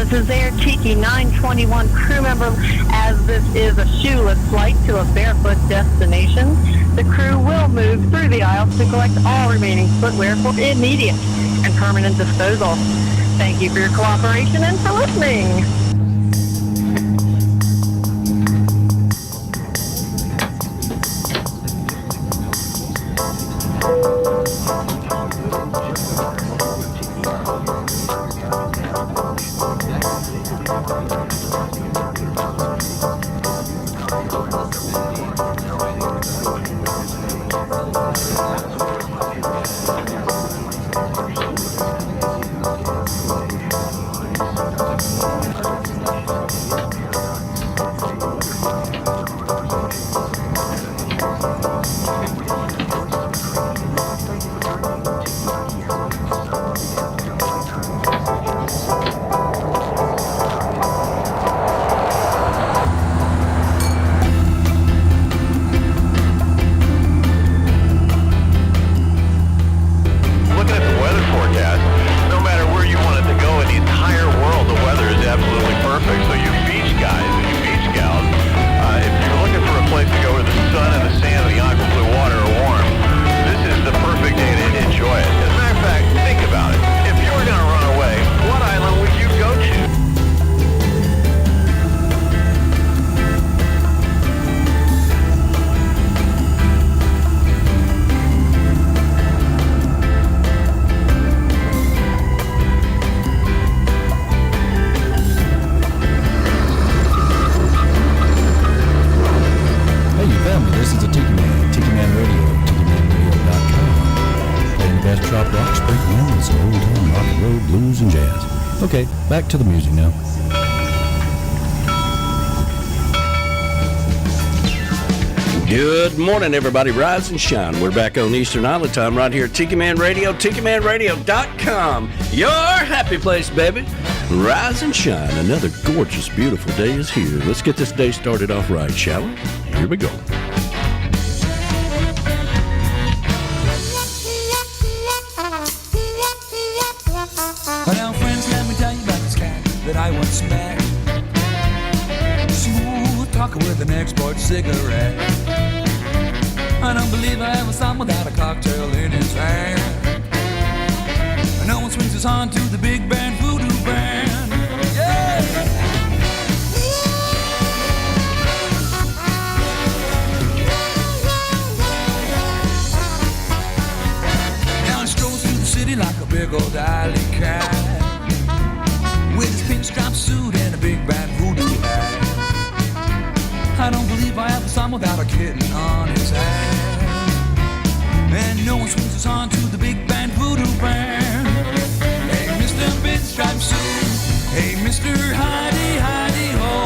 this is Air Tiki 921 crew member. As this is a shoeless flight to a barefoot destination, the crew will move through the aisles to collect all remaining footwear for immediate and permanent disposal. Thank you for your cooperation and for listening. Okay, back to the music now. Good morning, everybody. Rise and shine. We're back on Eastern Island time right here at Tiki Man Radio, TikiManRadio.com. Your happy place, baby. Rise and shine. Another gorgeous, beautiful day is here. Let's get this day started off right, shall we? Here we go. Well, friends, let me tell you about this cat that I once met. Smooth talker with an export cigarette. I don't believe I ever saw him without a cocktail in his hand. No one swings us on to the big band voodoo band. Yeah! Now he strolls through the city like a big old alley cat, with his pinstripe suit and a big bad voodoo hat. I don't believe I ever saw him without a kitten on his hand. And no one swings us on to the big band voodoo band. Hey, Mr. Pinstripe Suit. Hey, Mr. Heidi, Heidi, ho.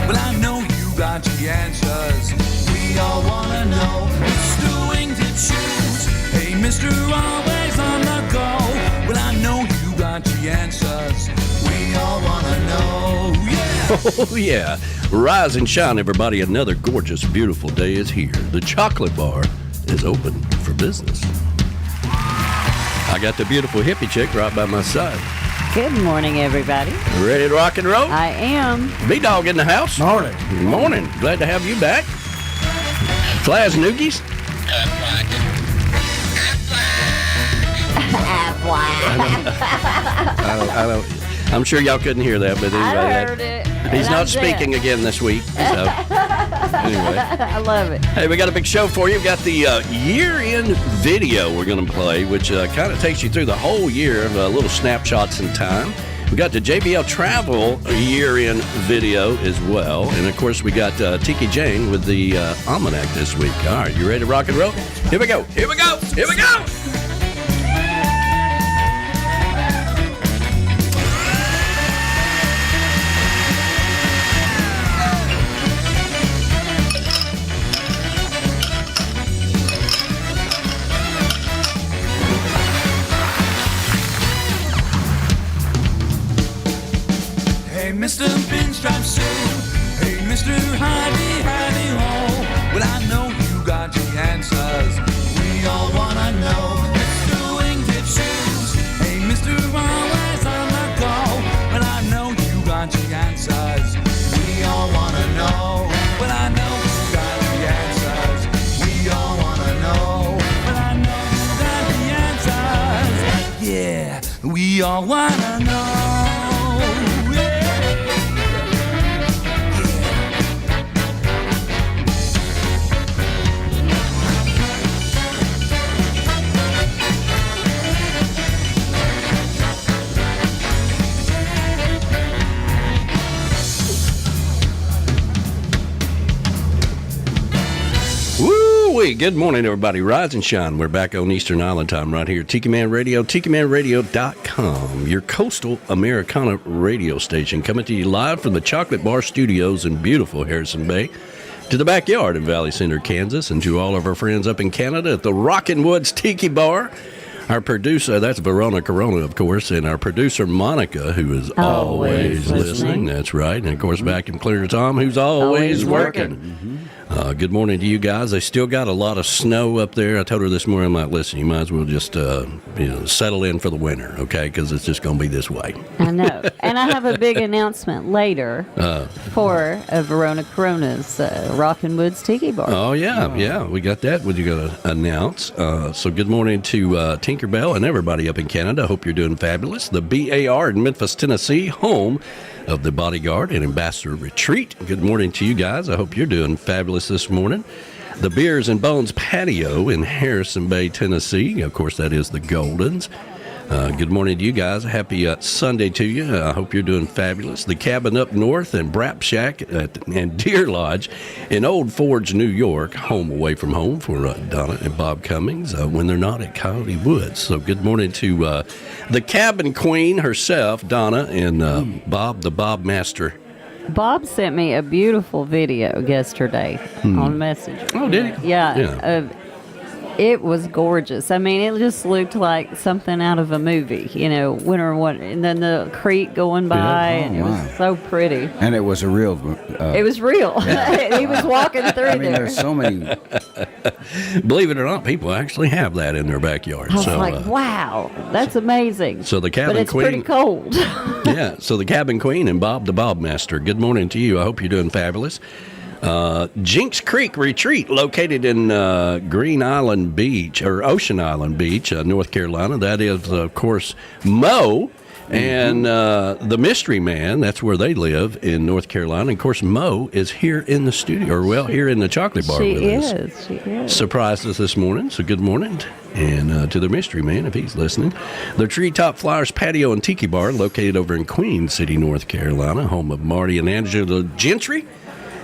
Well, I know you got the answers. We all wanna know. Mr. Wingtip Shoes. Hey, Mr. Always on the go. Well, I know you got the answers. We all wanna know. Yeah. Oh, yeah. Rise and shine, everybody. Another gorgeous, beautiful day is here. The chocolate bar is open for business. I got the beautiful hippie chick right by my side. Good morning, everybody. Ready to rock and roll? I am. B-Dog in the house. Morning. Morning. Glad to have you back. Flaz Noogies. I don't. I'm sure y'all couldn't hear that, but anyway, I heard it. He's not speaking again this week. So anyway, I love it. Hey, we got a big show for you. We've got the year-end video we're going to play, which kind of takes you through the whole year of little snapshots in time. We got the JBL Travel year-end video as well, and of course we got Tiki Jane with the Almanac this week. All right, you ready to rock and roll? Here we go. Here we go. Here we go. Hey, Mr. Pinstripe Suit. Hey, Mr. Heidi, Heidi, ho. Well, I know you got the answers. We all wanna know. we all wanna know. Good morning, everybody. Rise and shine. We're back on Eastern Island time right here. Tiki Man Radio, TikiManRadio.com, your coastal Americana radio station, coming to you live from the Chocolate Bar Studios in beautiful Harrison Bay, to the backyard in Valley Center, Kansas, and to all of our friends up in Canada at the Rockin' Woods Tiki Bar. Our producer, that's Verona Corona, of course, and our producer, Monica, who is always listening. That's right. And, of course, vacuum cleaner Tom, who's always working. Mm-hmm. Good morning to you guys. They still got a lot of snow up there. I told her this morning, I'm like, listen, you might as well just settle in for the winter, okay, because it's just going to be this way. I know. And I have a big announcement later for Verona Corona's Rockin' Woods Tiki Bar. Oh, yeah, we got that. What you got to announce? So good morning to Tinkerbell and everybody up in Canada. Hope you're doing fabulous. The BAR in Memphis, Tennessee, home of the Bodyguard and Ambassador Retreat. Good morning to you guys. I hope you're doing fabulous this morning. The Beers and Bones Patio in Harrison Bay, Tennessee. Of course, that is the Goldens. Good morning to you guys. Happy Sunday to you. I hope you're doing fabulous. The Cabin Up North and Brap Shack and Deer Lodge in Old Forge, New York. Home away from home for Donna and Bob Cummings when they're not at Coyote Woods. So good morning to the Cabin Queen herself, Donna, and Bob, the Bob Master. Bob sent me a beautiful video yesterday on Messenger. Oh, did he? Yeah. It was gorgeous. I mean, it just looked like something out of a movie, winter one, and then the creek going by, and it was so pretty. And it was a real. It was real. Yeah. He was walking through there. There's so many. Believe it or not, people actually have that in their backyard. I was like, wow, that's amazing. So the Cabin Queen. But it's Queen, pretty cold. Yeah. So the Cabin Queen and Bob the Bob Master. Good morning to you. I hope you're doing fabulous. Jinx Creek Retreat, located in Green Island Beach, or Ocean Island Beach, North Carolina. That is, of course, Mo and the Mystery Man. That's where they live in North Carolina. And of course, Mo is here in the studio, or here in the chocolate bar with us. She is. Surprised us this morning, so good morning. And to the Mystery Man, if he's listening. The Treetop Flowers Patio and Tiki Bar, located over in Queen City, North Carolina, home of Marty and Angela Gentry.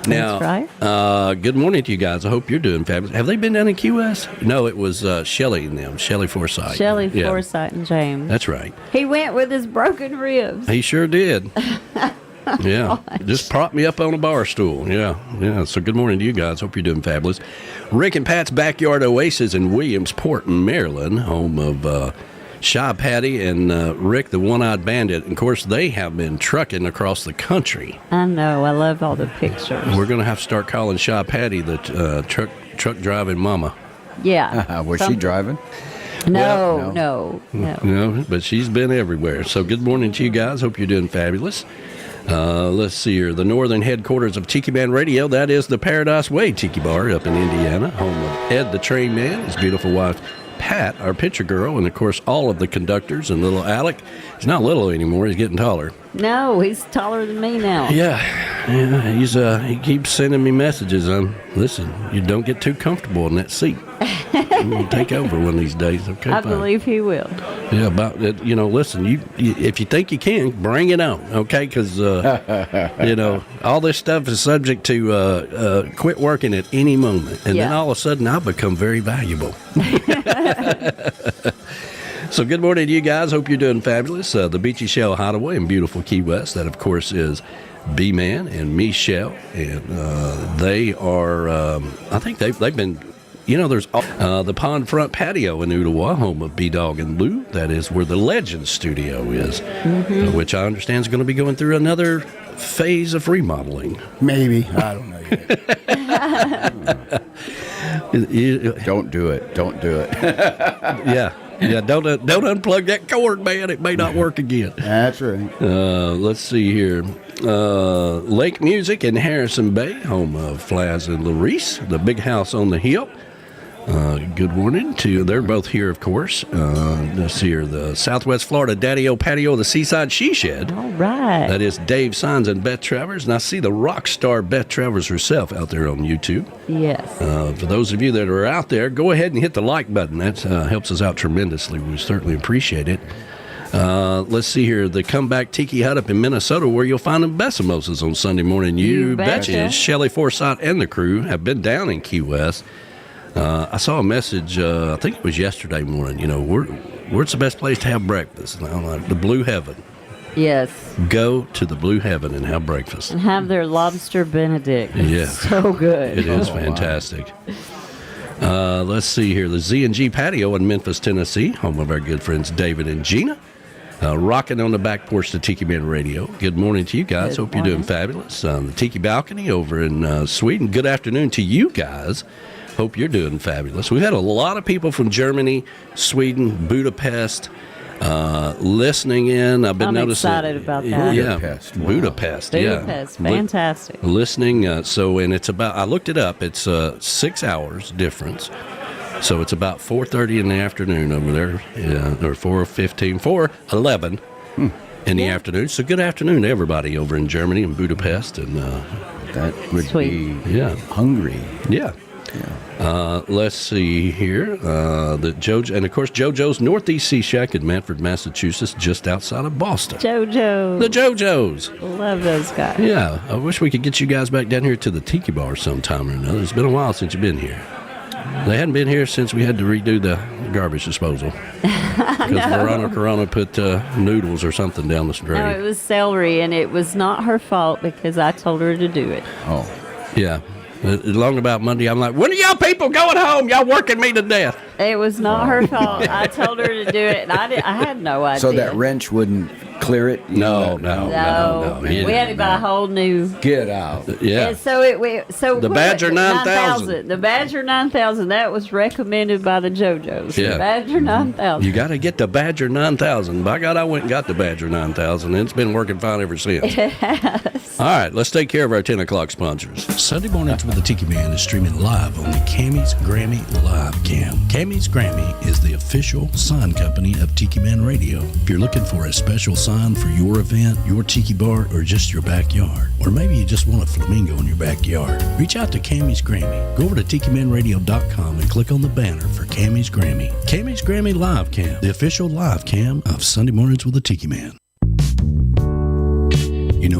Now, that's right. Good morning to you guys. I hope you're doing fabulous. Have they been down in Key West? No, it was Shelley and them. Shelley Forsythe. Forsythe and James. That's right. He went with his broken ribs. He sure did. Yeah. Just propped me up on a bar stool. Yeah. So good morning to you guys. Hope you're doing fabulous. Rick and Pat's Backyard Oasis in Williamsport, Maryland, home of Shy Patty and Rick, the One-Eyed Bandit. And of course, they have been trucking across the country. I know. I love all the pictures. We're going to have to start calling Shy Patty the truck driving mama. Yeah. Was she driving? No. But she's been everywhere. So good morning to you guys. Hope you're doing fabulous. Let's see here. The northern headquarters of Tiki Man Radio, that is the Paradise Way Tiki Bar up in Indiana, home of Ed the Train Man, his beautiful wife Pat, our picture girl, and of course all of the conductors, and little Alec. He's not little anymore, he's getting taller. No, he's taller than me now. Yeah, he keeps sending me messages. Listen, you don't get too comfortable in that seat. We'll take over one of these days, okay? I believe he will. Yeah, listen, you if you think you can, bring it on, okay? Because, all this stuff is subject to quit working at any moment. And then all of a sudden, I'll become very valuable. So good morning to you guys. Hope you're doing fabulous. The Beachy Shell Hideaway in beautiful Key West. That, of course, is B-Man and Michelle. And they are, I think they've been... there's the Pond Front Patio in Ottawa, home of B-Dog and Lou. That is where the Legend Studio is, which I understand is going to be going through another phase of remodeling. Maybe. I don't know yet. Don't do it. Yeah, don't unplug that cord, man. It may not work again. That's right. Let's see here. Lake Music in Harrison Bay, home of Flaz and Larice, the Big House on the Hill. Good morning to, they're both here, of course. Let's see here, the Southwest Florida Daddy-O Patio, the Seaside She Shed. All right. That is Dave Sines and Beth Travers. And I see the rock star Beth Travers herself out there on YouTube. Yes. For those of you that are out there, go ahead and hit the like button. That helps us out tremendously. We certainly appreciate it. Let's see here. The Comeback Tiki Hut up in Minnesota, where you'll find the best samosas on Sunday morning. You betcha. Shelley Forsythe and the crew have been down in Key West. I saw a message, I think it was yesterday morning, where's the best place to have breakfast? And I'm like, the Blue Heaven. Yes. Go to the Blue Heaven and have breakfast. And have their lobster Benedict. It's so good. It is fantastic. Wow. Let's see here. The Z&G Patio in Memphis, Tennessee, home of our good friends David and Gina. Rocking on the back porch to Tiki Man Radio. Good morning to you guys. Hope you're doing fabulous. The Tiki Balcony over in Sweden. Good afternoon to you guys. Hope you're doing fabulous. We've had a lot of people from Germany, Sweden, Budapest listening in. I've been noticing. I'm excited about that. Yeah, Budapest. Wow. Budapest. Fantastic. Listening. And it's about, I looked it up, it's 6 hours difference. So it's about 4:30 in the afternoon over there, or 4:15, 4:11 in the afternoon. So good afternoon to everybody over in Germany and Budapest. And that would Sweet. be hungry. Yeah. Let's see here. The JoJo, and of course JoJo's Northeast Sea Shack in Manford, Massachusetts, just outside of Boston. JoJo. The JoJo's. Love those guys. Yeah, I wish we could get you guys back down here to the Tiki Bar sometime or another. It's been a while since you've been here. They hadn't been here since we had to redo the garbage disposal. Because Verona put noodles or something down the drain. No, it was celery, and it was not her fault because I told her to do it. Oh. Yeah. Long about Monday, I'm like, when are y'all people going home? Y'all working me to death. It was not her fault. I told her to do it, and I had no idea. So that wrench wouldn't clear it? No. We had to buy a whole new. Get out. Yeah. And so the Badger 9000. The Badger 9000. That was recommended by the JoJo's. Yeah. The Badger 9000. You got to get the Badger 9000. By God, I went and got the Badger 9000. And it's been working fine ever since. It has. All right, let's take care of our 10 o'clock sponsors. Sunday Mornings with the Tiki Man is streaming live on the Camys Grammy Live Cam. Camys Grammy is the official sign company of Tiki Man Radio. If you're looking for a special sign for your event, your tiki bar, or just your backyard, or maybe you just want a flamingo in your backyard, reach out to Camys Grammy. Go over to TikiManRadio.com and click on the banner for Camys Grammy. Camys Grammy Live Cam, the official live cam of Sunday Mornings with the Tiki Man.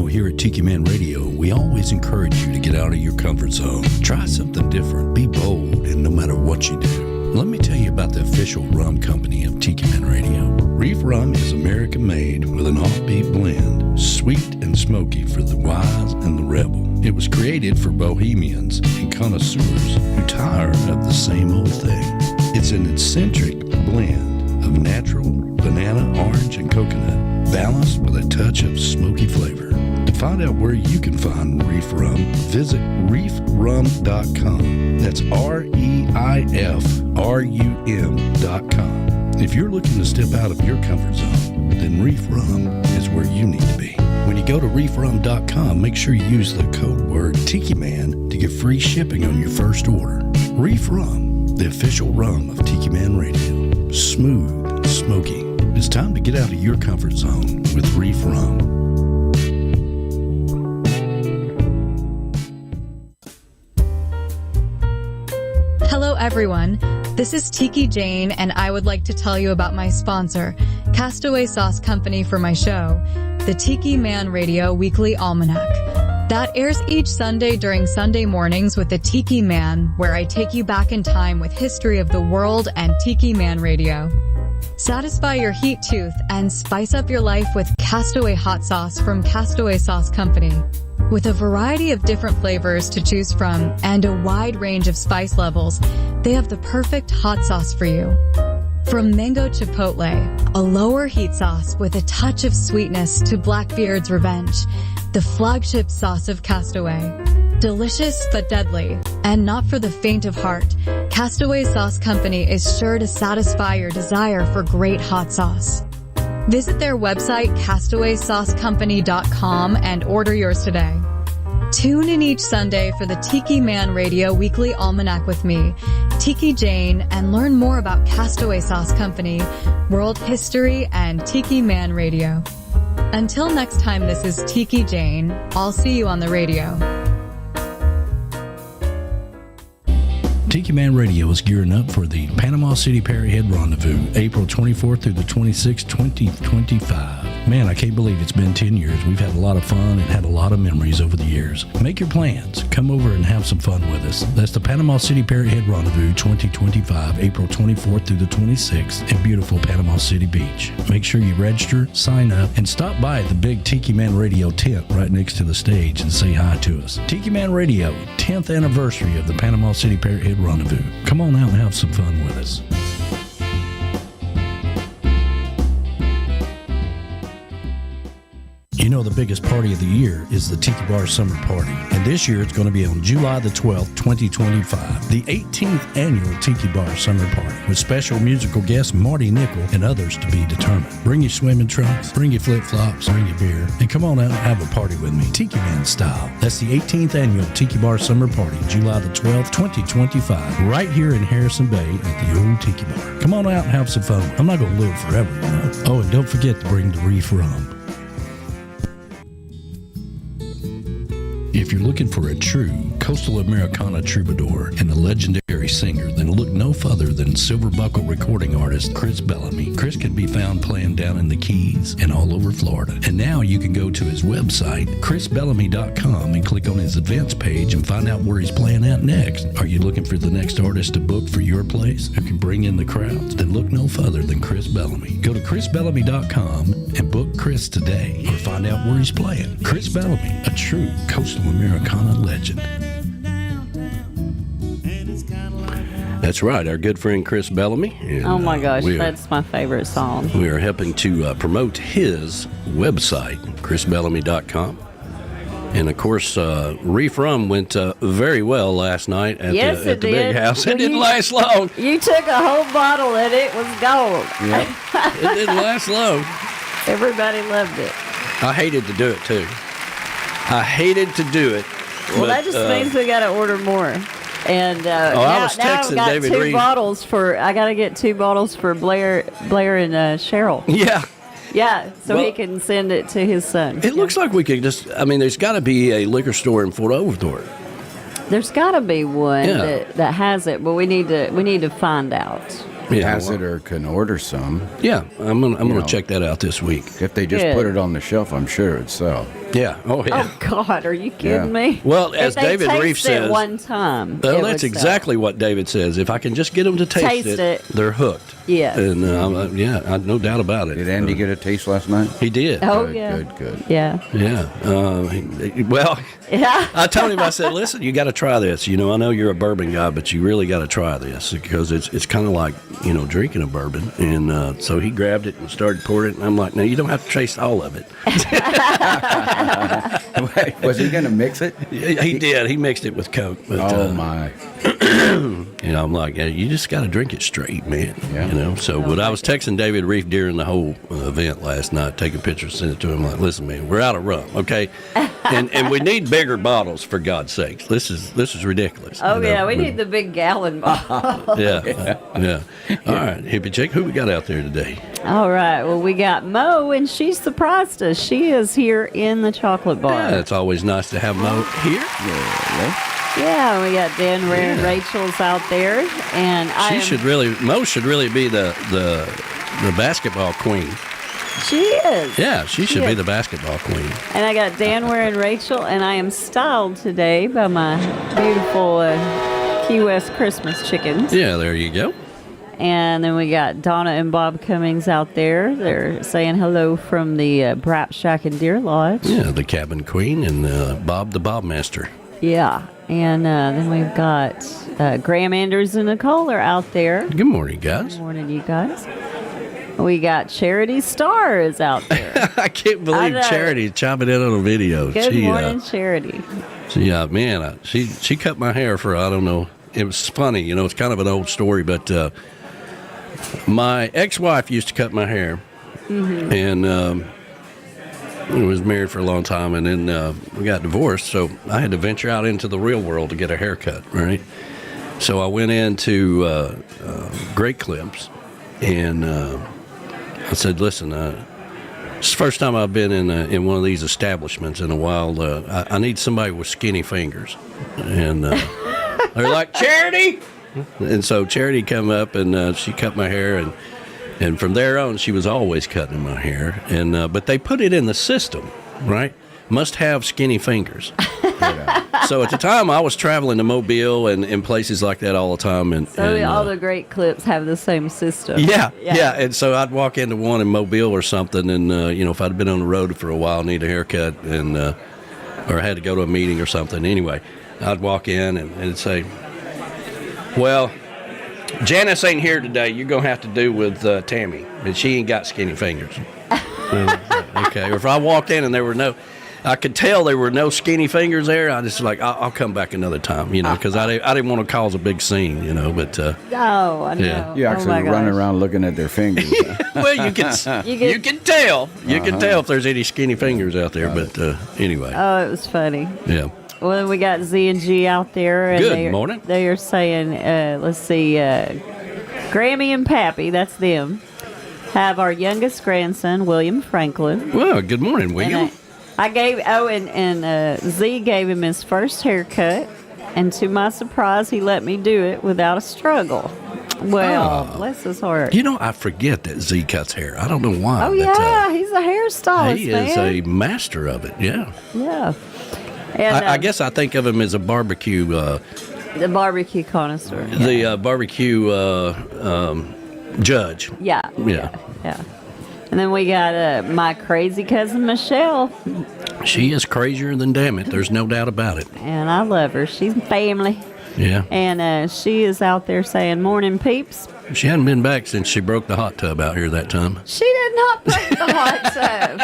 Here at Tiki Man Radio, we always encourage you to get out of your comfort zone. Try something different. Be bold, and no matter what you do. Let me tell you about the official rum company of Tiki Man Radio. Reef Rum is American-made with an offbeat blend, sweet and smoky for the wise and the rebel. It was created for bohemians and connoisseurs who tire of the same old thing. It's an eccentric blend of natural banana, orange, and coconut, balanced with a touch of smoky flavor. To find out where you can find Reef Rum, visit reefrum.com. That's REIFRUM.com. If you're looking to step out of your comfort zone, then Reef Rum is where you need to be. When you go to reefrum.com, make sure you use the code word TikiMan to get free shipping on your first order. Reef Rum, the official rum of Tiki Man Radio. Smooth, smoky. It's time to get out of your comfort zone with Reef Rum. Hello everyone, this is Tiki Jane and I would like to tell you about my sponsor, Castaway Sauce Company, for my show, the Tiki Man Radio Weekly Almanac. That airs each Sunday during Sunday mornings with the Tiki Man, where I take you back in time with history of the world and Tiki Man Radio. Satisfy your heat tooth and spice up your life with Castaway Hot Sauce from Castaway Sauce Company. With a variety of different flavors to choose from and a wide range of spice levels, they have the perfect hot sauce for you. From Mango Chipotle, a lower heat sauce with a touch of sweetness, to Blackbeard's Revenge, the flagship sauce of Castaway. Delicious but deadly, and not for the faint of heart, Castaway Sauce Company is sure to satisfy your desire for great hot sauce. Visit their website, castawaysaucecompany.com, and order yours today. Tune in each Sunday for the Tiki Man Radio Weekly Almanac with me, Tiki Jane, and learn more about Castaway Sauce Company, world history, and Tiki Man Radio. Until next time, this is Tiki Jane. I'll see you on the radio. Tiki Man Radio is gearing up for the Panama City Perry Head Rendezvous, April 24th through the 26th, 2025. Man, I can't believe it's been 10 years. We've had a lot of fun and had a lot of memories over the years. Make your plans. Come over and have some fun with us. That's the Panama City Perry Head Rendezvous 2025, April 24th through the 26th in beautiful Panama City Beach. Make sure you register, sign up, and stop by the big Tiki Man Radio tent right next to the stage and say hi to us. Tiki Man Radio, 10th anniversary of the Panama City Perry Head Rendezvous. Come on out and have some fun with us. You know, the biggest party of the year is the Tiki Bar Summer Party. And this year it's going to be on July the 12th, 2025. The 18th annual Tiki Bar Summer Party with special musical guest Marty Nickel and others to be determined. Bring your swimming trunks, bring your flip-flops, bring your beer, and come on out and have a party with me, Tiki Man style. That's the 18th annual Tiki Bar Summer Party, July the 12th, 2025, right here in Harrison Bay at the old Tiki Bar. Come on out and have some fun. I'm not going to live forever, you know. Oh, and don't forget to bring the reef rum. If you're looking for a true coastal Americana troubadour and a legendary singer, then look no further than Silver Buckle recording artist Chris Bellamy. Chris can be found playing down in the Keys and all over Florida. And now you can go to his website, chrisbellamy.com, and click on his events page and find out where he's playing at next. Are you looking for the next artist to book for your place who can bring in the crowds? Then look no further than Chris Bellamy. Go to chrisbellamy.com and book Chris today or find out where he's playing. Chris Bellamy, a true coastal Americana legend. That's right, our good friend Chris Bellamy. And, oh my gosh, that's my favorite song. We are helping to promote his website, chrisbellamy.com. And of course, Reef Rum went very well last night at the big house. It didn't last long. You took a whole bottle and it was gold. Yep. It didn't last long. Everybody loved it. I hated to do it too. I hated to do it. Well, that just means we got to order more. And I was texting now David two Reed. bottles for. I got to get 2 bottles for Blair and Cheryl. Yeah. Yeah, so he can send it to his son. It looks like we could just. I mean, there's got to be a liquor store in Fort Overthorpe. There's got to be one that has it, but we need to find out. Yeah, has it or can order some. Yeah, I'm gonna check that out this week. If they just put it on the shelf, I'm sure it'd sell. Yeah. Oh yeah. Oh God, are you kidding me? Well, as David Reef says, one time. Well, that's exactly what David says. If I can just get them to taste it, they're hooked. Yeah. And no doubt about it. Did Andy get a taste last night? He did. Oh Good. Yeah. Yeah. Yeah. I told him, I said, listen, you got to try this. You know, I know you're a bourbon guy, but you really got to try this because it's kind of like, drinking a bourbon. And so he grabbed it and started pouring it. And I'm like, no, you don't have to taste all of it. Was he going to mix it? He did. He mixed it with Coke. But, my. I'm like, you just got to drink it straight, man. Yeah. So when I was texting David Reef during the whole event last night, taking pictures, sending it to him, like, listen, man, we're out of rum, okay? and we need bigger bottles, for God's sakes. This is ridiculous. Oh, we need the big gallon bottle. Yeah. All right, Hippie Chick, who we got out there today? All right, well, we got Mo, and she surprised us. She is here in the chocolate bar. Yeah, it's always nice to have Mo here. Yeah, we got Dan, Ray, and Rachel's out there, and Mo should really be the basketball queen. She is. Yeah, she should be the basketball queen. And I got Dan, Ray, and Rachel, and I am styled today by my beautiful Key West Christmas chickens. Yeah, there you go. And then we got Donna and Bob Cummings out there. They're saying hello from the Brat Shack and Deer Lodge. Yeah, the cabin queen and Bob the Bob Master. Yeah. And then we've got Graham, Andrews, and Nicole are out there. Good morning, guys. Good morning, you guys. We got Charity Starr is out there. I can't believe Charity chopping in on a video. Good morning, Charity. She cut my hair for, I don't know, it was funny, it's kind of an old story, but my ex-wife used to cut my hair, and was married for a long time, and then we got divorced. So I had to venture out into the real world to get a haircut, right? So I went into Great Clips, and I said, "Listen, it's the first time I've been in one of these establishments in a while. I need somebody with skinny fingers." And they're like, "Charity!" And so Charity come up, and she cut my hair, and from there on, she was always cutting my hair. And but they put it in the system, right? Must have skinny fingers. So at the time, I was traveling to Mobile and places like that all the time. And all the Great Clips have the same system. Yeah. And so I'd walk into one in Mobile or something, and if I'd been on the road for a while, need a haircut, and or I had to go to a meeting or something. Anyway, I'd walk in and say, "Well, Janice ain't here today. You're gonna have to do with Tammy, and she ain't got skinny fingers." Okay. Or if I walked in and I could tell there were no skinny fingers there, I just I'll come back another time, because I didn't want to cause a big scene, but. Oh, I know. Yeah. You actually running around looking at their fingers. Well, you can tell. You can tell if there's any skinny fingers out there, but anyway. Oh, it was funny. Yeah. Well, we got Z and G out there. And Good morning. They are saying, let's see, Grammy and Pappy, that's them, have our youngest grandson, William Franklin. Well, good morning, William. I gave, and Z gave him his first haircut, and to my surprise, he let me do it without a struggle. Well, bless his heart. I forget that Z cuts hair. I don't know why. Oh, yeah, he's a hairstylist, He is a master of it, yeah. Yeah. And, I guess I think of him as a barbecue. The barbecue connoisseur. The barbecue judge. Yeah. And then we got my crazy cousin Michelle. She is crazier than damn it. There's no doubt about it. And I love her. She's family. Yeah. And she is out there saying, "Morning, peeps." She hadn't been back since she broke the hot tub out here that time. She did not break the hot tub.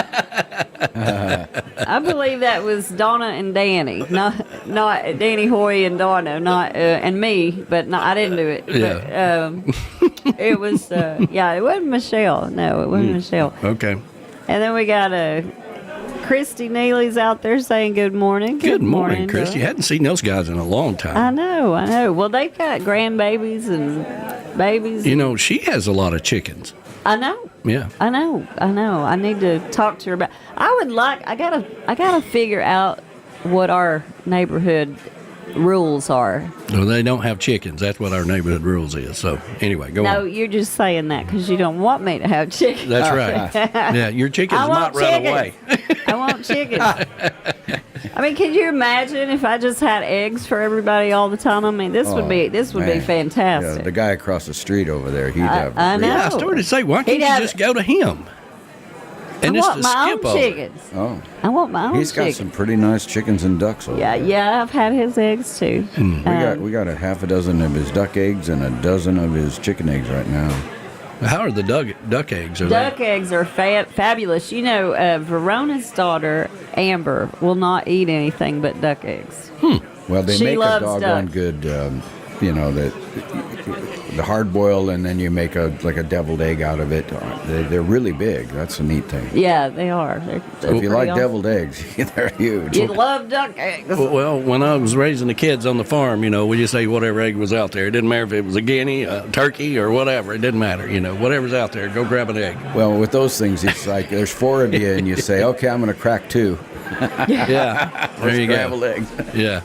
I believe that was Donna and Danny, not Danny Hoy and Donna, not and me, but no, I didn't do it. Yeah. But, it was it wasn't Michelle. No, it wasn't Michelle. Okay. And then we got Christy Neely's out there saying good morning. Good morning, Christy. You hadn't seen those guys in a long time. I know. Well, they've got grandbabies and babies. She has a lot of chickens. I know. Yeah. I know. I need to talk to her about. I gotta figure out what our neighborhood rules are. No, they don't have chickens. That's what our neighborhood rules is. So anyway, go on. No, you're just saying that because you don't want me to have chickens. That's right. Yeah, your chickens might run away. I want chickens. I mean, can you imagine if I just had eggs for everybody all the time? I mean, this would be fantastic. Yeah, the guy across the street over there, he'd have. I know. Yeah, I started to say, why can't you just go to him? And I just want my own chickens. Oh. I want my own He's got chickens. some pretty nice chickens and ducks over there. Yeah, I've had his eggs too. We got a half a dozen of his duck eggs and a dozen of his chicken eggs right now. How are the duck eggs? Duck eggs are fabulous. Verona's daughter, Amber, will not eat anything but duck eggs. Well, they She make a loves doggone duck. good, the hard boil, and then you make a deviled egg out of it. They're really big. That's a neat thing. Yeah, they are. So if you like deviled eggs, they're huge. You love duck eggs. Well, when I was raising the kids on the farm, we just ate whatever egg was out there. It didn't matter if it was a guinea, a turkey, or whatever. It didn't matter. Whatever's out there, go grab an egg. Well, with those things, it's like there's 4 of you, and you say, okay, I'm going to crack 2. Yeah, there you go. Scrambled eggs. Yeah.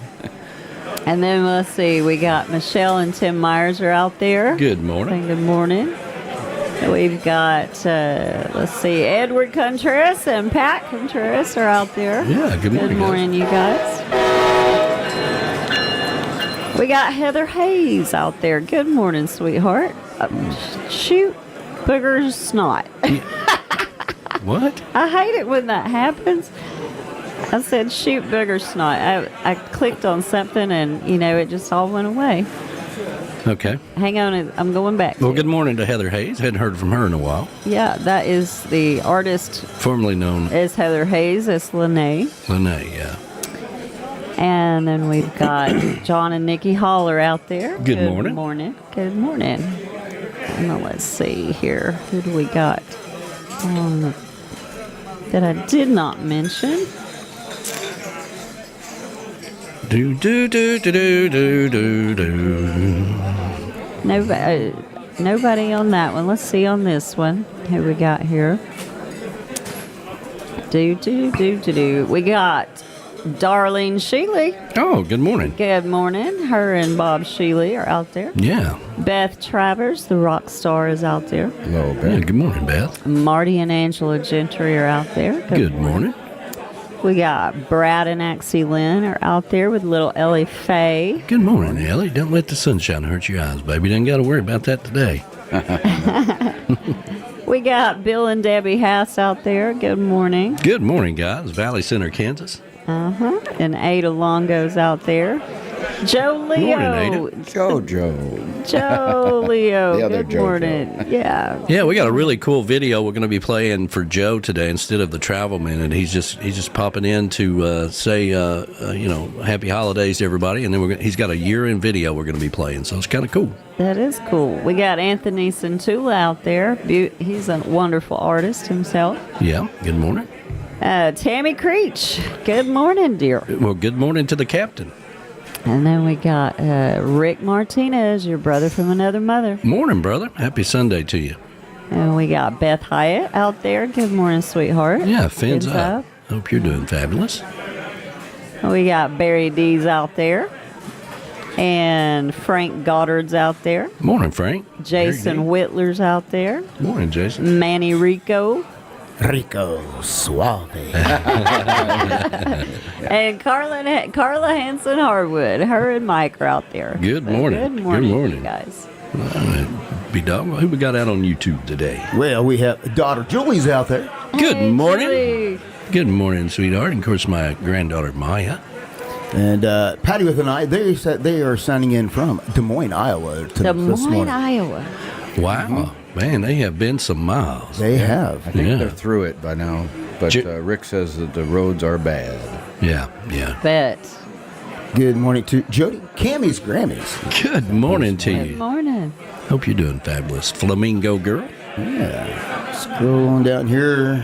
And then let's see, we got Michelle and Tim Myers are out there. Good morning. Good morning. We've got, let's see, Edward Contreras and Pat Contreras are out there. Yeah, good morning. Good morning, you guys. We got Heather Hayes out there. Good morning, sweetheart. Shoot, booger snot. What? I hate it when that happens. I said, shoot, booger snot. I clicked on something and, it just all went away. Okay. Hang on, I'm going back. Well, good morning to Heather Hayes. Hadn't heard from her in a while. Yeah, that is the artist. Formerly known as Heather Hayes. It's Lene. Lene, yeah. And then we've got John and Nikki Holler out there. Good morning. Good morning. And let's see here. Who do we got? that I did not mention. Do do do do do do do do. Nobody on that one. Let's see on this one. Who we got here? We got Darlene Sheely. Oh, good morning. Good morning. Her and Bob Sheely are out there. Yeah. Beth Travers, the rock star, is out there. Hello, Beth. Yeah, good morning, Beth. Marty and Angela Gentry are out there. Good morning. We got Brad and Axie Lynn are out there with little Ellie Faye. Good morning, Ellie. Don't let the sunshine hurt your eyes, baby. You don't got to worry about that today. We got Bill and Debbie Hass out there. Good morning. Good morning, guys. Valley Center, Kansas. And Ada Longo's out there. Joe Leo. Morning, Ada. Joe. Joe Leo. The other Good Joe. morning. Yeah. Yeah, we got a really cool video we're going to be playing for Joe today instead of the Travel Minute. He's just popping in to say, happy holidays to everybody, and then he's got a year-end video we're going to be playing, so it's kind of cool. That is cool. We got Anthony Santula out there. He's a wonderful artist himself. Yeah, good morning. Tammy Creech. Good morning, dear. Well, good morning to the captain. And then we got Rick Martinez, your brother from another mother. Morning, brother. Happy Sunday to you. And we got Beth Hyatt out there. Good morning, sweetheart. Yeah, fins Fins up. Hope you're doing fabulous. We got Barry D's out there. And Frank Goddard's out there. Morning, Frank. Jason Whitler's out there. Morning, Jason. Manny Rico. Rico Suave. And Carla Hanson Harwood. Her and Mike are out there. Good morning. Good morning, Good morning. you guys. B-Dog, who we got out on YouTube today? Well, we have daughter Julie's out there. Good Hey, morning. Julie. Good morning, sweetheart. And, of course, my granddaughter, Maya. And Patty with an I, they are signing in from Des Moines, Iowa. Des this Moines, morning. Iowa. Wow. Man, they have been some miles. They have. I think Yeah. they're through it by now, but Rick says that the roads are bad. Yeah. Bet. Good morning to Jody. Camys Grammys. Good morning to Good you. morning. Hope you're doing fabulous. Flamingo girl. Yeah. Scroll on down here.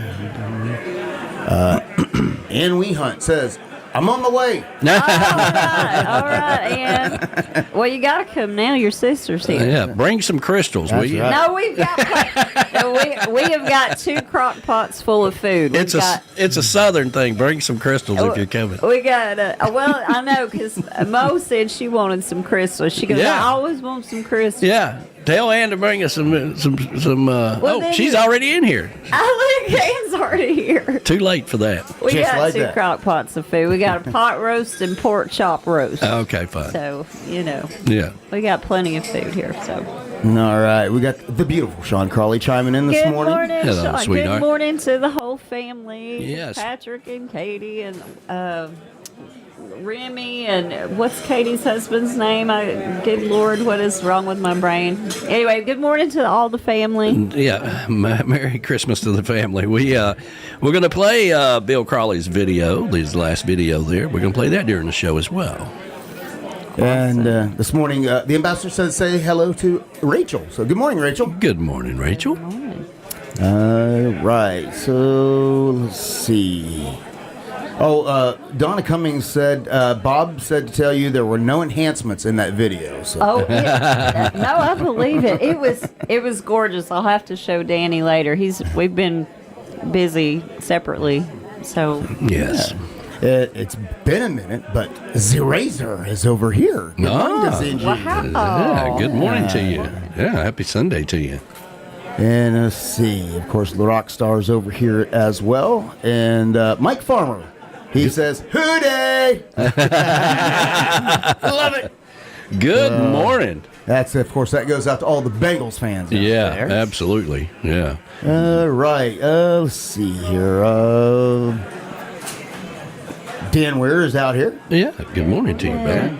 Ann We Hunt says, I'm on the way. All right, Ann. Well, you got to come now. Your sister's here. Yeah, bring some crystals, will That's you? right. No, we've got we have got 2 crock pots full of food. It's a southern thing. Bring some crystals if you're coming. We got well, I know because Mo said she wanted some crystals. She goes, Yeah. I always want some crystals. Yeah, tell Ann to bring us some. then She's you- already in here. I think Ann's already here. Too late for that. We Just got like 2 that. crock pots of food. We got a pot roast and pork chop roast. Okay, fine. So Yeah. we got plenty of food here. So All right. We got the beautiful Sean Crawley chiming in this good morning. morning, Hello, Sean. sweetheart. Good morning to the whole family. Yes. Patrick and Katie and Remy and what's Katie's husband's name? Good Lord, what is wrong with my brain? Anyway, good morning to all the family. Yeah, Merry Christmas to the family. we're going to play Bill Crawley's video, his last video there. We're going to play that during the show as well. And this morning, the ambassador says, say hello to Rachel. So good morning, Rachel. Good morning, Rachel. Right. So let's see. Oh, Donna Cummings said, Bob said to tell you there were no enhancements in that video. So. Oh, yeah. No, I believe it. It was gorgeous. I'll have to show Danny later. We've been busy separately, so Yes. It's been a minute, but the Razor is over here. Good morning to ZG. Yeah, good morning to you. Yeah, happy Sunday to you. And let's see. Of course, the rock star's over here as well. And Mike Farmer, he says, "Hooday!" Love it. Good morning. That's, of course, that goes out to all the Bengals fans. Out Yeah, there. absolutely. Yeah. Right. Let's see here. Dan Ware is out here. Yeah. Good morning to you, brother.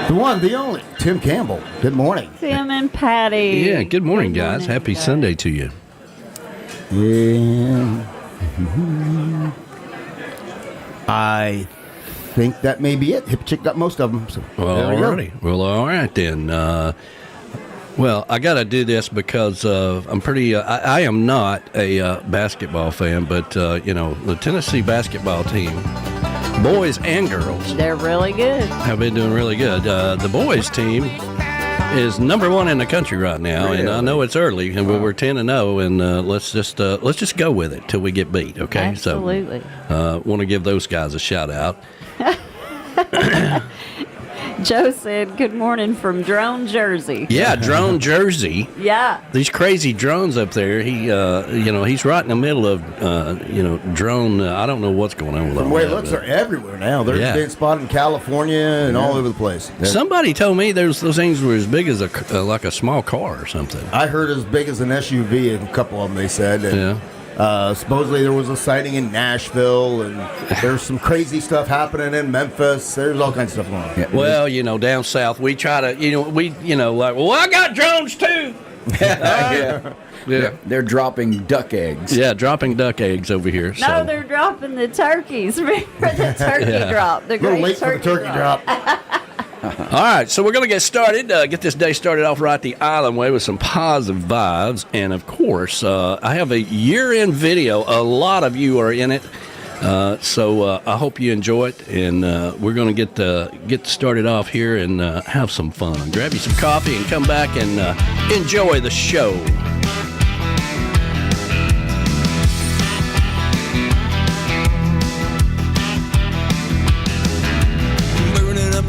The one, the only, Tim Campbell. Good morning. Tim and Patty. Yeah. Good morning, Good guys. morning, Happy guys. Sunday to you. Yeah. I think that may be it. Hip Chick got most of them. So Well, there we go. alrighty. Well, all right then. Well, I got to do this because I'm pretty. I am not a basketball fan, but the Tennessee basketball team, boys and girls, They're really good. have been doing really good. The boys team is number 1 in the country right now, and I know it's early, and we're 10-0, and let's just go with it till we get beat. Okay, Absolutely. So want to give those guys a shout out. Joe said, "Good morning from Drone, Jersey." Yeah, Drone, Jersey. Yeah. These crazy drones up there. He's right in the middle of drone. I don't know what's going on with them. From the way it looks, they're everywhere now. They're being spotted in California and all over the place. Somebody told me those things were as big as like a small car or something. I heard as big as an SUV. A couple of them, they said. And, Yeah. supposedly there was a sighting in Nashville, and there's some crazy stuff happening in Memphis. There's all kinds of stuff going on. Yeah. Well, down south we try to, I got drones too. Yeah. They're dropping duck eggs. Yeah, dropping duck eggs over here. No, So. they're dropping the turkeys. Remember the turkey drop? The A little great late for the turkey drop. All right, so we're going to get started. Get this day started off right the island way with some positive vibes. And, of course, I have a year-end video. A lot of you are in it. So I hope you enjoy it. And we're going to get started off here and have some fun. Grab you some coffee and come back and enjoy the show.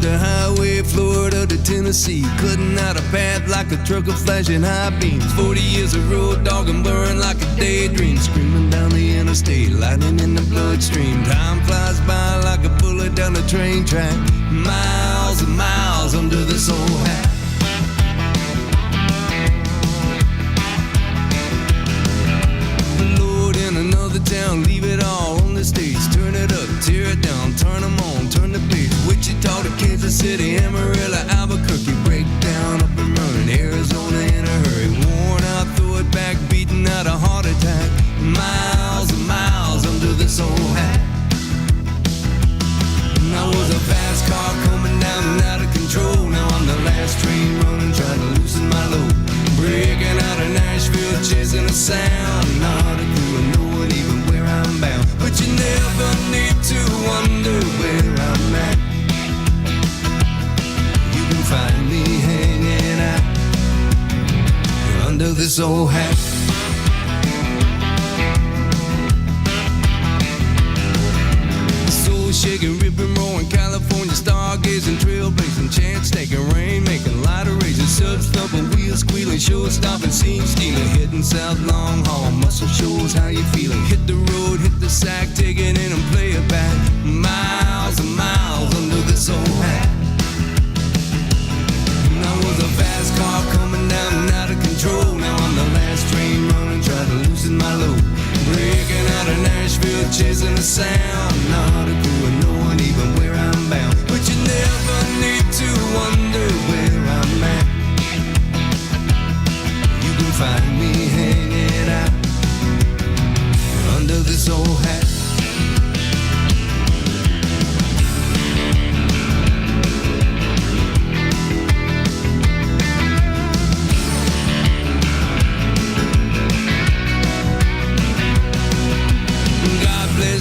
The highway, Florida to Tennessee, cutting out a path like a truck of flashing high beams. 40 years of road dog and blurring like a daydream, screaming down the interstate, lightning in the bloodstream. Time flies by like a bullet down the train track, miles and miles under this old hat. Lord, in another town, leave it all on the stage, turn it up, tear it down, turn them on, turn the page. Wichita to Kansas City, Amarillo, Albuquerque, break down, up and running, Arizona in a hurry, worn out, throw it back, beating out a heart attack, miles and miles under this old hat. And I was a fast car coming down and out of control, now I'm the last train running, trying to loosen my load, breaking out of Nashville, chasing a sound, not a clue of knowing even where I'm bound, but you never need to wonder where I'm at. Find me hanging out under this old hat. Soul shaking, ripping, roaring, California stargazing, trailblazing, chance taking, rain making, light erasing, subs thumping, wheels squealing, show stopping, scene stealing, heading south, long haul, muscle shows how you feeling. Hit the road, hit the sack, take it in and play it back. Miles and miles under this old hat. I was a fast car coming down and out of control. Now I'm the last train running, trying to loosen my load. Breaking out of Nashville, chasing a sound. Not a clue of knowing even where I'm bound. But you never need to wonder where I'm at. You can find me hanging out under this old hat.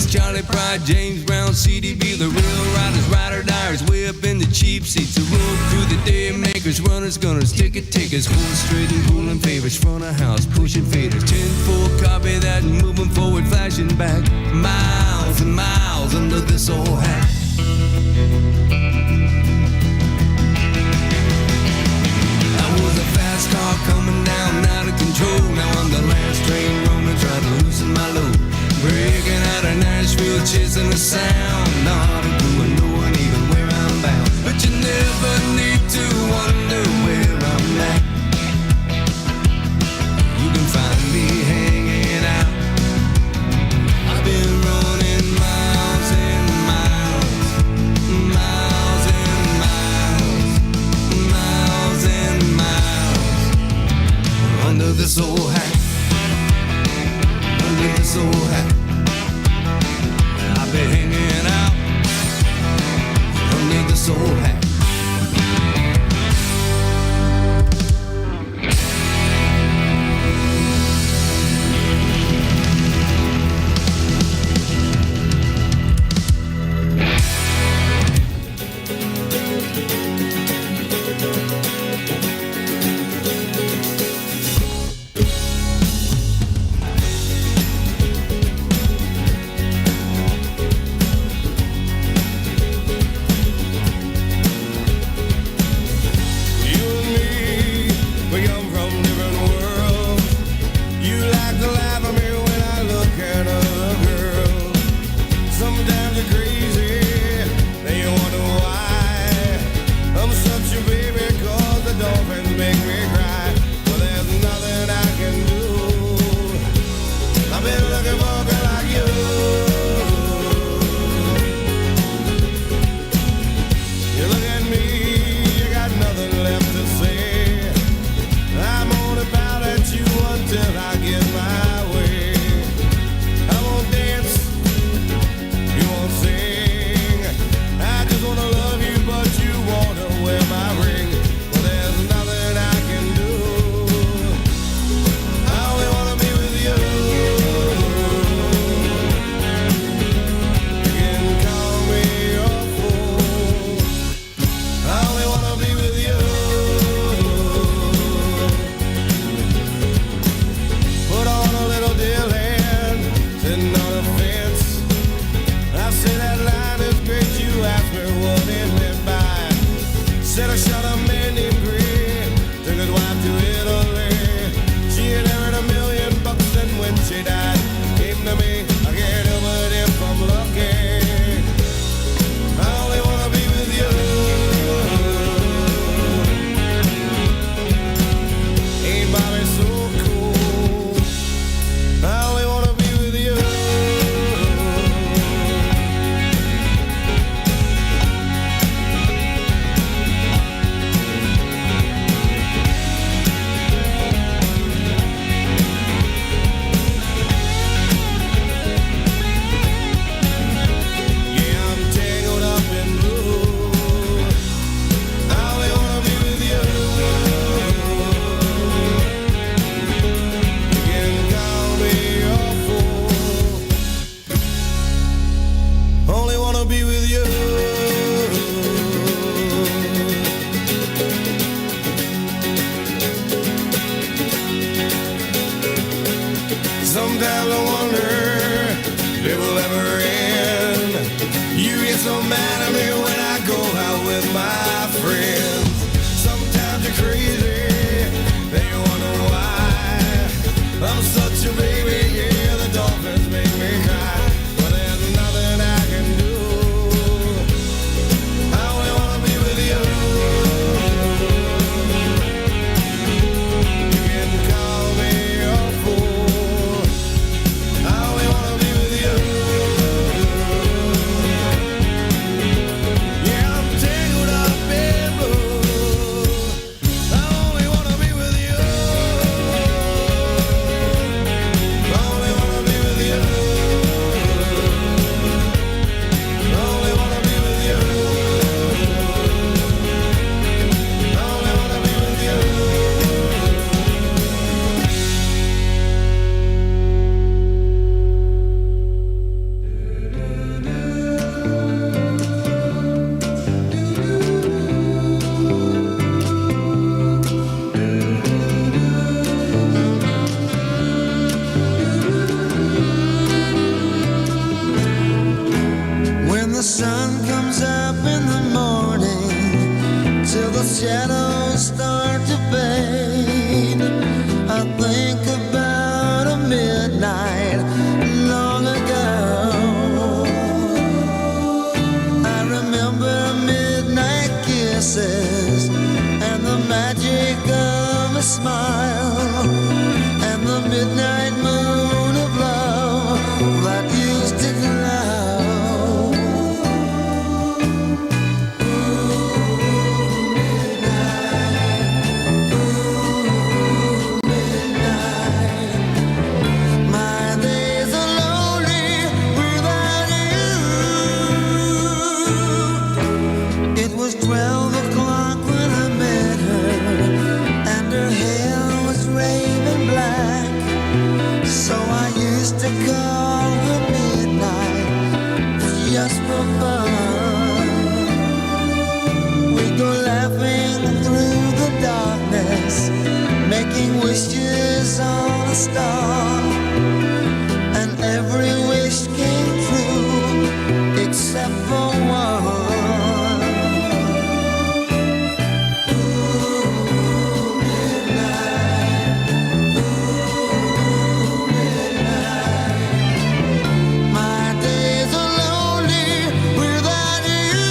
Charlie Pride, James Brown, CDB, the real riders, rider diaries, way up in the cheap seats. The road through the day makers, runners, gunners, ticket takers, horse straight and pulling favors, front of house, pushing faders, 10-4, copy that, and moving forward, flashing back, miles and miles under this old hat. I was a fast car coming down, out of control. Now I'm the last train running, trying to loosen my load. Breaking out of Nashville, chasing a sound. Not a clue of knowing even where I'm bound. But you never need to wonder where I'm at. You can find me hanging out. I've been running miles and miles, miles and miles, miles and miles under this old hat. Under this old hat, I've been hanging out under this old hat. sometimes I wonder if it will ever end. You get so mad at me when I go out with my friends. Sometimes you're crazy, then you wonder why. I'm such a baby, yeah, the dolphins make me cry. But there's nothing I can do. I only wanna be with you. You can call me a fool. I only wanna be with you. Yeah, I'm tangled up in blue. I only wanna be with you. I only wanna be with you. I only wanna be with you. I only wanna be with you. When the sun comes up in the morning, till the shadows start to fade, I think about a midnight long ago. I remember midnight kisses and the magic of a smile, and the midnight moon of love that used to glow. My days are lonely without you. It was 12 o'clock when I met her, and her hair was raven black. So I used to call her midnight just for fun. We go laughing through the darkness, making wishes on a star, and every wish came true except for one. Ooh, midnight. Ooh, midnight. My days are lonely without you.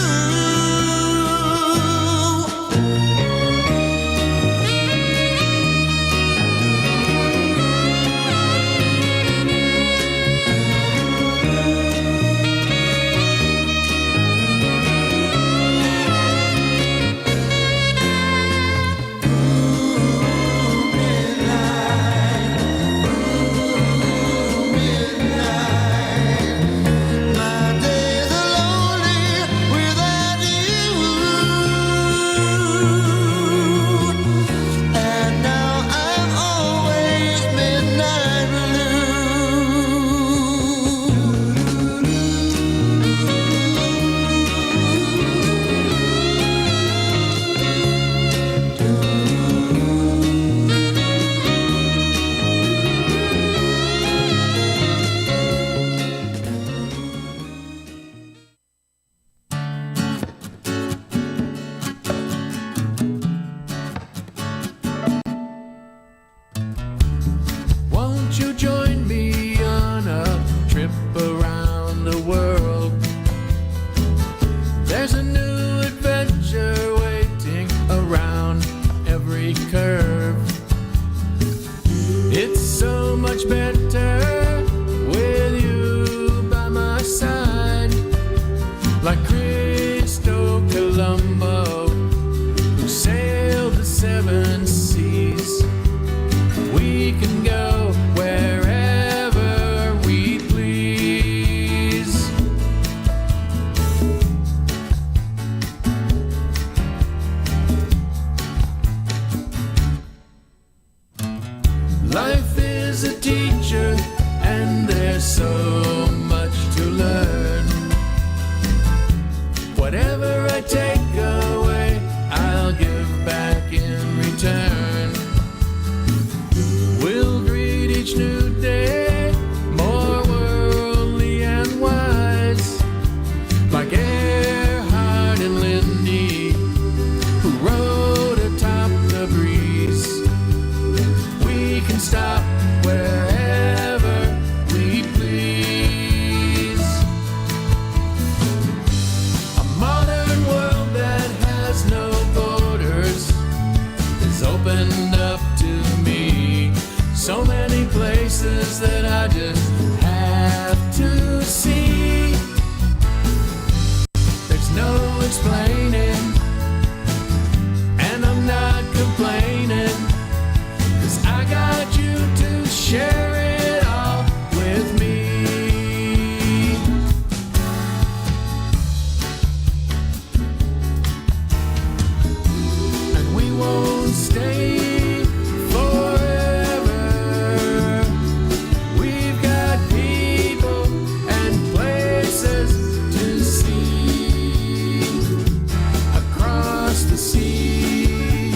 So many places that I just have to see. There's no explaining, and I'm not complaining, 'cause I got you to share it all with me. And we won't stay forever. We've got people and places to see across the sea.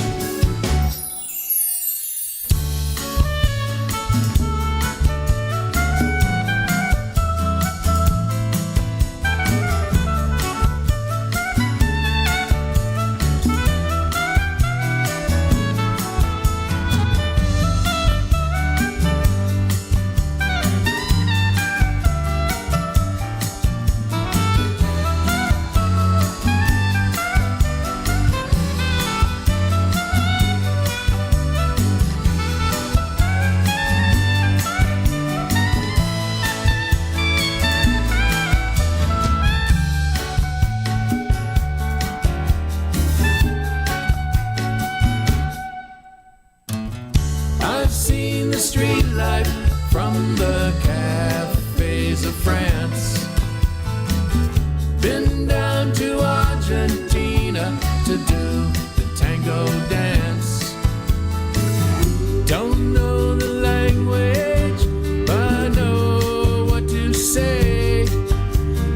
I've seen the street life from the cafes of France. Been down to Argentina to do the tango dance. Don't know the language, but I know what to say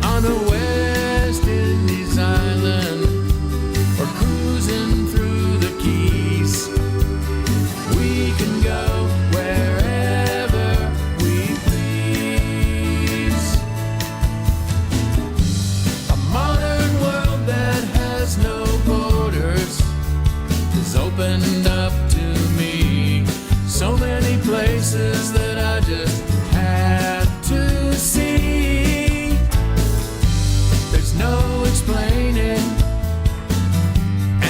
on a West Indies island or cruising through the Keys. We can go wherever we please. A modern world that has no borders is opened up to me. So many places that I just have to see. There's no explaining,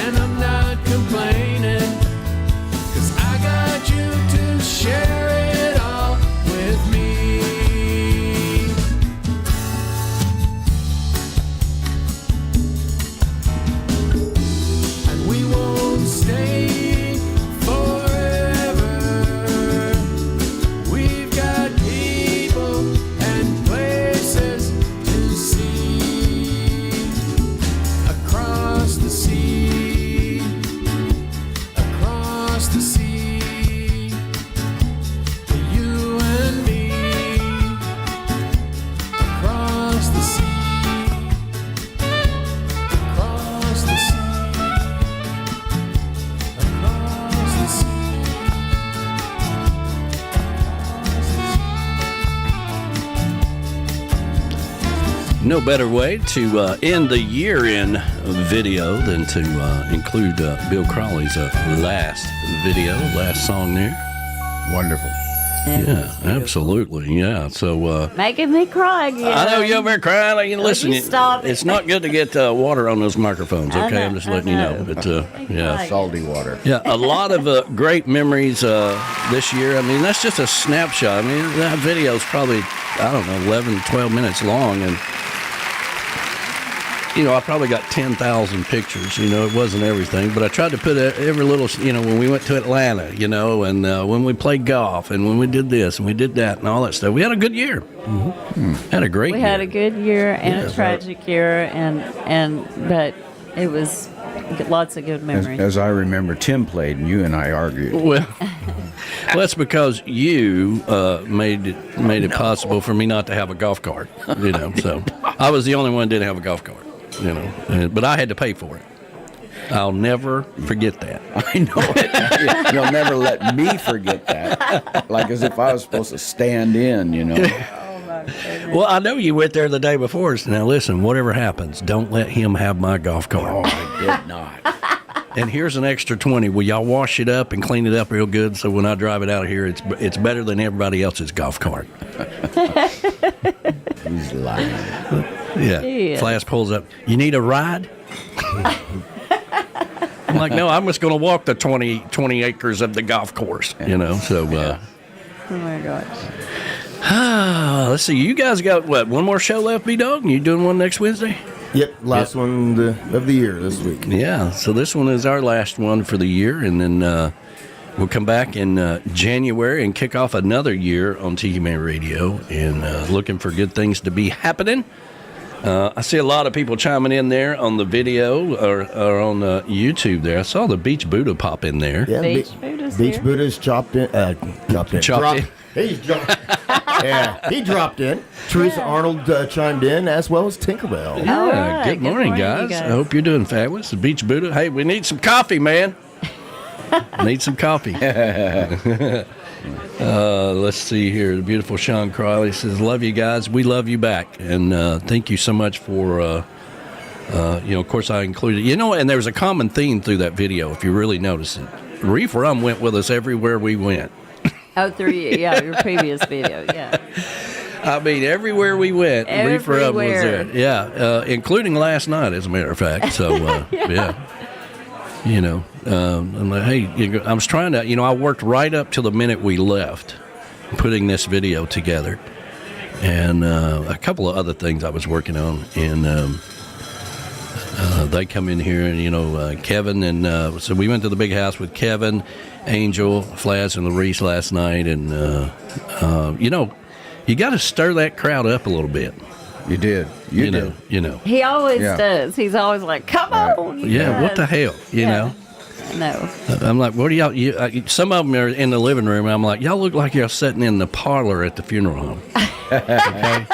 and I'm not complaining, 'cause I got you to share it all with me. And we won't stay forever. We've got people and places to see across the sea. Across the sea, you and me. Across the sea, across the sea, across the sea, No better way to end the year in video than to include Bill Crawley's last song there. Wonderful. Yeah, absolutely. Yeah. So Making me cry again. I know you're over crying. You listen. you stop it. It's not good to get water on those microphones. I Okay, know, I'm just I letting you know. know. But yeah. Right. Salty water. Yeah, a lot of great memories this year. I mean, that's just a snapshot. I mean, that video's probably, I don't know, 11, 12 minutes long. And, you know, I probably got 10,000 pictures. You know, it wasn't everything. But I tried to put every little, you know, when we went to Atlanta, you know, and when we played golf and when we did this and we did that and all that stuff. We had a good year. Mm-hmm. Had a great We year. had a good year and Yeah. a tragic year, but it was lots of good memories. As I remember, Tim played and you and I argued. Well, that's because you made it possible for me not to have a golf cart. You know, so I was the only one that didn't have a golf cart. You know, but I had to pay for it. I'll never forget that. I know it. You'll never let me forget that. Like as if I was supposed to stand in, you know. Well, I know you went there the day before. So now listen, whatever happens, don't let him have my golf cart. Oh, I did not. And here's an extra 20. Will y'all wash it up and clean it up real good so when I drive it out of here, it's better than everybody else's golf cart. He's lying. Yeah. Yeah. Flash pulls up. You need a ride? I'm like, no, I'm just going to walk the 20 acres of the golf course, you know. So, Oh my gosh. Let's see. You guys got what? One more show left, B-Dog? You doing one next Wednesday? Yep, last one of the year this week. Yeah. So this one is our last one for the year, and then we'll come back in January and kick off another year on Tiki Man Radio, and looking for good things to be happening. I see a lot of people chiming in there on the video or on YouTube there. I saw the Beach Buddha pop in there. Yeah, Beach Buddha's chopped in. Chopped in. He's dropped. Yeah, he dropped in. Teresa Arnold chimed in, as well as Tinkerbell. Yeah, good morning, guys. I hope you're doing fabulous. The Beach Buddha. Hey, we need some coffee, man. Need some coffee. Let's see here. The beautiful Sean Crowley says, love you guys. We love you back. And thank you so much for, of course I included, and there was a common theme through that video, if you really notice it. Reef Rum went with us everywhere we went. Oh, your previous video, yeah. I mean, everywhere we went, Reef Rum was there. Yeah, including last night, as a matter of fact. So, yeah. I'm like, hey, I was trying to, I worked right up till the minute we left putting this video together. And a couple of other things I was working on. And they come in here and, Kevin. And so we went to the big house with Kevin, Angel, Flash, and Larice last night. And, you got to stir that crowd up a little bit. You did. You did. He always does. He's always like, come on. Yeah, what the hell, know? No. I'm like, what do y'all, some of them are in the living room. I'm like, y'all look like you're sitting in the parlor at the funeral home. Okay?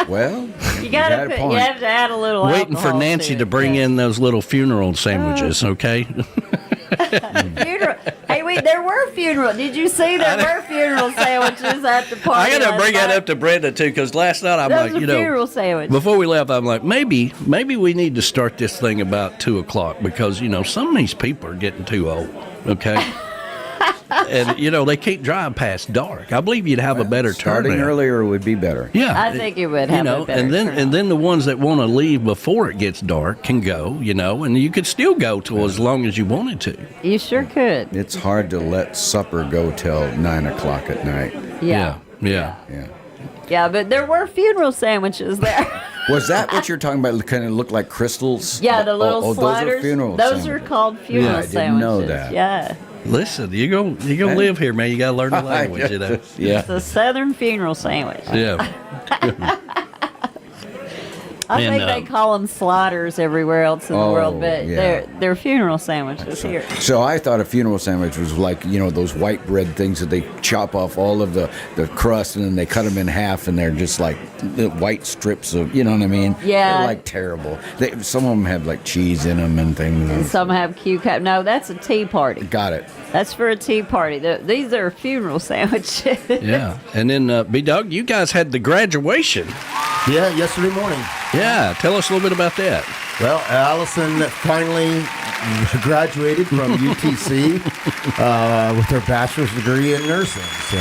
Well, you have to add a little waiting for Nancy to bring in those little funeral sandwiches, okay? Funeral. Hey, there were funeral. Did you see there were funeral sandwiches at the party? I got to bring that up to Brenda too, because last night I'm like, funeral sandwich. Before we left, I'm like, maybe we need to start this thing about 2:00 because some of these people are getting too old. Okay. And they can't drive past dark. I believe you'd have a better starting turnout. Earlier would be better. Yeah, I think it would have a better and then the ones that want to leave before it gets dark can go. And you could still go till as long as you wanted to. You sure could. It's hard to let supper go till 9:00 at night. Yeah. Yeah, but there were funeral sandwiches there. Was that what you're talking about? Kind of look like crystals? Yeah, the little sliders. Those are funeral Those sandwiches. are called funeral sandwiches. I didn't know that. Yeah. Listen, you gonna live here, man. You gotta learn the language, Yeah. It's a Southern funeral sandwich. Yeah. I think they call them sliders everywhere else in the world, but they're funeral sandwiches here. So I thought a funeral sandwich was like, those white bread things that they chop off all of the crust and then they cut them in half and they're just like white strips of, you know what I mean? Yeah. They're like terrible. Some of them have like cheese in them and things. And some have cucumber. No, that's a tea party. Got it. That's for a tea party. These are funeral sandwiches. Yeah. And then, B-Dog, you guys had the graduation. Yeah, yesterday morning. Yeah, tell us a little bit about that. Well, Allison finally graduated from UTC with her bachelor's degree in nursing. So,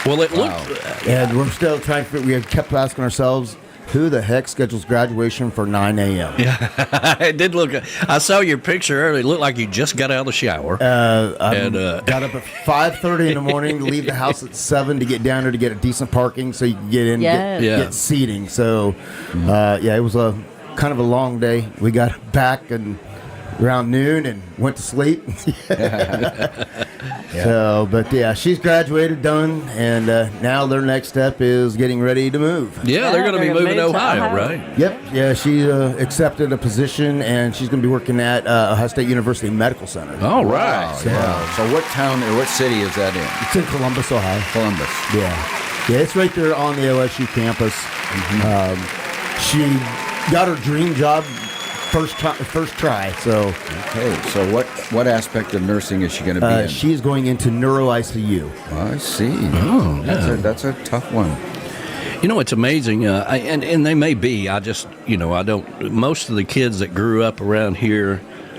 well, it looked, and we're still trying to. We kept asking ourselves, who the heck schedules graduation for 9 a.m.? Yeah, it did look. I saw your picture earlier. It looked like you just got out of the shower. I got up at 5:30 in the morning to leave the house at 7 to get down there to get a decent parking so you can get in, get seating. So, it was a kind of a long day. We got back and around noon and went to sleep. So, but she's graduated, done, and now their next step is getting ready to move. Yeah, they're going to be moving to Ohio, right? Yep. Yeah, she accepted a position, and she's going to be working at Ohio State University Medical Center. All right. Wow, so what town or what city is that in? It's in Columbus, Ohio. Columbus. Yeah, it's right there on the OSU campus. Mm-hmm. She got her dream job first try. So what aspect of nursing is she going to be in? She's going into neuro ICU. I see. Oh, that's a tough one. It's amazing, and they may be. I just, I don't. Most of the kids that grew up around here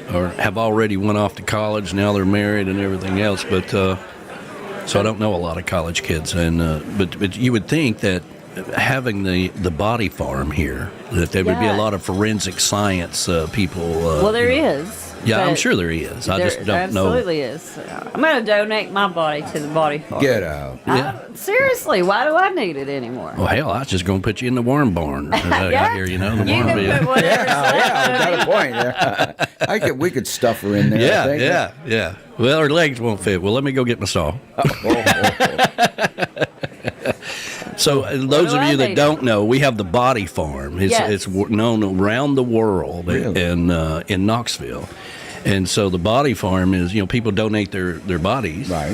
have already went off to college. Now they're married and everything else. But so I don't know a lot of college kids. And but you would think that having the body farm here, that there would be a lot of forensic science people. Well, there is. Yeah, I'm sure there is. I just don't know. Absolutely is. I'm going to donate my body to the body farm. Get out. Seriously, why do I need it anymore? Well, hell, I was just going to put you in the worm barn. Out here, you know, the you worm can bin. put whatever Got a point. Yeah. We could stuff her in there. I think. Yeah. Well, her legs won't fit. Well, let me go get my saw. So, those of you that don't know, we have the Body Farm. It's known around the world in Knoxville. And so the Body Farm is, people donate their bodies, right?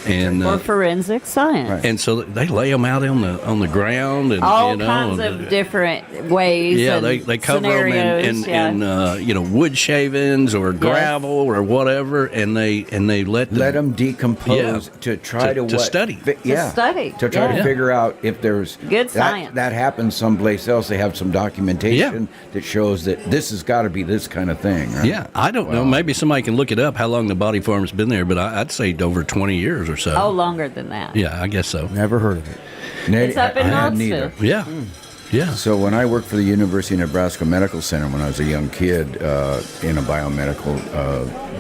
And for forensic science. Right. And so they lay them out on the ground, and all kinds of different ways. Yeah, they cover them in wood shavings or gravel or whatever, and they let them decompose to try to study. To try to figure out if there's good science that happens someplace else. They have some documentation that shows that this has got to be this kind of thing. Right? Yeah, I don't know. Maybe somebody can look it up how long the Body Farm's been there, but I'd say over 20 years or so. Oh, longer than that. Yeah, I guess so. Never heard of it. It's up in Knoxville. Yeah. Yeah. So when I worked for the University of Nebraska Medical Center when I was a young kid in a biomedical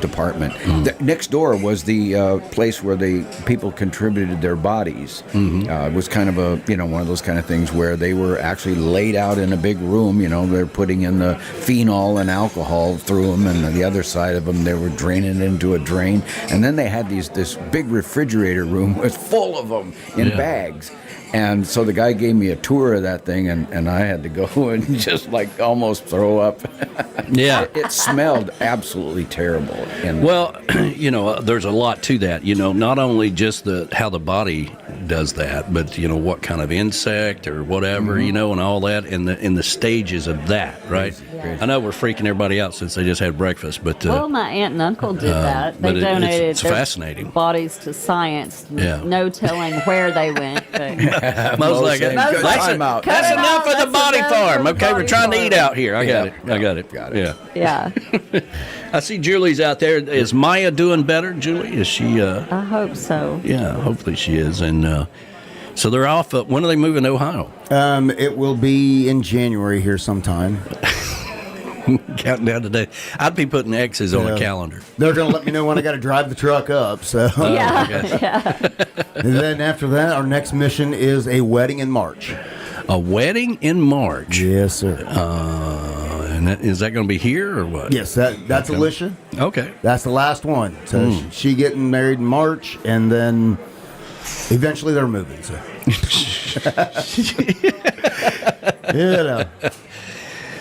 department, next door was the place where the people contributed their bodies. It was kind of one of those kind of things where they were actually laid out in a big room. They're putting in the phenol and alcohol through them, and on the other side of them they were draining it into a drain. And then they had this big refrigerator room was full of them in bags. And so the guy gave me a tour of that thing, and I had to go and just almost throw up. Yeah. It smelled absolutely terrible. Well, there's a lot to that. Not only just how the body does that, but, what kind of insect or whatever, and all that, and the stages of that, right? I know we're freaking everybody out since they just had breakfast, but... well, my aunt and uncle did that. They donated it's fascinating. Bodies to science. Yeah. No telling where they went, but... That's enough of the Body Farm. Okay, we're trying to eat out here. I got it. Yeah. I see Julie's out there. Is Maya doing better, Julie? Is she? I hope so. Yeah, hopefully she is. And so they're off. When are they moving to Ohio? It will be in January here sometime. Counting down today. I'd be putting X's on a calendar. They're going to let me know when I got to drive the truck up. So And then after that, our next mission is a wedding in March. A wedding in March? Yes, sir. And is that going to be here or what? Yes, that's okay. Alicia. Okay. That's the last one. So she getting married in March, and then eventually they're moving. So.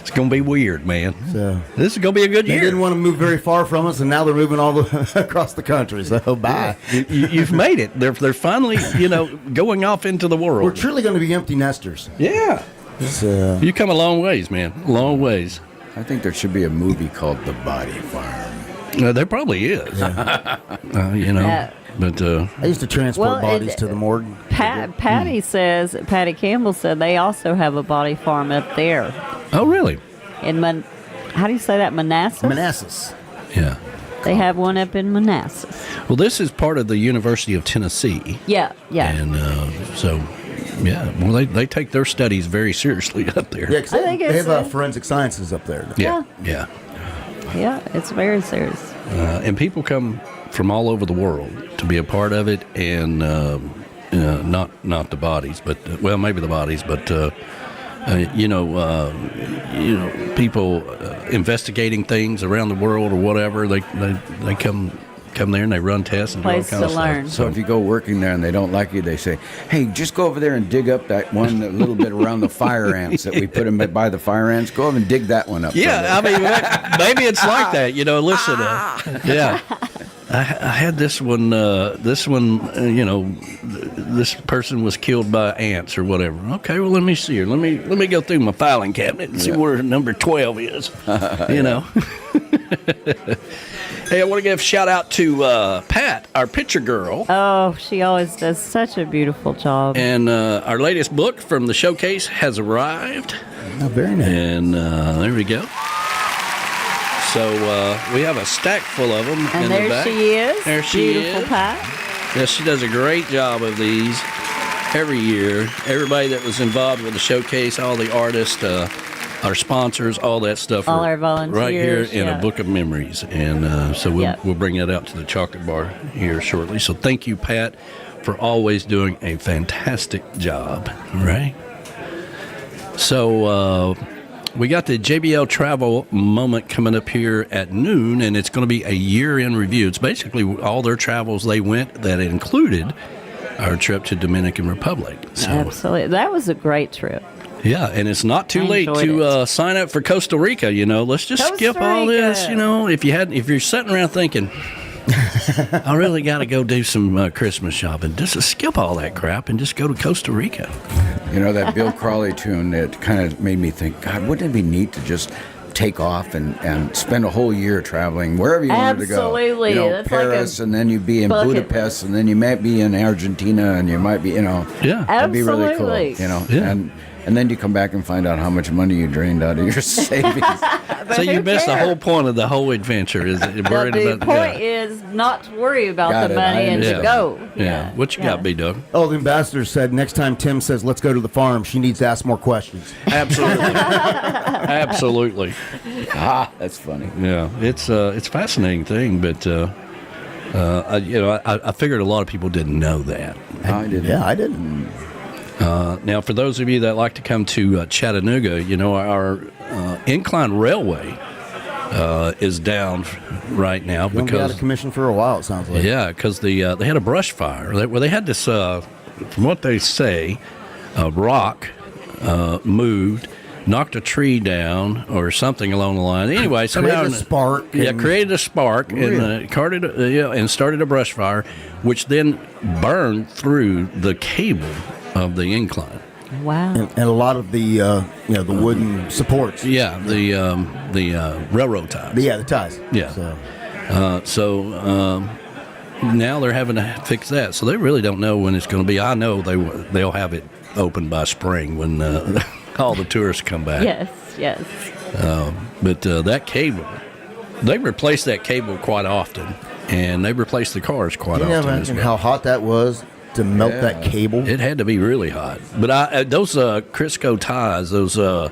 It's going to be weird, man. So this is going to be a good year. They didn't want to move very far from us, and now they're moving all across the country. So bye. You've made it. They're finally, going off into the world. We're truly going to be empty nesters. Yeah. So you come a long ways, man. Long ways. I think there should be a movie called The Body Farm. There probably is. Yeah. But I used to transport bodies to the morgue. Patty Campbell said they also have a body farm up there. Oh, really? In how do you say that? Manassas? Manassas. Yeah. They have one up in Manassas. Well, this is part of the University of Tennessee. Yeah. And well, they take their studies very seriously up there. Yeah, because they have forensic sciences up there. Yeah. Yeah, it's very serious. And people come from all over the world to be a part of it, and not the bodies, but maybe the bodies, but people investigating things around the world or whatever. They come there and they run tests and do all kinds of stuff. So if you go working there and they don't like you, they say, "Hey, just go over there and dig up that one a little bit around the fire ants that we put them by the fire ants. Go over and dig that one up." Yeah, I mean, maybe it's like that. Listen, yeah. I had this one. This person was killed by ants or whatever. Okay, well, let me see here. Let me go through my filing cabinet and see where number 12 is. Hey, I want to give a shout out to Pat, our picture girl. Oh, she always does such a beautiful job. And our latest book from the showcase has arrived. Oh, very nice. And there we go. So we have a stack full of them in the back. And there she is. There she beautiful is. Pat. Yes, she does a great job of these every year. Everybody that was involved with the showcase, all the artists, our sponsors, all that stuff. All our volunteers. Right here in a book of memories. And so we'll bring that out to the chocolate bar here shortly. So thank you, Pat, for always doing a fantastic job. All right. So we got the JBL Travel Moment coming up here at noon, and it's going to be a year-end review. It's basically all their travels they went that included our trip to Dominican Republic. So, absolutely. That was a great trip. Yeah, and it's not too late to sign up for Costa Rica. Let's just skip all this. If you're sitting around thinking, I really got to go do some Christmas shopping, just skip all that crap and just go to Costa Rica. That Bill Crawley tune, it kind of made me think, God, wouldn't it be neat to just take off and spend a whole year traveling wherever you wanted to go. Absolutely. That's Paris, and then you'd be in Budapest, and then you might be in Argentina, and you might be, Yeah. That'd be really cool, Yeah. And then you come back and find out how much money you drained out of your savings. So you missed the whole point of the whole adventure. The point is not to worry about the money and to go. Yeah. What you got, B-Dog? Oh, the ambassador said next time Tim says, let's go to the farm, she needs to ask more questions. Absolutely. Absolutely. That's funny. Yeah. It's a fascinating thing, but... I figured a lot of people didn't know that. I didn't. Yeah, I didn't. Now, for those of you that like to come to Chattanooga, our incline railway is down right now because be out of commission for a while. It sounds like. Yeah, because they had a brush fire where they had this. From what they say, a rock moved, knocked a tree down, or something along the line. Anyway, somehow created a spark. Created a spark and started a brush fire, which then burned through the cable of the incline. Wow. And a lot of the the wooden supports. Yeah, the railroad ties. The ties. Yeah. So now they're having to fix that. So they really don't know when it's going to be. I know they'll have it open by spring when all the tourists come back. Yes. But that cable, they replace that cable quite often, and they replace the cars quite often. Can you imagine how hot that was? To melt that cable? It had to be really hot. But those Crisco ties, those railroad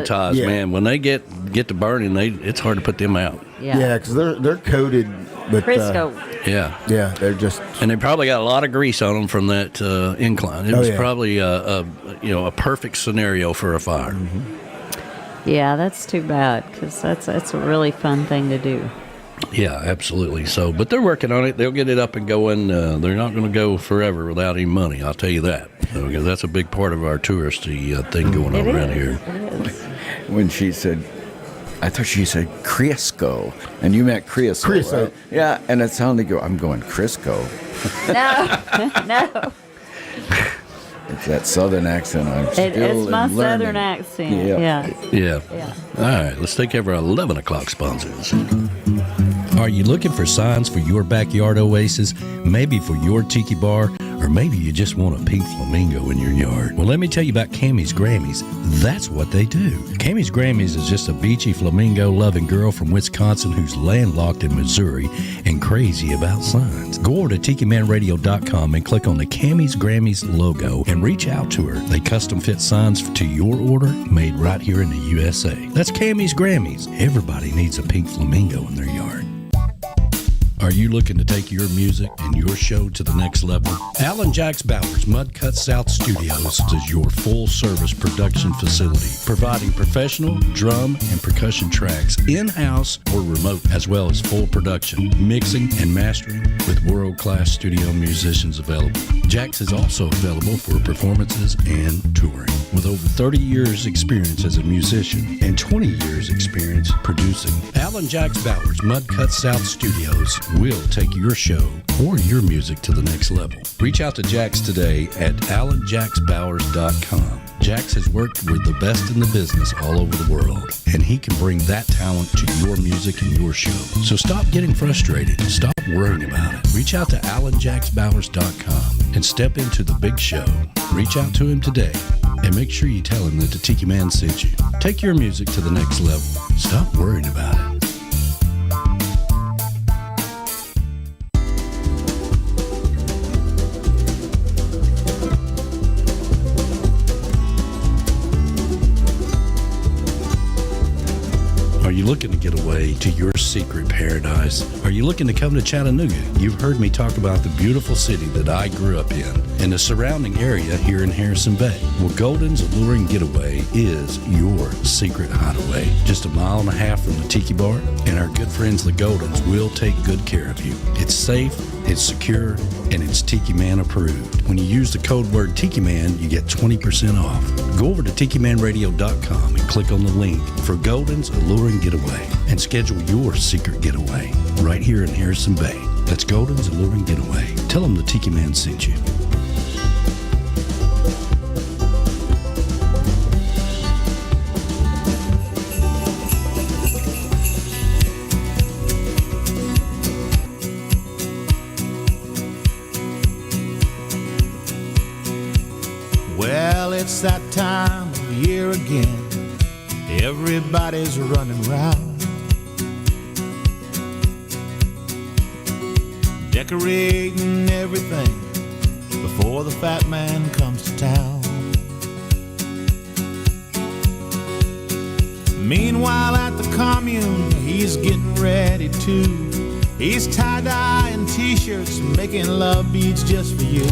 ties, man, when they get to burning, it's hard to put them out. Yeah, because they're coated with Crisco. Yeah, they're just, and they probably got a lot of grease on them from that incline. It was probably a perfect scenario for a fire. Mm-hmm. Yeah, that's too bad because that's a really fun thing to do. Yeah, absolutely. So, but they're working on it. They'll get it up and going. They're not going to go forever without any money. I'll tell you that. Because that's a big part of our touristy thing going on around here. It is. When she said, I thought she said Crisco, and you meant Creosote. Creosote. Right? Yeah, and it sounded like I'm going Crisco. No. It's that southern accent. It's my southern accent. Yeah. All right, let's take care of our 11 o'clock sponsors. Are you looking for signs for your backyard oasis? Maybe for your tiki bar? Or maybe you just want a pink flamingo in your yard. Well, let me tell you about Camys Grammys. That's what they do. Camys Grammys is just a beachy flamingo-loving girl from Wisconsin who's landlocked in Missouri and crazy about signs. Go over to TikiManRadio.com and click on the Camys Grammys logo and reach out to her. They custom fit signs to your order, made right here in the USA. That's Camys Grammys. Everybody needs a pink flamingo in their yard. Are you looking to take your music and your show to the next level? Jax Bowers Mud Cut South Studios is your full-service production facility, providing professional drum and percussion tracks in-house or remote, as well as full production, mixing, and mastering with world-class studio musicians available. Jax is also available for performances and touring. With over 30 years experience as a musician and 20 years experience producing, Jax Bowers Mud Cut South Studios will take your show or your music to the next level. Reach out to Jax today at alanjaxbowers.com. Jax has worked with the best in the business all over the world, and he can bring that talent to your music and your show. So stop getting frustrated. Stop worrying about it. Reach out to alanjaxbowers.com and step into the big show. Reach out to him today and make sure you tell him that the Tiki Man sent you. Take your music to the next level. Stop worrying about it. getaway to your secret paradise. Are you looking to come to Chattanooga? You've heard me talk about the beautiful city that I grew up in and the surrounding area here in Harrison Bay. Well, Golden's Alluring Getaway is your secret hideaway. Just a mile and a half from the Tiki Bar, and our good friends the Goldens will take good care of you. It's safe, it's secure, and it's Tiki Man approved. When you use the code word Tiki Man, you get 20% off. Go over to TikiManRadio.com and click on the link for Golden's Alluring Getaway and schedule your secret getaway right here in Harrison Bay. That's Golden's Alluring Getaway. Tell them the Tiki Man sent you. Well, it's that time of year again. Everybody's running round, decorating everything before the fat man comes to town. Meanwhile at the commune, he's getting ready too. He's tie-dye and t-shirts, making love beads just for you.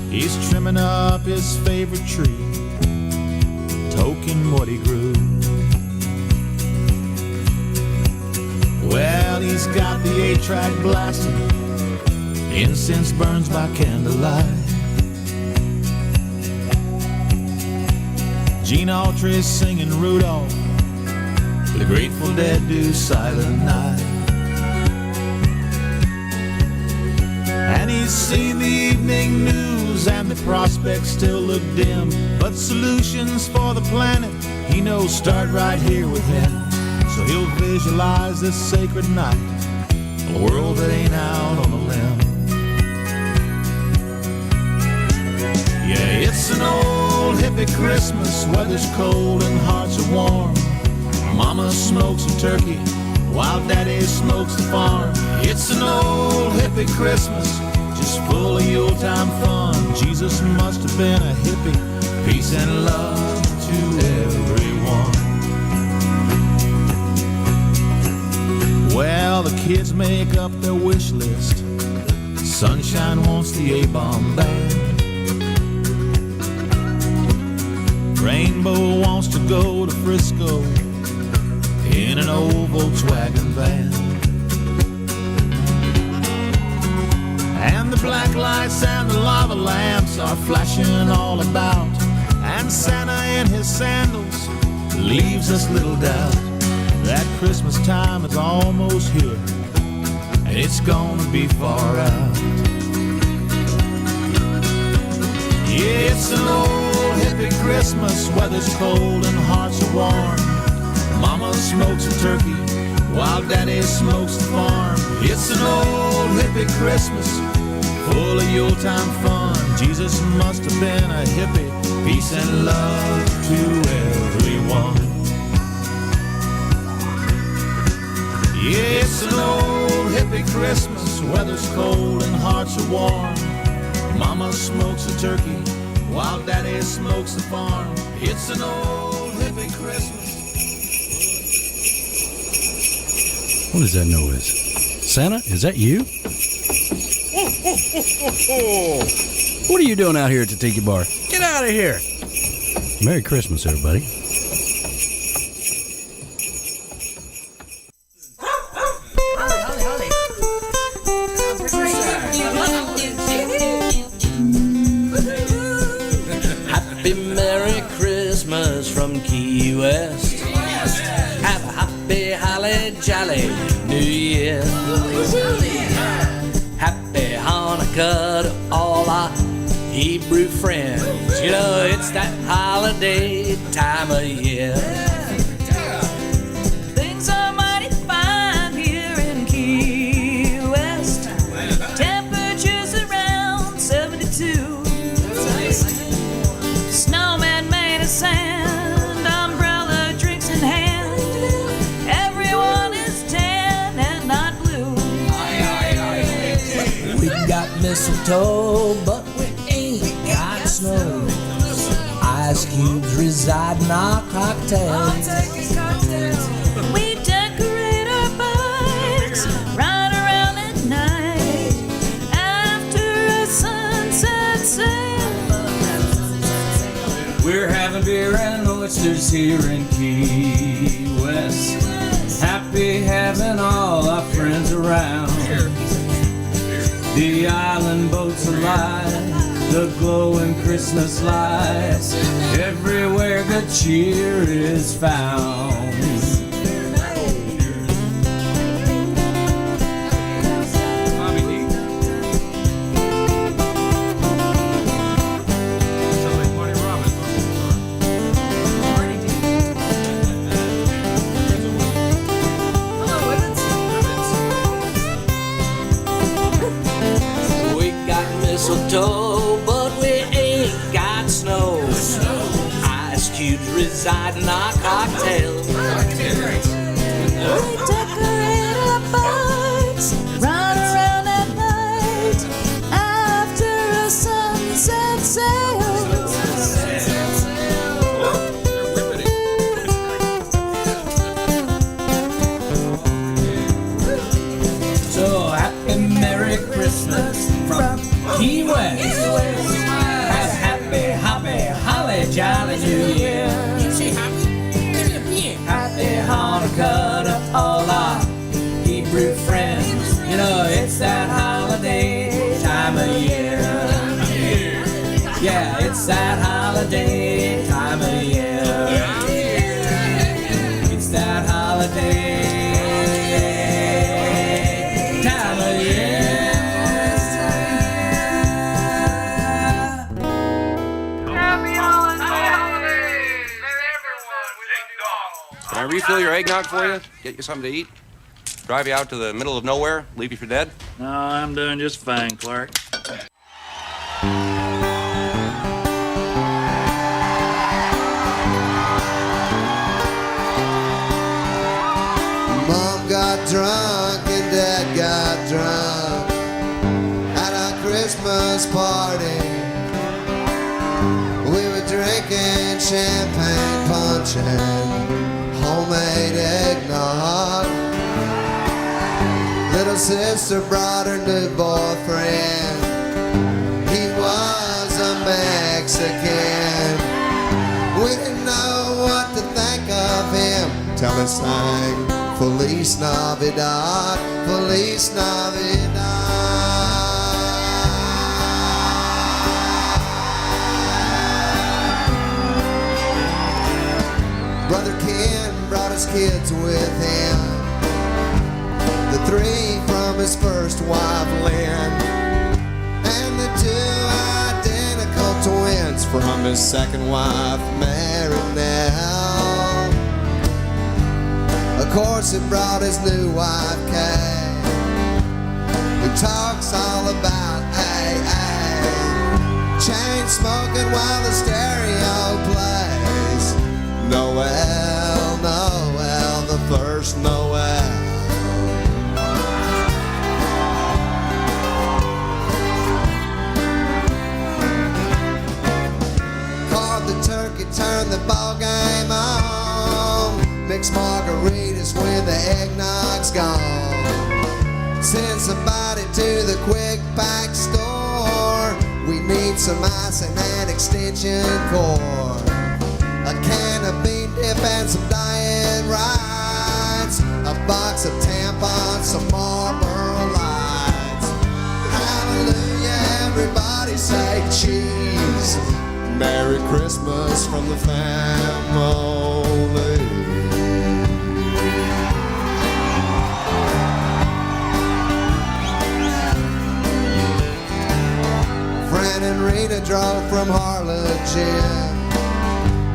He's trimming up his favorite tree, token what he grew. Well, he's got the 8-track blasting, incense burns by candlelight. Gene Autry's singing Rudolph, the Grateful Dead do Silent Night. And he's seen the evening news and the prospects still look dim, but solutions for the planet he knows start right here with him. So he'll visualize this sacred night, a world that ain't out on a limb. Yeah, it's an old hippie Christmas, weather's cold and hearts are warm. Mama smokes a turkey while Daddy smokes the farm. It's an old hippie Christmas, just full of Yuletime fun. Jesus must have been a hippie, peace and love to everyone. Well, the kids make up their wish list. Sunshine wants the A-bomb band. Rainbow wants to go to Frisco in an old Volkswagen van. And the black lights and the lava lamps are flashing all about. And Santa in his sandals leaves us little doubt that Christmas time is almost here, and it's gonna be far out. Yeah, it's an old hippie Christmas, weather's cold and hearts are warm. Mama smokes a turkey while Daddy smokes the farm. It's an old hippie Christmas, full of Yuletime fun. Jesus must have been a hippie, peace and love to everyone. Yeah, it's an old hippie Christmas, weather's cold and hearts are warm. Mama smokes a turkey while Daddy smokes the farm. It's an old hippie Christmas. What is that noise? Santa, is that you? What are you doing out here at the Tiki Bar? Get out of here! Merry Christmas, everybody. Happy Merry Christmas from Key West. Have a happy, holly, jolly New Year. Happy Hanukkah to all our Hebrew friends. You know, it's that holiday time of year. Things are mighty fine here in Key West. Temperatures around 72. Snowman made of sand, umbrella, drinks in hand. Everyone is tan and not blue. We got mistletoe, but we ain't got snow. Ice cubes reside in our cocktails. We decorate of beer and oysters here in Key West. Happy having all our friends around. The island boats alive, the glowing Christmas lights. Everywhere good cheer is found. Mistletoe, but we ain't got snow. Ice cubes reside in our cocktails. We decorate our boats, run around at night after a sunset sail. So happy Merry Christmas from Key West. Have happy, happy, holly jolly New Year. Happy Hanukkah to all our Hebrew friends. You know, it's that holiday time of year. Yeah, it's that holiday time of year. It's that holiday time of year. Can I refill your eggnog for you? Get you something to eat? Drive you out to the middle of nowhere? Leave you for dead? No, I'm doing just fine, Clark. Mom got drunk and Dad got drunk at our Christmas party. We were drinking champagne punch and homemade eggnog. Little sister brought her new boyfriend. He was a Mexican. We didn't know what to think of him till he sang Feliz Navidad, Feliz Navidad. Brother Ken brought his kids with him, the three from his first wife Lynn, and the two identical twins from his second wife Marinelle. Of course he brought his new wife Kay, who talks all about AA, chain smoking while the stereo plays Noel, Noel, the first Noel. Carved the turkey, turned the ball game on, mixed margaritas when the eggnog's gone. Send somebody to the quick pack store. We need some icing and extension cord, a can of bean dip and some diet rides, a box of tampons, some Marlboro Lights. Hallelujah, everybody say cheese. Merry Christmas from the family. Fran and Rita drove from Harlingen.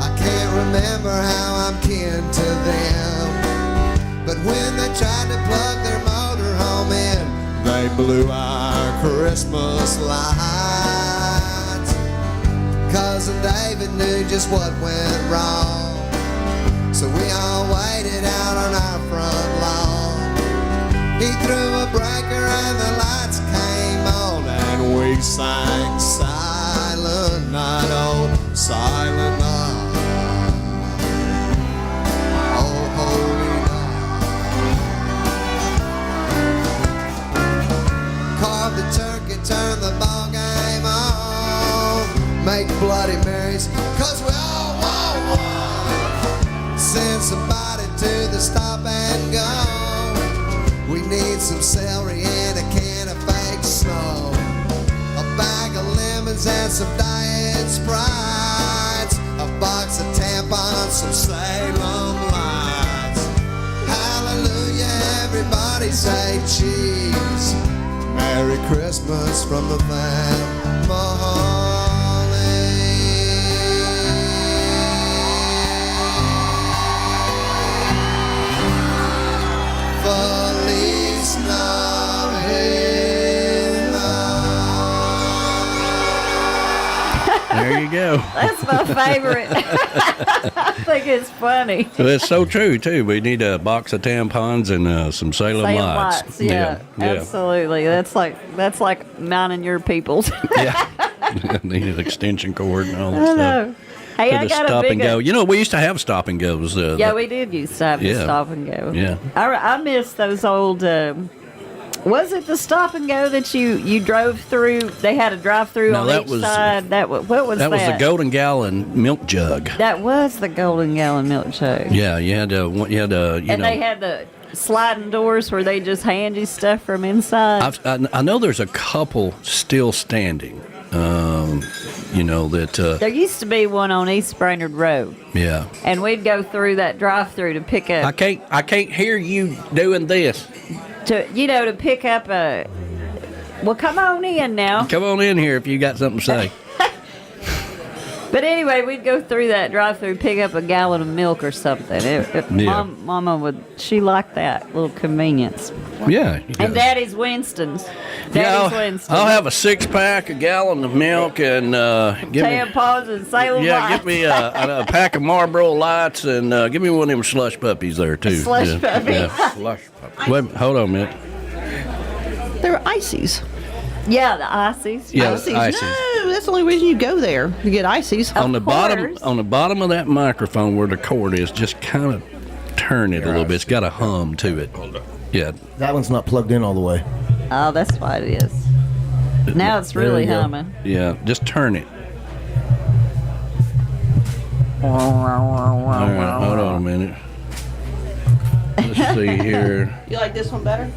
I can't remember how I'm kin to them, but when they tried to plug their motorhome in, they blew our Christmas lights. Cousin David knew just what went wrong, so we all waited out on our front lawn. He threw a breaker and the lights came on, and we sang Silent Night, oh Silent Night, oh holy night. Carve the turkey, turn the ball game on, make Bloody Marys, 'cause we all want cans and some Diet Sprites, a box of tampons, some Salem Lights. Hallelujah, everybody say cheese. Merry Christmas from the family. Feliz Navidad. There you go. That's my favorite. I think it's funny. Well, it's so true too. We need a box of tampons and some Salem lights. Yeah, absolutely. That's like mine and your people's. Yeah. Need an extension cord and all that I stuff. know. Hey, I got stop a big and go. You know, we used to have stop and goes. Yeah, we did used to have the stop and go. Yeah. I miss those old. Was it the stop and go that you drove through? They had a drive through on each side. What was that? That was the Golden Gallon milk jug. That was the Golden Gallon milk jug. Yeah, you had to. They had the sliding doors where they just hand you stuff from inside. I know there's a couple still standing. There used to be one on East Brainerd Road. Yeah. And we'd go through that drive-through to pick up. I can't hear you doing this. To pick up a. Well, come on in now. Come on in here if you got something to say. But anyway, we'd go through that drive-through, pick up a gallon of milk or something. Mama she liked that little convenience. Yeah. And Daddy's Winston's. Winston's. I'll have a 6-pack, a gallon of milk, and give me tampons and Salem Lights. Yeah, give me a pack of Marlboro Lights, and give me one of them slush puppies there too. Slush puppies. Yeah. Slush puppies. Wait, hold on a minute. They're ices. Yeah, the ices. Yeah, ices. ices. No, that's the only reason you go there to get ices. On the bottom of that microphone where the cord is, just kind of turn it a little bit. It's got a hum to it. Yeah. That one's not plugged in all the way. Oh, that's why it is. Now it's really humming. Yeah, just turn it. All right, hold on a minute. Let's see here. You like this one better?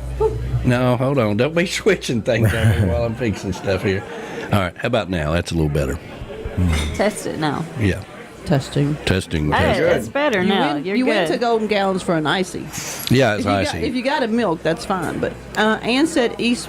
No, hold on. Don't be switching things on me while I'm fixing stuff here. All right, how about now? That's a little better. Test it now. Yeah. Testing. It's better now. You went to Golden Gallons for an icy. Yeah, it's icy. If you got a milk, that's fine. But Ann said East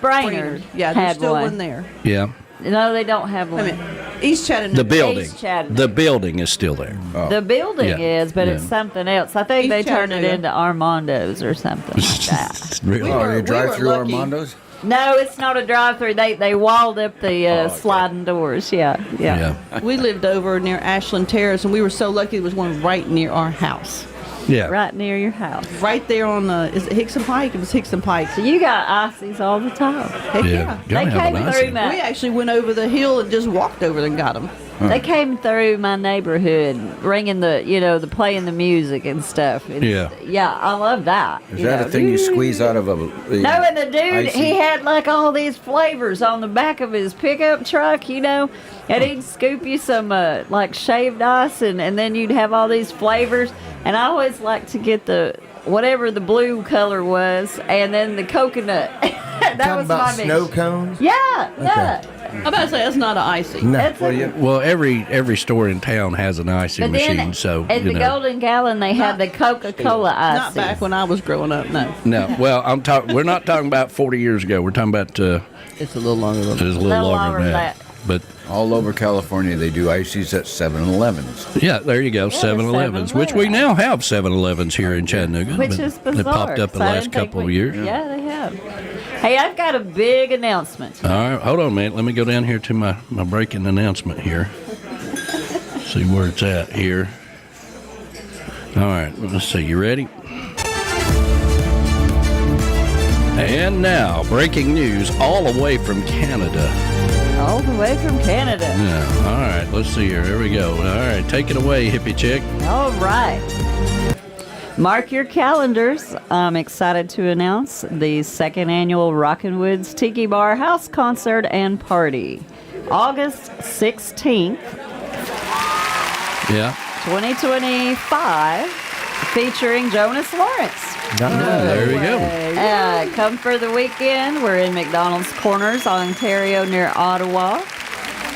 Brainerd. Yeah, there's still one there. Yeah. No, they don't have one. East Chattanooga. The building. East Chattanooga. The building is still there. Oh. The building is, but it's something else. I think they turned it into Armando's or something like that. Really? You drive through Armando's? No, it's not a drive-through. They walled up the sliding doors. Yeah. We lived over near Ashland Terrace, and we were so lucky there was one right near our house. Yeah. Right near your house. Right there on is it Hickson Pike? It was Hickson Pike. So you got ices all the time. Heck yeah. They came through my. We actually went over the hill and just walked over and got them. They came through my neighborhood, ringing the playing the music and stuff. Yeah, I love that. Is that a thing you squeeze out of a? No, and the dude, he had like all these flavors on the back of his pickup truck, and he'd scoop you some like shaved ice, and then you'd have all these flavors. And I always like to get whatever the blue color was, and then the coconut. That was my mix. Snow cones? Yeah. I'm about to say that's not an icy. No. Well, every store in town has an icing machine. So at the Golden Gallon, they had the Coca-Cola ices. Not back when I was growing up. No. No. Well, we're not talking about 40 years ago. We're talking about. It's a little longer than that. It's a little longer than that. But all over California, they do ices at 7-Elevens. Yeah, there you go, 7-Elevens, which we now have 7-Elevens here in Chattanooga. Which is bizarre. They popped up the last couple of years. Yeah, they have. Hey, I've got a big announcement. All right, hold on a minute. Let me go down here to my breaking announcement here. See where it's at here. All right, let's see. You ready? And now, breaking news all the way from Canada. All the way from Canada. Yeah. All right. Let's see here. Here we go. All right. Take it away, hippie chick. All right. Mark your calendars. I'm excited to announce the second annual Rockin' Woods Tiki Bar House Concert and Party. August 16th. Yeah. 2025. Featuring Jonas Lawrence. There we go. Come for the weekend. We're in McDonald's Corners, Ontario, near Ottawa.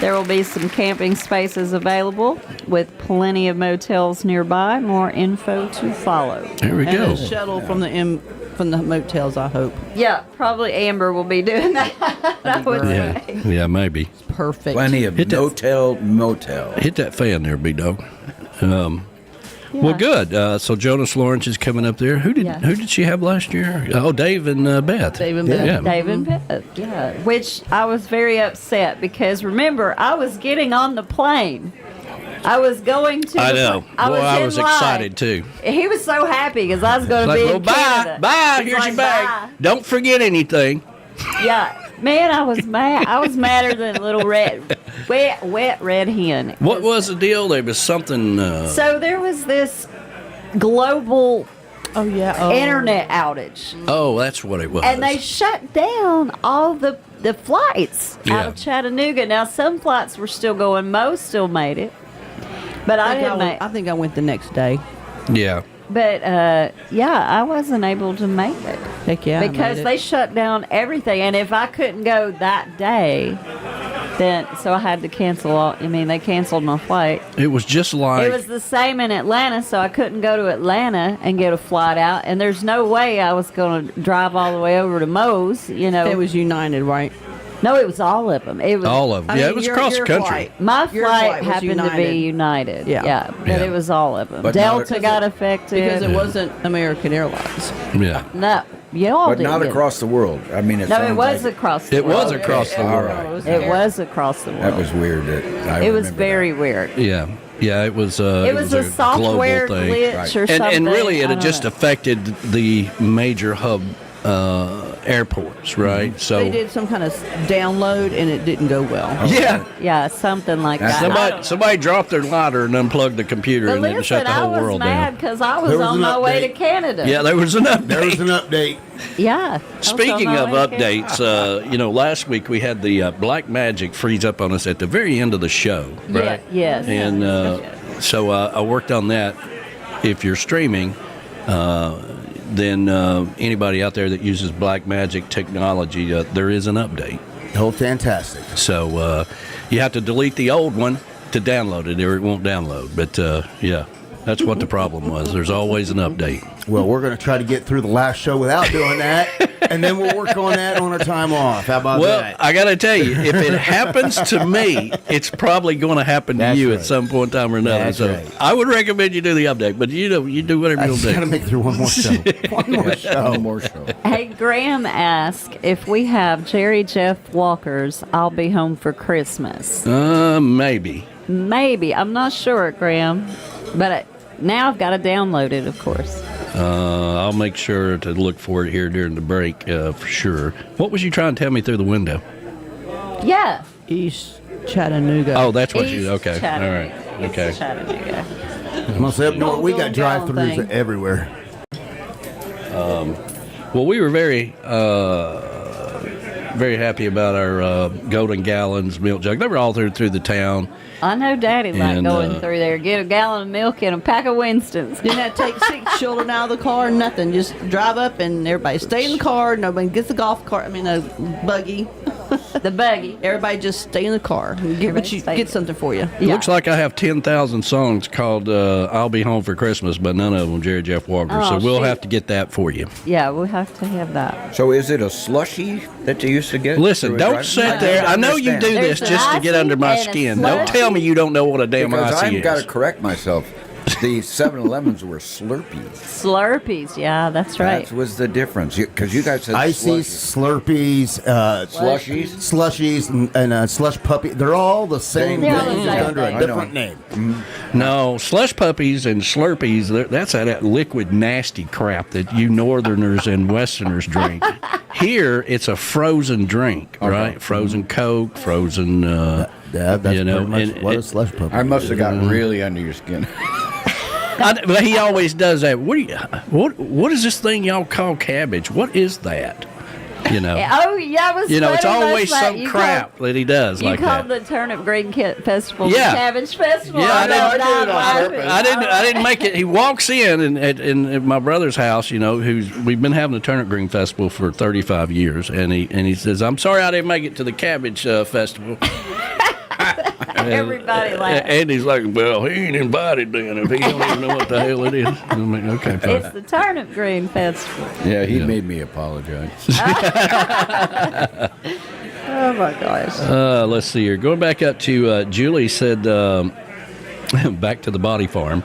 There will be some camping spaces available with plenty of motels nearby. More info to follow. There we And go. a shuttle from the motels, I hope. Yeah, probably Amber will be doing that. I would say. Yeah, maybe. Perfect. Plenty of motel. Hit that fan there, big dog. Well, good. So Jonas Lawrence is coming up there. Who did she have last year? Oh, Dave and Beth. Dave and Beth. Yeah. Dave and Beth, yeah. Which I was very upset because, remember, I was getting on the plane. I was going to. I know. I was excited too. He was so happy because I was going to be in Canada. Bye. He's Here's like, your bag. bye. Don't forget anything. Yeah. Man, I was mad. I was madder than a little wet red hen. What was the deal? There was something. So there was this global internet outage. Oh, that's what it was. And they shut down all the flights out of Chattanooga. Now, some flights were still going. Most still made it. But I didn't make I think I went the next day. Yeah. But, I wasn't able to make it. Heck yeah. Because they shut down everything. And if I couldn't go that day, so I had to cancel they canceled my flight. It was just like. It was the same in Atlanta, so I couldn't go to Atlanta and get a flight out. And there's no way I was going to drive all the way over to Moe's, It was United, right? No, it was all of them. It was all of them. Yeah, it was across the country. Flight. My Your flight was happened to be United. Yeah. But it was all of them. But Delta got affected. Because it wasn't American Airlines. Yeah. No, y'all But didn't not get across the world. I mean, it was across the It world. was across the world. It was across the world. That was weird. It was very weird. Yeah. Yeah, it was. It was a software global thing. glitch or something. And really, it I had just don't know. affected the major hub airports, right? Mm-hmm. So they did some kind of download and it didn't go well. Yeah, something like that. Somebody dropped their lighter and unplugged the computer, But and it shut the whole world I was mad down. because I was on my way to Canada. Yeah, there was an update. There was an update. Yeah. Speaking of updates, last week we had the Black Magic freeze up on us at the very end of the show, right? Yes. And so I worked on that. If you're streaming, then anybody out there that uses Black Magic technology, there is an update. Oh, fantastic. So you have to delete the old one to download it, or it won't download. But, that's what the problem was. There's always an update. Well, we're going to try to get through the last show without doing that, and then we'll work on that on our time off. How about that? I got to tell you, if it happens to me, it's probably going to happen to you at some point in time or another. That's so right. I would recommend you do the update, but you do whatever you'll do. I got to make it through one more show. One more show. Hey, Graham asked if we have Jerry Jeff Walker's "I'll Be Home for Christmas." Maybe. Maybe. I'm not sure, Graham, but now I've got to download it, of course. I'll make sure to look for it here during the break for sure. What was you trying to tell me through the window? Yeah. East Chattanooga. Oh, that's what East okay. Chattanooga. All right. Okay. East Chattanooga. I'm going to say up north, we got drive-thrus thing. everywhere. Well, we were very happy about our golden gallons milk jug. They were all through the town. I know Daddy liked And, going through there, get a gallon of milk and a pack of Winston's. Didn't have to take 6 children out of the car, nothing. Just drive up and everybody stay in the car. Nobody gets the buggy. The buggy. Everybody just stay in the car and get something for you. It looks like I have 10,000 songs called I'll Be Home for Christmas, but none of them Jerry Jeff Walker. Oh, so we'll shoot. have to get that for you. Yeah, we'll have to have that. So is it a slushy that you used to get? Listen, don't sit there. I know you do this just to get under my skin. Don't tell me you don't know what a damn Because icy I've is. got to correct myself. The 7-Elevens were Slurpees. Slurpees, yeah, that's right. That was the difference. Because you guys said Icy, Slurpees, slushies, and slush puppy. They're all the same They're all the thing same under a thing. different name. No, slush puppies and Slurpees, that's that liquid nasty crap that you Northerners and Westerners drink. Here, it's a frozen drink, right? Frozen Coke, frozen, that's pretty much what a slush puppy I must have gotten Mm-hmm. really under your skin. But he always does that. What is this thing y'all call cabbage? What is that? You know. Oh, yeah, it was You know, it's funny always last night. some You crap that he does You like called that. the Turnip Green Festival Yeah. the Cabbage Festival. Yeah, I know, did and I'm laughing. I didn't make it. He walks in at my brother's house, you know, we've been having the Turnip Green Festival for 35 years, and he says, "I'm sorry I didn't make it to the Cabbage Festival." Everybody laughed. And he's like, "Well, he ain't invited then if he don't even know what the hell it is." I mean, okay, fine. It's the Turnip Green Festival. Yeah, he made me apologize. Oh my gosh. Let's see here. Going back up to Julie said, back to the body farm.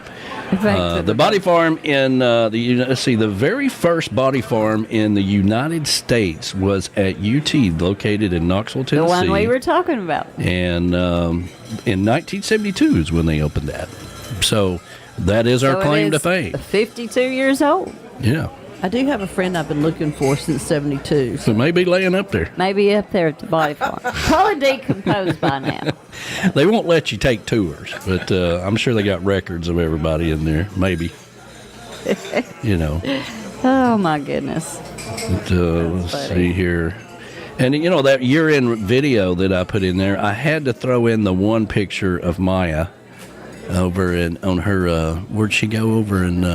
The body farm in the very first body farm in the United States was at UT, located in Knoxville, Tennessee. The one we were talking about. And in 1972 is when they opened that. So that is our claim to fame. 52 years old. Yeah. I do have a friend I've been looking for since 72. So maybe laying up there. Maybe up there at the body farm. Probably decomposed by now. They won't let you take tours, but I'm sure they got records of everybody in there. Maybe. You know. Oh, my goodness. But, let's see here. And, you know, that year-end video that I put in there, I had to throw in the one picture of Maya over on her, where'd she go over in...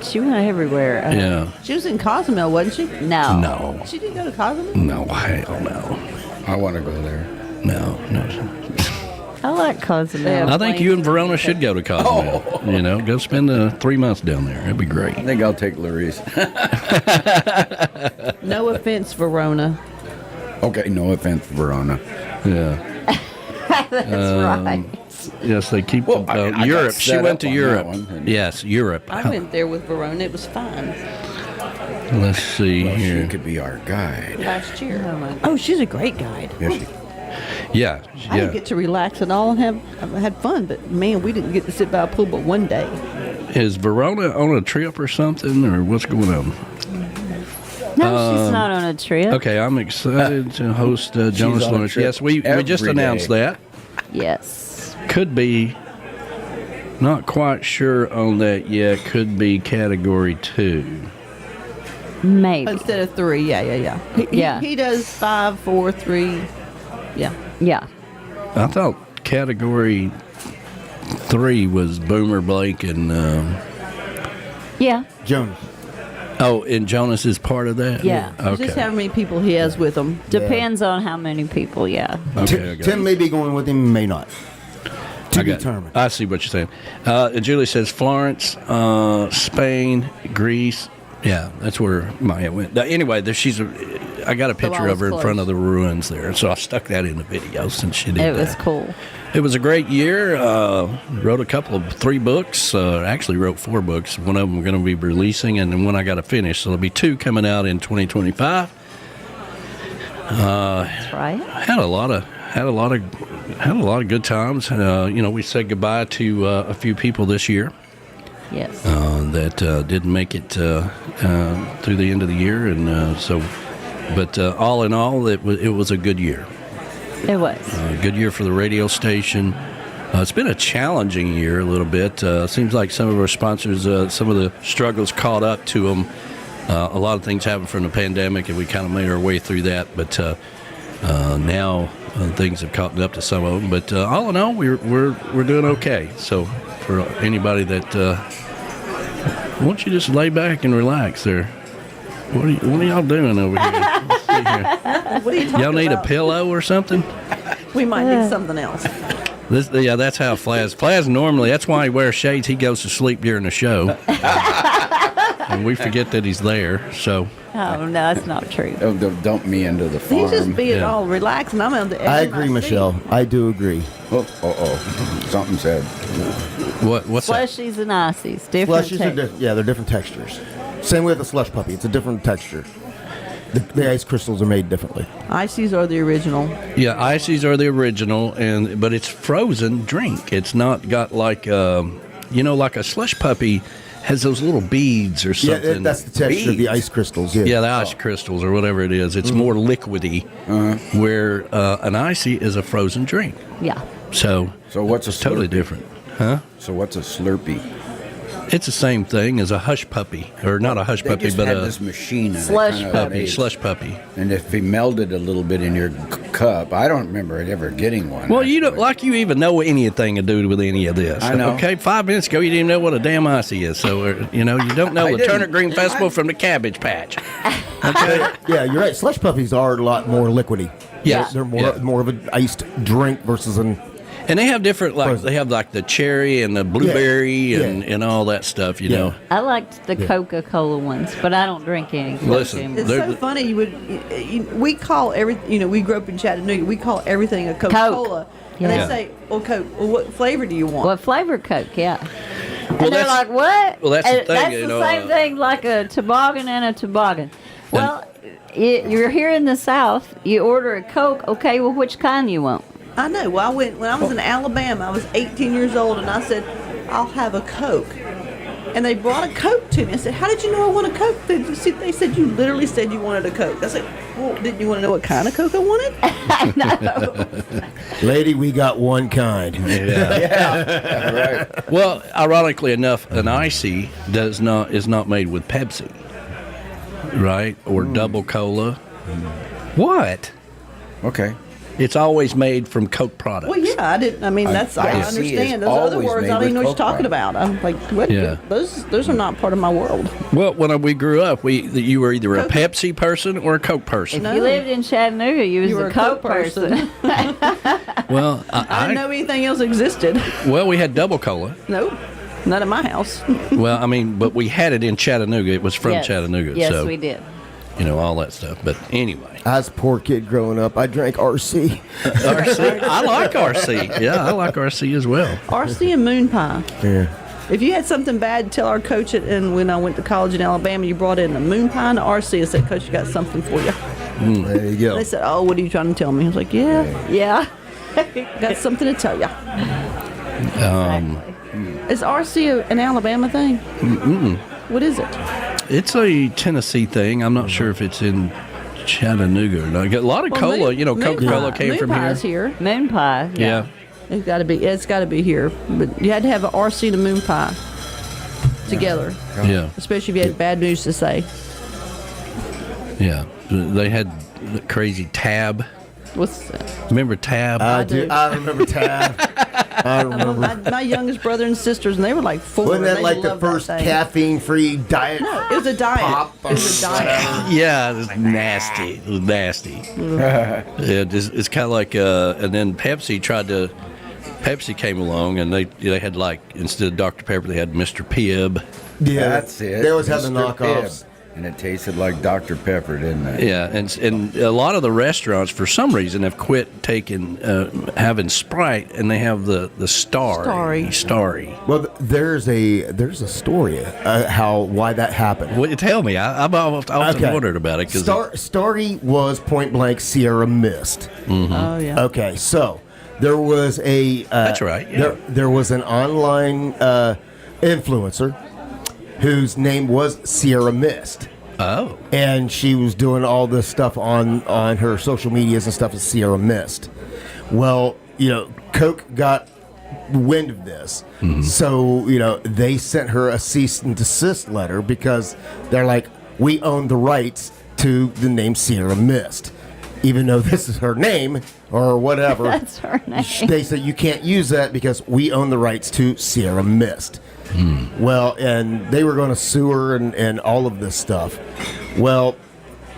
She went everywhere. Yeah. She was in Cozumel, wasn't she? No. No. She didn't go to Cozumel? No, hell no. I want to go there. No. I like Cozumel. I think you and Verona should go to Cozumel. You know, go spend 3 months down there. It'd be great. I think I'll take Larissa. No offense, Verona. Okay, no offense, Verona. Yeah. That's right. Yes, they keep I Europe. got She set went up to on Europe. that one. Yes, Europe. I went there with Verona. It was fine. Let's see Well, here. she could be our guide. Last year. Oh, she's a great guide. Yeah. I didn't get to relax at all and had fun, but man, we didn't get to sit by a pool but one day. Is Verona on a trip or something, or what's going on? No, she's not on a trip. Okay, I'm excited to host Jonas on a Lunch. trip Yes, we just every announced day. that. Yes. Could be. Not quite sure on that yet. Could be category 2. Maybe. Instead of 3, yeah. He does 5, 4, 3. Yeah. Yeah. I thought category 3 was Boomer, Blake, and Yeah. Jonas. oh, and Jonas is part of that. Yeah. Okay. Just how many people he has with him. Depends on how many people, yeah. Okay. I got Tim it. may be going with him, may not. To I got it. determine. I see what you're saying. And Julie says Florence, Spain, Greece. Yeah, that's where Maya went. Anyway, I got a picture of her in front of the ruins there, so I stuck that in the video since she did It that. was cool. It was a great year. Wrote 3 books. Actually wrote 4 books. One of them we're going to be releasing, and then one I got to finish. So there'll be 2 coming out in 2025. That's right. Had a lot of good times. We said goodbye to a few people this year. Yes. That didn't make it through the end of the year, and but all in all, it was a good year. It was. A good year for the radio station. It's been a challenging year a little bit. Seems like some of our sponsors, some of the struggles caught up to them. A lot of things happened from the pandemic, and we kind of made our way through that. But now things have caught up to some of them. But all in all, we're doing okay. So for anybody that why don't you just lay back and relax there? What are y'all doing over here? Let's see here. What are you talking Y'all need about? a pillow or something? We might need something else. That's how Flaz normally, that's why he wears shades. He goes to sleep during the show. And we forget that he's there, so. Oh, no, that's not true. Don't dump me into the farm. He's just being all relaxed, and I'm on the edge I of my agree, seat. Michelle. I do agree. Something said. What's that? Slushies and ices, different Slushies are they're different textures. Same way with the slush puppy. It's a different texture. The ice crystals are made differently. Ices are the original. Yeah, ices are the original, but it's frozen drink. It's not got like, like a slush puppy has those little beads or something. Yeah, that's the texture of the ice crystals. Yeah, the ice crystals or whatever it is. It's more liquidy, where an icy is a frozen drink. Yeah. So what's a totally Slurpee? different, huh? So what's a Slurpee? It's the same thing as a hush puppy, or not a hush They puppy, just but had a this machine. Slush puppy. Slush puppy. And if he melded a little bit in your cup, I don't remember ever getting one. Well, you don't like you even know anything to do with any of this. I know. Okay, 5 minutes ago you didn't even know what a damn icy is. So you don't know the Turnip Green Festival from the Cabbage Patch. Okay. Yeah, you're right. Slush puppies are a lot more liquidy. Yes. They're more of an iced drink versus an. And they have different, they have the cherry and the blueberry and all that stuff, you know. I liked the Coca-Cola ones, but I don't drink any. Listen, It's so funny. We call we grew up in Chattanooga. We call everything a Coca-Cola. Coke. And Yeah. they say, well, Coke, well, what flavor do you want? What flavor Coke, yeah. Well, And they're like, what? Well, that's the And thing, that's the same thing like a toboggan and a toboggan. Well, you're here in the South. You order a Coke. Okay, well, which kind you want? I know. Well, when I was in Alabama, I was 18 years old, and I said, I'll have a Coke. And they brought a Coke to me. I said, how did you know I want a Coke? They said, you literally said you wanted a Coke. I said, well, didn't you want to know what kind of Coke I wanted? I know. Lady, we got one kind. Yeah. Right. Well, ironically enough, an icy is not made with Pepsi, right? Or double cola. What? Okay. It's always made from Coke products. Well, yeah, I didn't. I mean, I understand. Those other words, I don't even know what you're talking about. I'm like, what? Yeah. Those are not part of my world. Well, when we grew up, you were either a Pepsi person or a Coke person. If you lived in Chattanooga, you were a Coke person. Well, I didn't know anything else existed. Well, we had double cola. Nope, not at my house. Well, I mean, but we had it in Chattanooga. It was from Chattanooga. Yes, so, we did. All that stuff. But anyway. I was a poor kid growing up. I drank RC. RC? I like RC. Yeah, I like RC as well. RC and moon pie. Yeah. If you had something bad, tell our coach it. And when I went to college in Alabama, you brought in a moon pie and a RC. I said, Coach, you got something for you. There you go. They said, oh, what are you trying to tell me? I was like, yeah. Got something to tell you. Is RC an Alabama thing? What is it? It's a Tennessee thing. I'm not sure if it's in Chattanooga or not. A lot of cola, Coca-Cola came from here. Moon pie's here. Moon pie. Yeah. It's got to be here. But you had to have an RC and a moon pie together. Yeah. Especially if you had bad news to say. Yeah. They had the crazy Tab. What's that? Remember Tab? I remember Tab. I remember. My youngest brother and sisters, and they were like 4. Wasn't that like the first caffeine-free diet? No, it was a diet. It was a diet. Yeah, it was nasty. It was nasty. It's kind of like, and then Pepsi came along, and they had instead of Dr. Pepper, they had Mr. Pibb. Yeah, that's it. They always had the Mr. knockoffs. Pibb. And it tasted like Dr. Pepper, didn't it? Yeah, and a lot of the restaurants, for some reason, have quit taking having Sprite, and they have the Starry. Well, there's a story why that happened. Well, tell me. I've often wondered about it. Starry was point blank Sierra Mist. Mm-hmm. Oh yeah. Okay, so there was a that's right. Yeah. There was an online influencer whose name was Sierra Mist. Oh. And she was doing all this stuff on her social medias and stuff as Sierra Mist. Well, Coke got wind of this. Mm-hmm. So, they sent her a cease and desist letter because they're like, we own the rights to the name Sierra Mist. Even though this is her name or whatever. That's her name. They said you can't use that because we own the rights to Sierra Mist. Well, and they were going to sue her and all of this stuff. Well,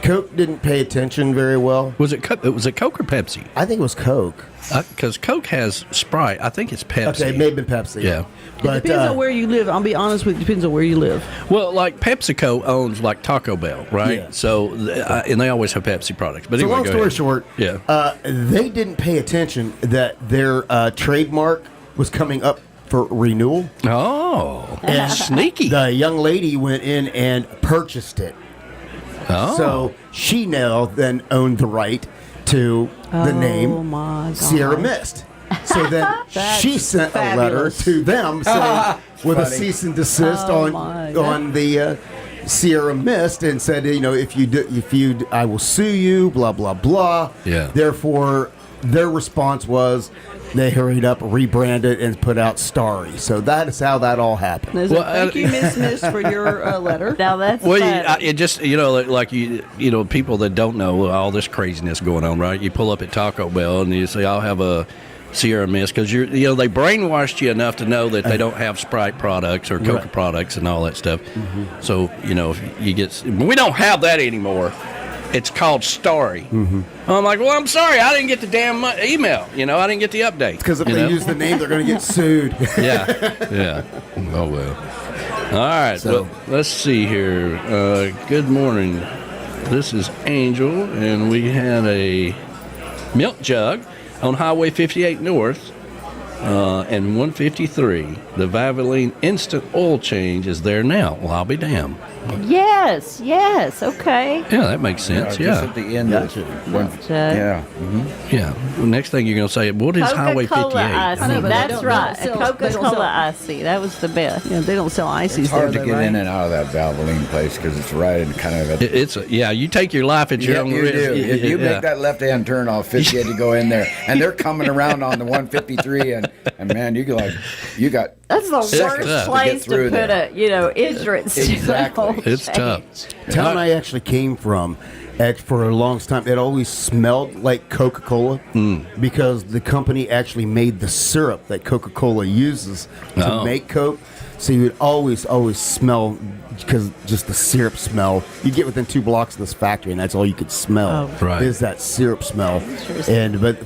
Coke didn't pay attention very well. Was it Coke or Pepsi? I think it was Coke. Because Coke has Sprite. I think it's Pepsi. Okay, it may have been Pepsi. Yeah. But, it depends on where you live. I'll be honest with you. It depends on where you live. Well, like PepsiCo owns like Taco Bell, right? Yeah. So, and they always have Pepsi products. But so anyway, long go story ahead. short, yeah. They didn't pay attention that their trademark was coming up for renewal. Oh, and sneaky. The young lady went in and purchased it. Oh. So she now then owned the right to the name Sierra Mist. So then she sent a letter to them saying, with a cease and desist on the Sierra Mist, and said, if you I will sue you, blah blah blah. Yeah. Therefore, their response was they hurried up, rebranded, and put out Starry. So that is how that all happened. Thank you, Miss, for your letter. Now that's it just like people that don't know all this craziness going on, right? You pull up at Taco Bell and you say, "I'll have a Sierra Mist," because they brainwashed you enough to know that they don't have Sprite products or Coca products and all that stuff. Mm-hmm. So if you get, we don't have that anymore. It's called Starry. Mm-hmm. I'm like, well, I'm sorry, I didn't get the damn email. I didn't get the update. Because if they use the name, they're going to get sued. Yeah. Oh well. All right. So, well, let's see here. Good morning. This is Angel, and we had a milk jug on Highway 58 North and 153. The Valvoline Instant Oil Change is there now. Well, I'll be damned. Yes, okay. Yeah, that makes sense. Just at the end of Yeah. Mm-hmm. Yeah. Well, next thing you're going to say, what is Highway 58? Icy. That's right. Coca-Cola Icy. That was the best. Yeah, they don't sell ices. It's hard to get in and out of that Valvoline place because it's right in kind of you take your life at your own risk. If you make that left-hand turn off 58 to go in there, and they're coming around on the 153, and man, you got that's the worst place to put a entrance. Exactly. It's tough. Town I actually came from, for a long time, it always smelled like Coca-Cola because the company actually made the syrup that Coca-Cola uses to make Coke. So you would always smell, because just the syrup smell. You get within 2 blocks of this factory, and that's all you could smell is that syrup smell. But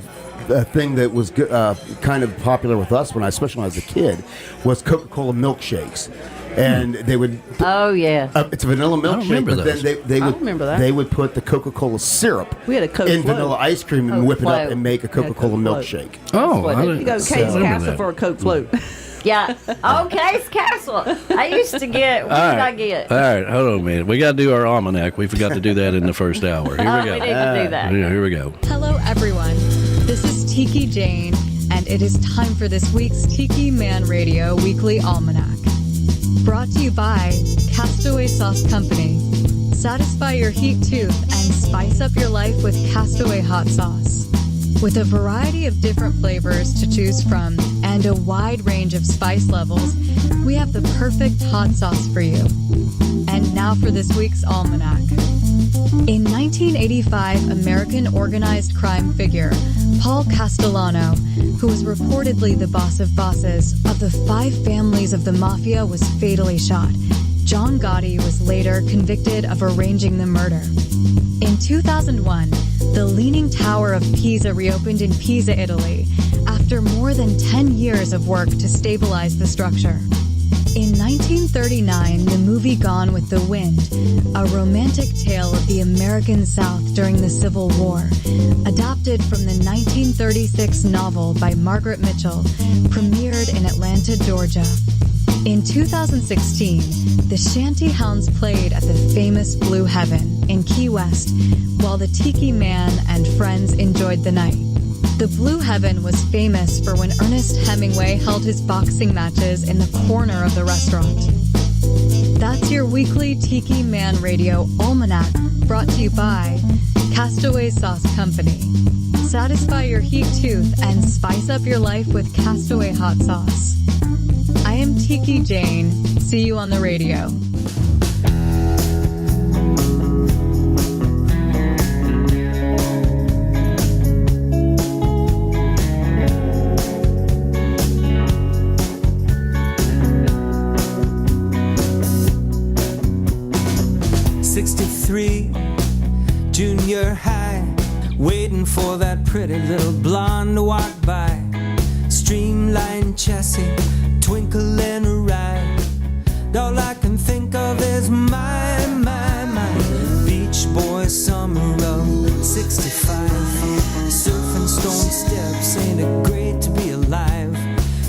the thing that was kind of popular with us, especially when I was a kid, was Coca-Cola milkshakes. And they would. Oh yeah. It's a vanilla milkshake, but then they would put the Coca-Cola syrup in vanilla ice cream and whip it up and make a Coca-Cola milkshake. Oh, you go to Camys Castle for a Coke float. Yeah. Oh, Camys Castle. I used to get. What did I get? All right, hold on a minute. We got to do our almanac. We forgot to do that in the first hour. Here we go. We need to do that. Here we go. Hello, everyone. This is Tiki Jane, and it is time for this week's Tiki Man Radio Weekly Almanac. Brought to you by Castaway Sauce Company. Satisfy your heat tooth and spice up your life with Castaway Hot Sauce. With a variety of different flavors to choose from and a wide range of spice levels, we have the perfect hot sauce for you. And now for this week's Almanac. In 1985, American organized crime figure Paul Castellano, who was reportedly the boss of bosses of the 5 families of the mafia, was fatally shot. John Gotti was later convicted of arranging the murder. In 2001, the Leaning Tower of Pisa reopened in Pisa, Italy, after more than 10 years of work to stabilize the structure. In 1939, the movie Gone with the Wind, a romantic tale of the American South during the Civil War, adapted from the 1936 novel by Margaret Mitchell, premiered in Atlanta, Georgia. In 2016, the Shanty Hounds played at the famous Blue Heaven in Key West, while the Tiki Man and friends enjoyed the night. The Blue Heaven was famous for when Ernest Hemingway held his boxing matches in the corner of the restaurant. That's your weekly Tiki Man Radio Almanac, brought to you by Castaway Sauce Company. Satisfy your heat tooth and spice up your life with Castaway Hot Sauce. I am Tiki Jane. See you on the radio. Junior high, waiting for that pretty little blonde to walk by. Streamlined chassis, twinkle in her eye. All I can think of is my Beach Boy summer of 65. Surfing stone steps, ain't it great to be alive?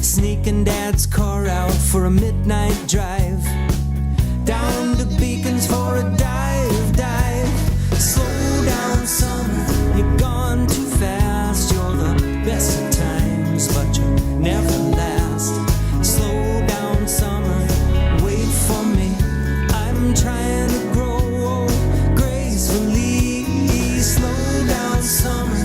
Sneaking Dad's car out for a midnight drive. Down to Beacons for a dive. Slow down, summer, you're gone too fast. You're the best of times, but you never last. Slow down, summer, wait for me. I'm trying to grow gracefully. Slow down, summer.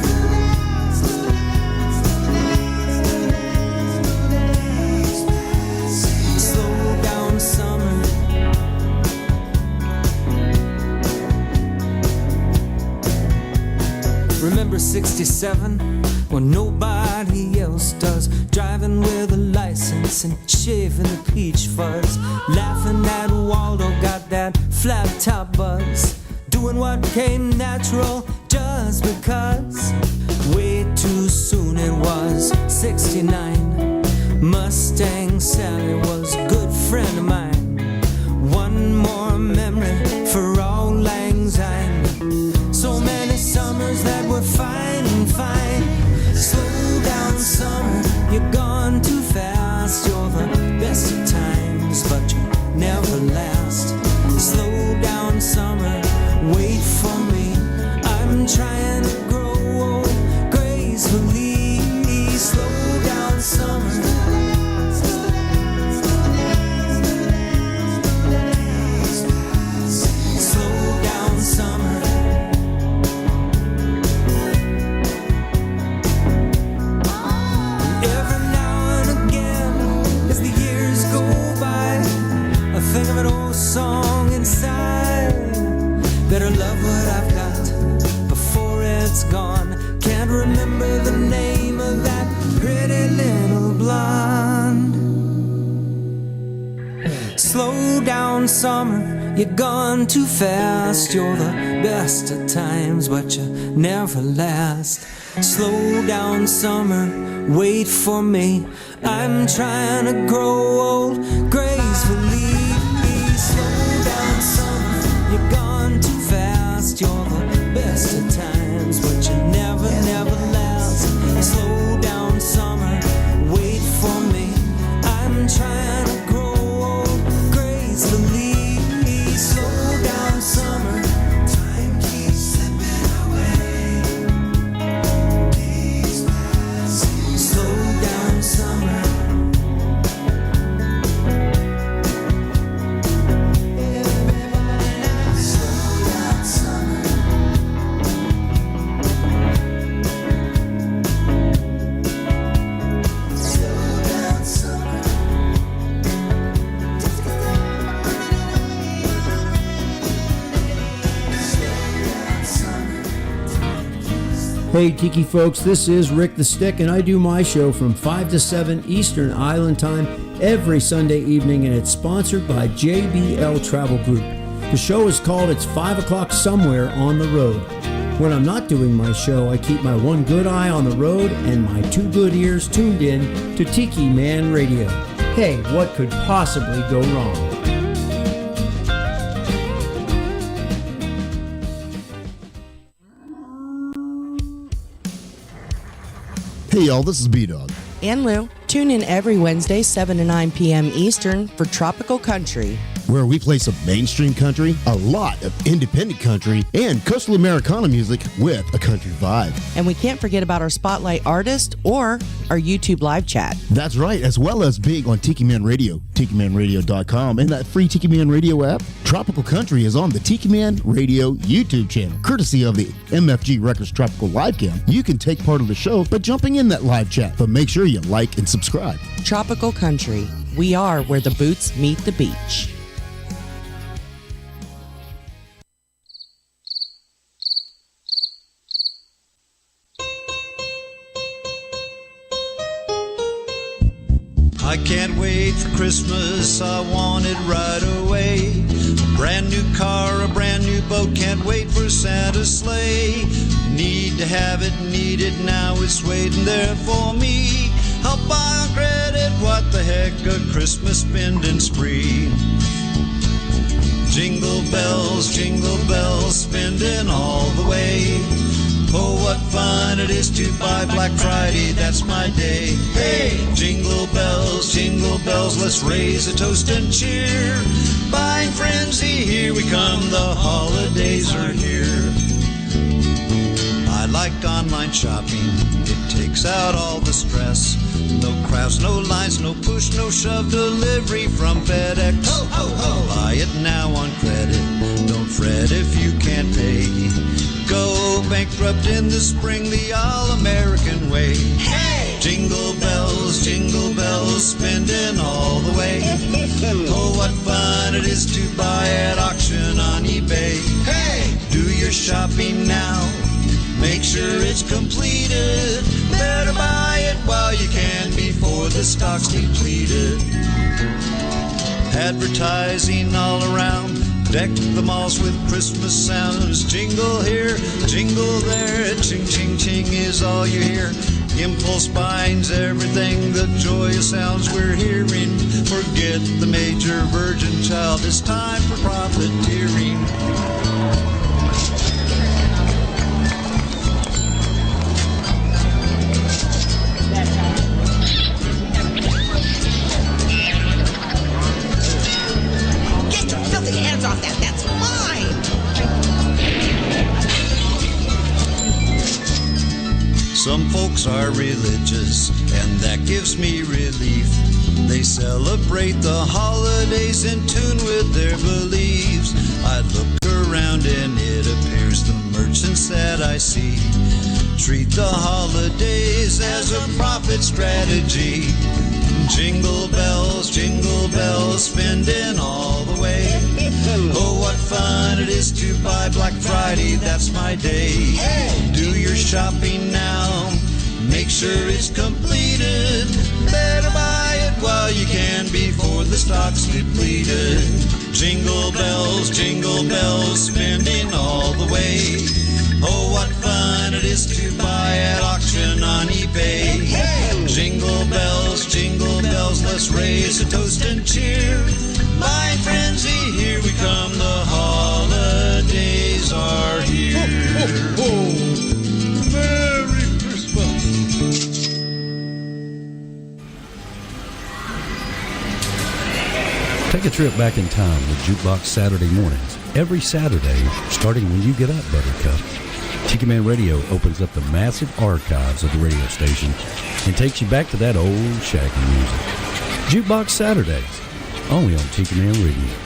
67 when nobody else does. Driving with a license and shaving the peach fuzz. Laughing at Waldo, got that flat top buzz. Doing what came natural just because. Way too soon it was 69. Mustang Sally was a good friend of mine. One more memory for all lang syne. So many summers that were fine and fine. Slow down summer, you're gone too fast. You're the best of times, but you never last. Slow down summer, wait for me. I'm trying to grow old gracefully. Slow down summer. Slow down summer. Every now and again, as the years go by, I think of an old song inside. Better love what I've got before it's gone. Can't remember the name of that pretty little blonde. Slow down summer, you're gone too fast. You're the best of times, but you never last. Slow down summer, wait for me. I'm trying to grow old gracefully. Slow down summer, you're gone too fast. You're the best of times, but you never last. Slow down summer, wait for me. I'm trying to grow old gracefully. Slow down summer. Time keeps slipping away. Days pass. Slow down summer. Hey Tiki folks, this is Rick the Stick, and I do my show from 5 to 7 Eastern Island Time every Sunday evening, and it's sponsored by JBL Travel Group. The show is called It's 5 O'Clock Somewhere on the Road. When I'm not doing my show, I keep my one good eye on the road and my two good ears tuned in to Tiki Man Radio. Hey, what could possibly go wrong? Hey y'all, this is B-Dog. And Lou. Tune in every Wednesday, 7 to 9 p.m. Eastern for Tropical Country, where we play some mainstream country, a lot of independent country, and coastal Americana music with a country vibe. And we can't forget about our Spotlight Artist or our YouTube live chat. That's right, as well as being on Tiki Man Radio, TikiManRadio.com, and that free Tiki Man Radio app. Tropical Country is on the Tiki Man Radio YouTube channel, courtesy of the MFG Records Tropical Live Cam. You can take part of the show by jumping in that live chat, but make sure you like and subscribe. Tropical Country. We are where the boots meet the beach. I can't wait for Christmas, I want it right away. A brand new car, a brand new boat, can't wait for Santa's sleigh. Need to have it, need it now, it's waiting there for me. I'll buy on credit, what the heck, a Christmas spending spree. Jingle bells, spending all the way. Oh, what fun it is to buy Black Friday, that's my day. Hey, jingle bells, let's raise a toast and cheer. Buying frenzy, here we come, the holidays are here. I like online shopping, it takes out all the stress. No crowds, no lines, no push, no shove, delivery from FedEx. Ho, ho, ho. Buy it now on credit, don't fret if you can't pay. Go bankrupt in the spring the all-American way. Hey! Jingle bells, spending all the way. Oh, what fun it is to buy at auction on eBay. Hey! Do your shopping now, Make sure it's completed. Better buy it while you can before the stock's depleted. Advertising all around, deck the malls with Christmas sounds. Jingle here, jingle there, ching ching ching is all you hear. Impulse binds everything, the joyous sounds we're hearing. Forget the major virgin child, it's time for profiteering. Get your filthy hands off that, that's mine! Some folks are religious, and that gives me relief. They celebrate the holidays in tune with their beliefs. I look around and it appears the merchants that I see treat the holidays as a profit strategy. Jingle bells, spending all the way. Oh, what fun it is to buy Black Friday, that's my day. Do your shopping now, make sure it's completed. Better buy it while you can before the stock's depleted. Jingle bells, spending all the way. Oh, what fun it is to buy at auction on eBay. Jingle bells, let's raise a toast and cheer. Buying frenzy, here we come, the holidays are here. Ho, ho, ho. Merry Christmas. Take a trip back in time with Jukebox Saturday mornings. Every Saturday, starting when you get up, Buttercup. Tiki Man Radio opens up the massive archives of the radio station and takes you back to that old shaggy music. Jukebox Saturdays, only on Tiki Man Radio.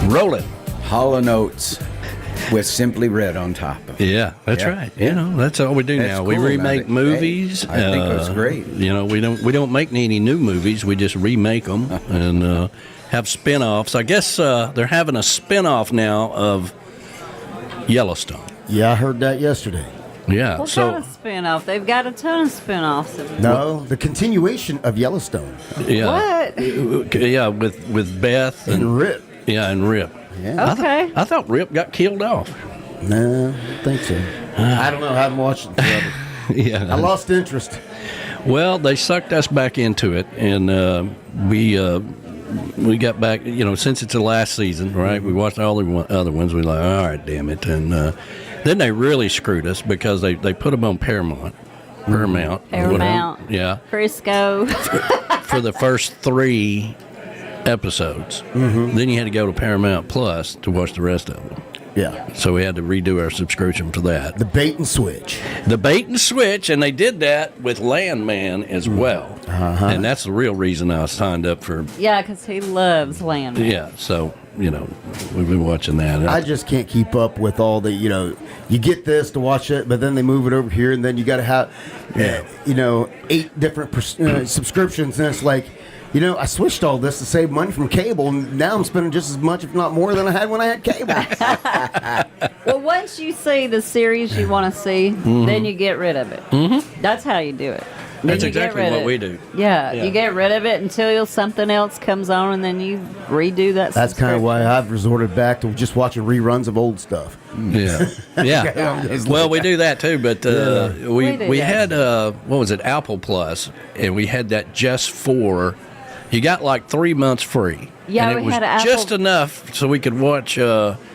Rolling. Hall & Oates with Simply Red on top of it. Yeah, that's right. You know, that's all we do now. We cool. remake movies. I think that's great. You know, we don't make any new movies. We just remake them and have spin-offs. I guess they're having a spin-off now of Yellowstone. Yeah, I heard that yesterday. Yeah. What kind of spin-off? They've got a ton of spin-offs. No, the continuation of Yellowstone. Yeah. What? Yeah, with Beth and Rip. Yeah, and Rip. Yeah. Okay. I thought Rip got killed off. No, I don't think so. I don't know. I haven't watched it forever. Yeah. I lost interest. Well, they sucked us back into it, and we got back, you know, since it's the last season, right? We watched all the other ones. We were like, all right, damn it. And then they really screwed us because they put them on Paramount. Yeah. Frisco. For the first 3 episodes. Then you had to go to Paramount Plus to watch the rest of them. Yeah. So we had to redo our subscription for that. The bait and switch. The bait and switch, and they did that with Landman as well. And that's the real reason I signed up for. Yeah, because he loves Land. Yeah, so, you know, we've been watching that. I just can't keep up with all the, you know, you get this to watch it, but then they move it over here, and then you got to have, 8 different subscriptions, and it's like, you know, I switched all this to save money from cable, and now I'm spending just as much, if not more, than I had when I had cable. Well, once you see the series you want to see, then you get rid of it. That's how you do it. That's exactly what we do. Yeah, you get rid of it until something else comes on, and then you redo that. That's kind of why I've resorted back to just watching reruns of old stuff. Yeah, yeah. Well, we do that too, but we had what was it, Apple Plus, and we had that just for. You got like 3 months free. Yeah, and it we was had Apple. just enough so we could watch Bad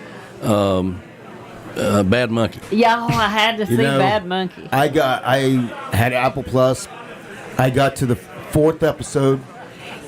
Monkey. Yeah, I had to see Bad Monkey. I had Apple Plus. I got to the 4th episode,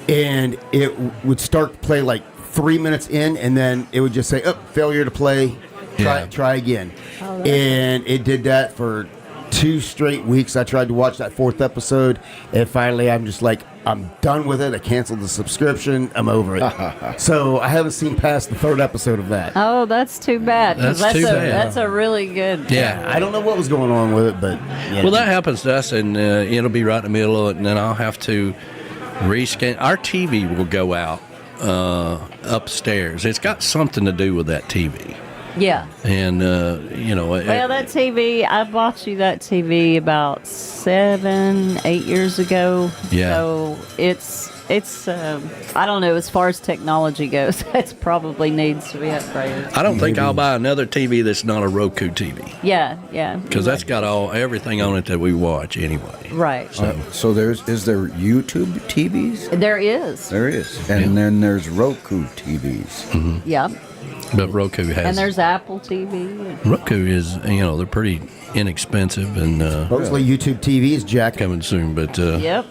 and it would start to play like 3 minutes in, and then it would just say, failure to play, try again. And it did that for 2 straight weeks. I tried to watch that 4th episode, and finally I'm just like, I'm done with it. I canceled the subscription. I'm over it. So I haven't seen past the 3rd episode of that. Oh, that's too bad. That's a really good. Yeah. I don't know what was going on with it, but well, that happens to us, and it'll be right in the middle of it, and then I'll have to rescan. Our TV will go out upstairs. It's got something to do with that TV. Yeah. And well, that TV, I bought you that TV about 7-8 years ago. Yeah. So it's I don't know, as far as technology goes, it probably needs to be upgraded. I don't think I'll buy another TV that's not a Roku TV. Yeah. Because that's got everything on it that we watch anyway. Right. So is there YouTube TVs? There is. There is. And then there's Roku TVs. Yeah. But Roku has. And there's Apple TV. Roku is, they're pretty inexpensive, and mostly YouTube TV is jacked coming soon. But Yep.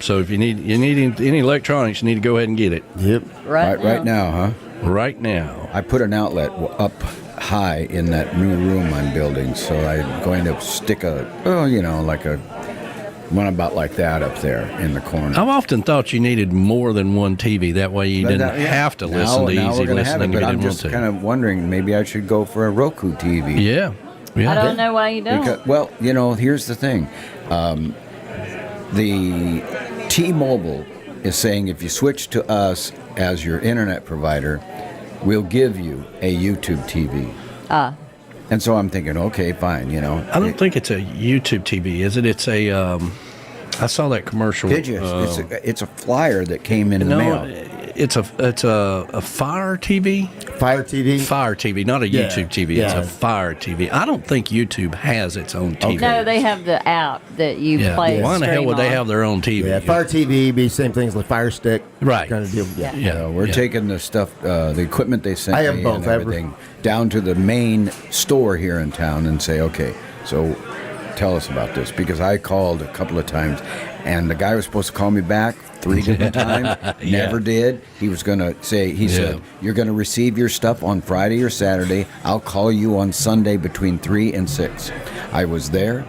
So if you need any electronics, you need to go ahead and get it. Yep. Right now, huh? Right now. I put an outlet up high in that new room I'm building, so I'm going to stick like a one about like that up there in the corner. I've often thought you needed more than one TV. That way you didn't have to listen to easy listening. But I'm just kind of wondering, maybe I should go for a Roku TV. Yeah. I don't know why you don't. Because, here's the thing. The T-Mobile is saying if you switch to us as your internet provider, we'll give you a YouTube TV. And so I'm thinking, okay, fine, I don't think it's a YouTube TV, is it? It's a, I saw that commercial. Did you? It's a flyer that came in the mail. It's a Fire TV? Fire TV? Fire TV, not a YouTube TV. Yeah. It's a Fire TV. I don't think YouTube has its own TV. No, they have the app that you play. Why in the hell would they have their own TV? Yeah, Fire TV be same things like Fire Stick. Right. Kind of deal. Yeah. We're taking the stuff, the equipment they sent I have me both, and everything, down to the main store here in town and say, okay, so tell us about this. Because I called a couple of times, and the guy was supposed to call me back 3 different times. Never did. He was going to say, he said, you're going to receive your stuff on Friday or Saturday. I'll call you on Sunday between 3 and 6. I was there.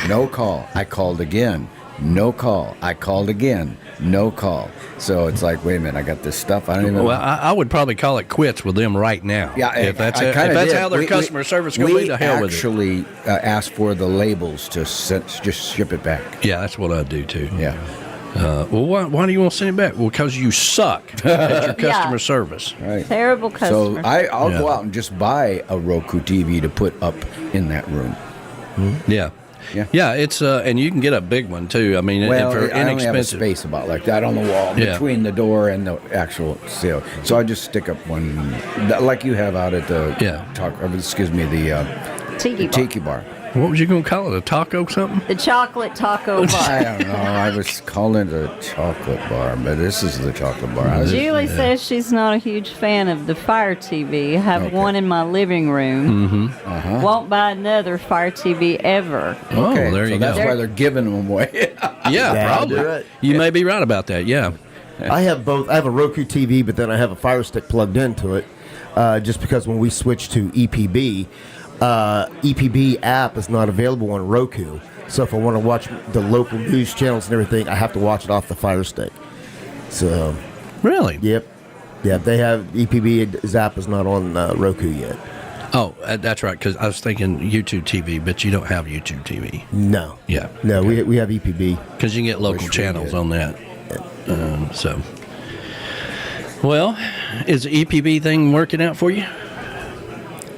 No call. I called again. no call. I called again, no call. So it's like, wait a minute, I got this stuff. I don't even. Well, I would probably call it quits with them right now. Yeah, if that's how their customer service is going to be, to hell with it. We actually asked for the labels to just ship it back. Yeah, that's what I do too. Yeah. Well, why do you want to send it back? Well, because you suck at your customer service. Right. Terrible customer. So I'll go out and just buy a Roku TV to put up in that room. Yeah. Yeah, it's and you can get a big one too. I mean, well, for I only have a inexpensive space about like that on the wall between the door and the actual seal. So I just stick up one like you have out at the Tiki Bar. What was you going to call it? A taco something? The chocolate taco bar. I don't know. I was calling it a chocolate bar, but this is the chocolate bar. Julie says she's not a huge fan of the Fire TV. I have one in my living room. Mm-hmm. Won't buy another Fire TV ever. Oh, there you go. That's why they're giving them away. Yeah, probably. You may be right about that, yeah. I have both. I have a Roku TV, but then I have a Fire Stick plugged into it just because when we switched to EPB, EPB app is not available on Roku. So if I want to watch the local news channels and everything, I have to watch it off the Fire Stick. So, really? Yep. Yeah, they have EPB app is not on Roku yet. Oh, that's right. Because I was thinking YouTube TV, but you don't have YouTube TV. No. Yeah. No, we have EPB because you can get local channels on that. So, well, is the EPB thing working out for you?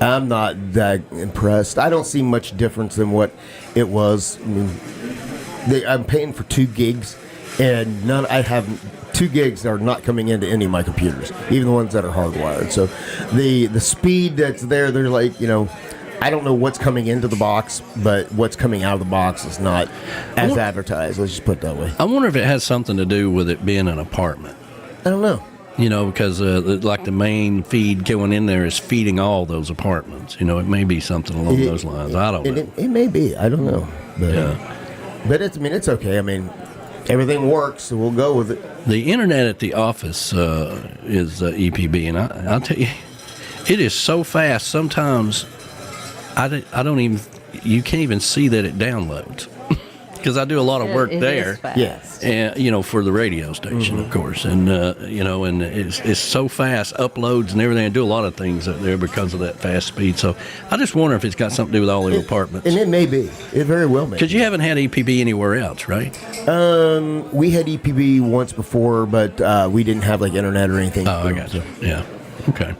I'm not that impressed. I don't see much difference in what it was. I mean, I'm paying for 2 gigs, and I have 2 gigs that are not coming into any of my computers, even the ones that are hardwired. So the speed that's there, they're like, I don't know what's coming into the box, but what's coming out of the box is not as advertised. Let's just put it that way. I wonder if it has something to do with it being an apartment. I don't know. Because like the main feed going in there is feeding all those apartments. It may be something along those lines. I don't know. It may be. I don't know. But, but it's okay. I mean, everything works, so we'll go with it. The internet at the office is EPB, and I'll tell you, it is so fast. Sometimes I don't even. You can't even see that it downloads. Because I do a lot of work there, yes, and for the radio station, of course, and and it's so fast, uploads and everything. I do a lot of things up there because of that fast speed. So I just wonder if it's got something to do with all the apartments. And it may be. It very well may. Because you haven't had EPB anywhere else, right? We had EPB once before, but we didn't have like internet or anything. Oh, I got you. Yeah. Okay.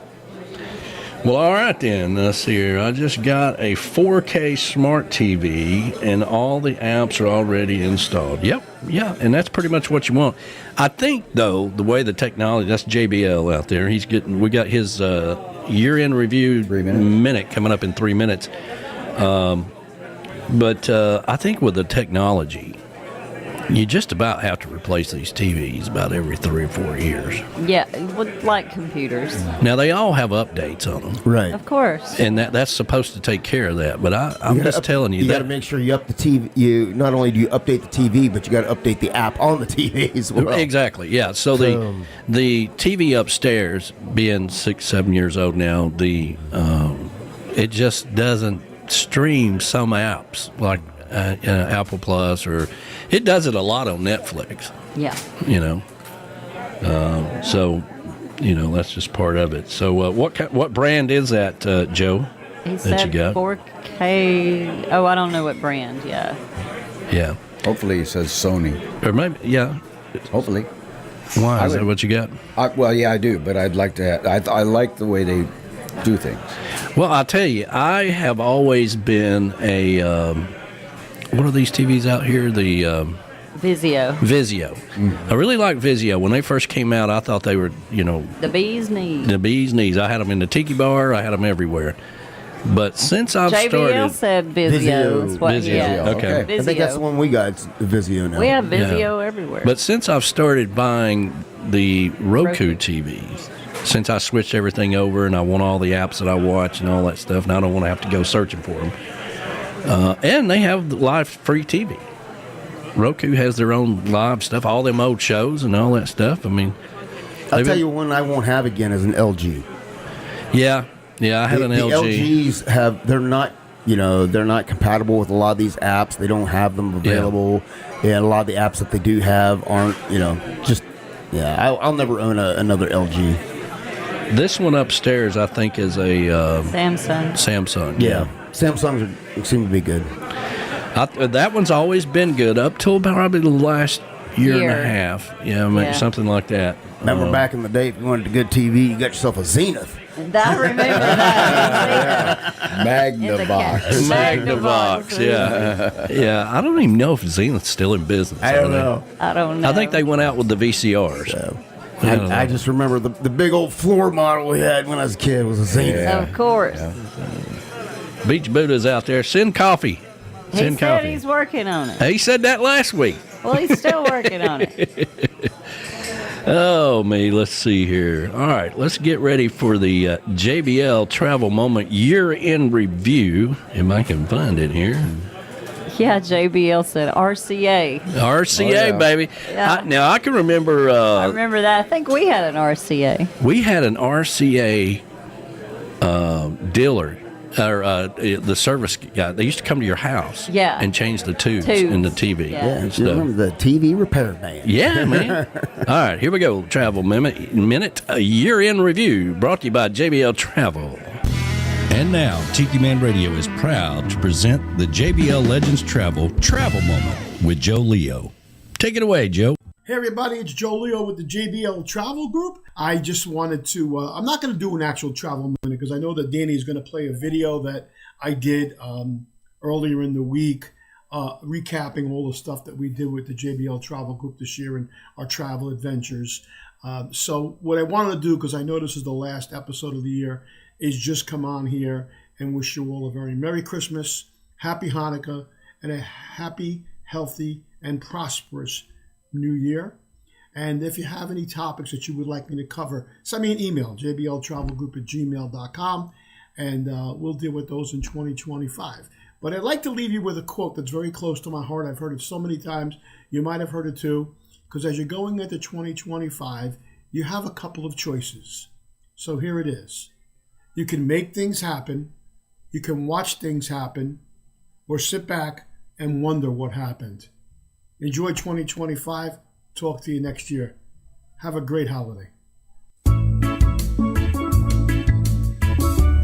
Well, all right then. Let's see here. I just got a 4K smart TV, and all the apps are already installed. Yep, yeah, and that's pretty much what you want. I think, though, the way the technology, that's JBL out there. We got his year-end review minute coming up in 3 minutes. But I think with the technology, you just about have to replace these TVs about every 3 or 4 years. Yeah, like computers. Now, they all have updates on them. Right. Of course. And that's supposed to take care of that. But I'm just telling you that. You got to make sure you up the TV. You not only do you update the TV, but you got to update the app on the TV as well. Exactly, yeah. So the TV upstairs, being 6-7 years old now, it just doesn't stream some apps like Apple Plus, or it does it a lot on Netflix. Yeah. So that's just part of it. So what brand is that, Joe? He said you got? 4K. Oh, I don't know what brand. Yeah. Yeah. Hopefully he says Sony. Or maybe, yeah. Hopefully. Why? Is that what you got? Well, yeah, I do, but I'd like to. I like the way they do things. Well, I'll tell you, I have always been a. What are these TVs out here? The Vizio. I really like Vizio. When they first came out, I thought they were, the bee's knees. The bee's knees. I had them in the Tiki Bar. I had them everywhere. But since I've JBL started, JBL said Vizio. Is what he had. Okay. Vizio. I think that's the one we got. It's Vizio now. We have Vizio everywhere. But since I've started buying the Roku TVs, since I switched everything over and I want all the apps that I watch and all that stuff, and I don't want to have to go searching for them. And they have live free TV. Roku has their own live stuff, all them old shows and all that stuff. I mean, I'll tell you one I won't have again is an LG. Yeah, I had an LG. The LGs they're not they're not compatible with a lot of these apps. They don't have them available. Yeah, and a lot of the apps that they do have aren't, I'll never own another LG. This one upstairs, I think, is a Samsung. Yeah. Samsungs seem to be good. That one's always been good up till probably the last year and a half. Yeah, maybe something like that. Remember back in the day, if you wanted a good TV, you got yourself a Zenith. I remember that. Magnavox. Magnavox, yeah. I don't even know if Zenith's still in business. I don't know. I think they went out with the VCRs. So. I just remember the big old floor model we had when I was a kid was a Zenith. Yeah. Of course. Yeah. Beach Buddha's out there. Send coffee. He said he's working on it. He said that last week. Well, he's still working on it. Oh, me. Let's see here. All right, let's get ready for the JBL Travel Moment year-end review, if I can find it here. Yeah, JBL said RCA. RCA, baby. Yeah. Now, I can remember... I remember that. I think we had an RCA. We had an RCA dealer. Or the service guy, they used to come to your house and change the tubes in the TV. Yeah, you remember the TV repair man. Yeah, man. All right, here we go. Travel Minute, a year-end review brought to you by JBL Travel. And now, Tiki Man Radio is proud to present the JBL Legends Travel Moment with Joe Leo. Take it away, Joe. Hey everybody, it's Joe Leo with the JBL Travel Group. I just wanted to, I'm not going to do an actual travel minute because I know that Danny is going to play a video that I did earlier in the week, recapping all the stuff that we did with the JBL Travel Group this year and our travel adventures. So what I wanted to do, because I know this is the last episode of the year, is just come on here and wish you all a very Merry Christmas, Happy Hanukkah, and a happy, healthy, and prosperous New Year. And if you have any topics that you would like me to cover, send me an email, jbltravelgroup@gmail.com, and we'll deal with those in 2025. But I'd like to leave you with a quote that's very close to my heart. I've heard it so many times. You might have heard it too, because as you're going into 2025, you have a couple of choices. So here it is. You can make things happen, you can watch things happen, or sit back and wonder what happened. Enjoy 2025. Talk to you next year. Have a great holiday.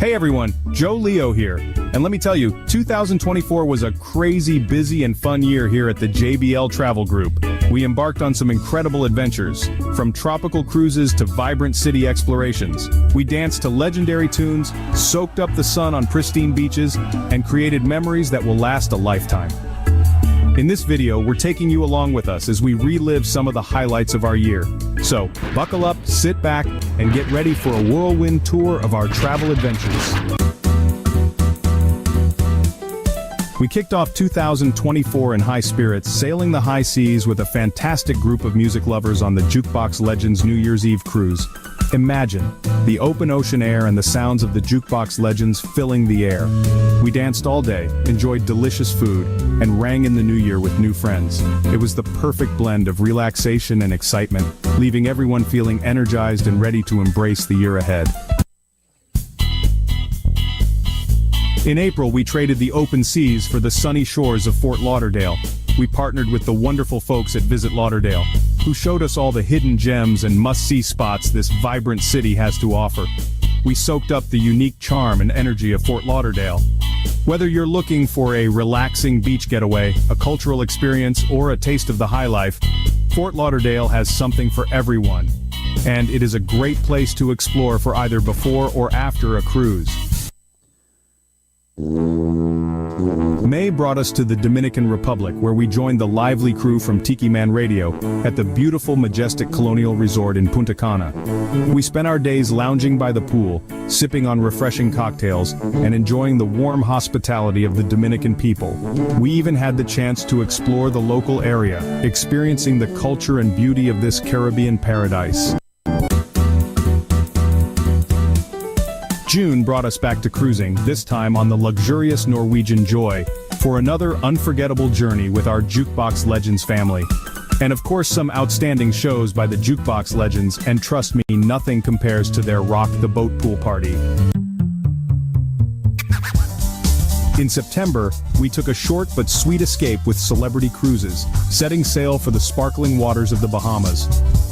Hey everyone, Joe Leo here. And let me tell you, 2024 was a crazy, busy, and fun year here at the JBL Travel Group. We embarked on some incredible adventures, from tropical cruises to vibrant city explorations. We danced to legendary tunes, soaked up the sun on pristine beaches, and created memories that will last a lifetime. In this video, we're taking you along with us as we relive some of the highlights of our year. So, buckle up, sit back, and get ready for a whirlwind tour of our travel adventures. We kicked off 2024 in high spirits, sailing the high seas with a fantastic group of music lovers on the Jukebox Legends New Year's Eve cruise. Imagine the open ocean air and the sounds of the Jukebox Legends filling the air. We danced all day, enjoyed delicious food, and rang in the new year with new friends. It was the perfect blend of relaxation and excitement, leaving everyone feeling energized and ready to embrace the year ahead. In April, we traded the open seas for the sunny shores of Fort Lauderdale. We partnered with the wonderful folks at Visit Lauderdale, who showed us all the hidden gems and must-see spots this vibrant city has to offer. We soaked up the unique charm and energy of Fort Lauderdale. Whether you're looking for a relaxing beach getaway, a cultural experience, or a taste of the high life, Fort Lauderdale has something for everyone. And it is a great place to explore for either before or after a cruise. May brought us to the Dominican Republic, where we joined the lively crew from Tiki Man Radio at the beautiful, majestic colonial resort in Punta Cana. We spent our days lounging by the pool, sipping on refreshing cocktails, and enjoying the warm hospitality of the Dominican people. We even had the chance to explore the local area, experiencing the culture and beauty of this Caribbean paradise. June brought us back to cruising, this time on the luxurious Norwegian Joy, for another unforgettable journey with our Jukebox Legends family. And of course some outstanding shows by the Jukebox Legends, and trust me, nothing compares to their Rock the Boat Pool Party. In September, we took a short but sweet escape with Celebrity Cruises, setting sail for the sparkling waters of the Bahamas.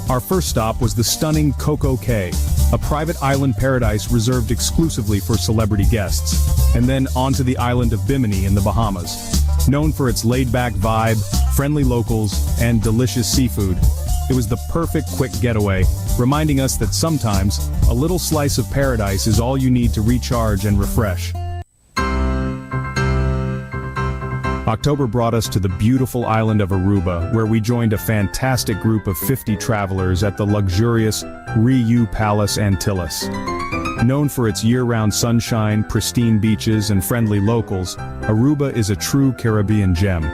Our first stop was the stunning Coco Cay, a private island paradise reserved exclusively for celebrity guests, and then onto the island of Bimini in the Bahamas. Known for its laid-back vibe, friendly locals, and delicious seafood, it was the perfect quick getaway, reminding us that sometimes a little slice of paradise is all you need to recharge and refresh. October brought us to the beautiful island of Aruba, where we joined a fantastic group of 50 travelers at the luxurious Riu Palace Antilles. Known for its year-round sunshine, pristine beaches, and friendly locals, Aruba is a true Caribbean gem.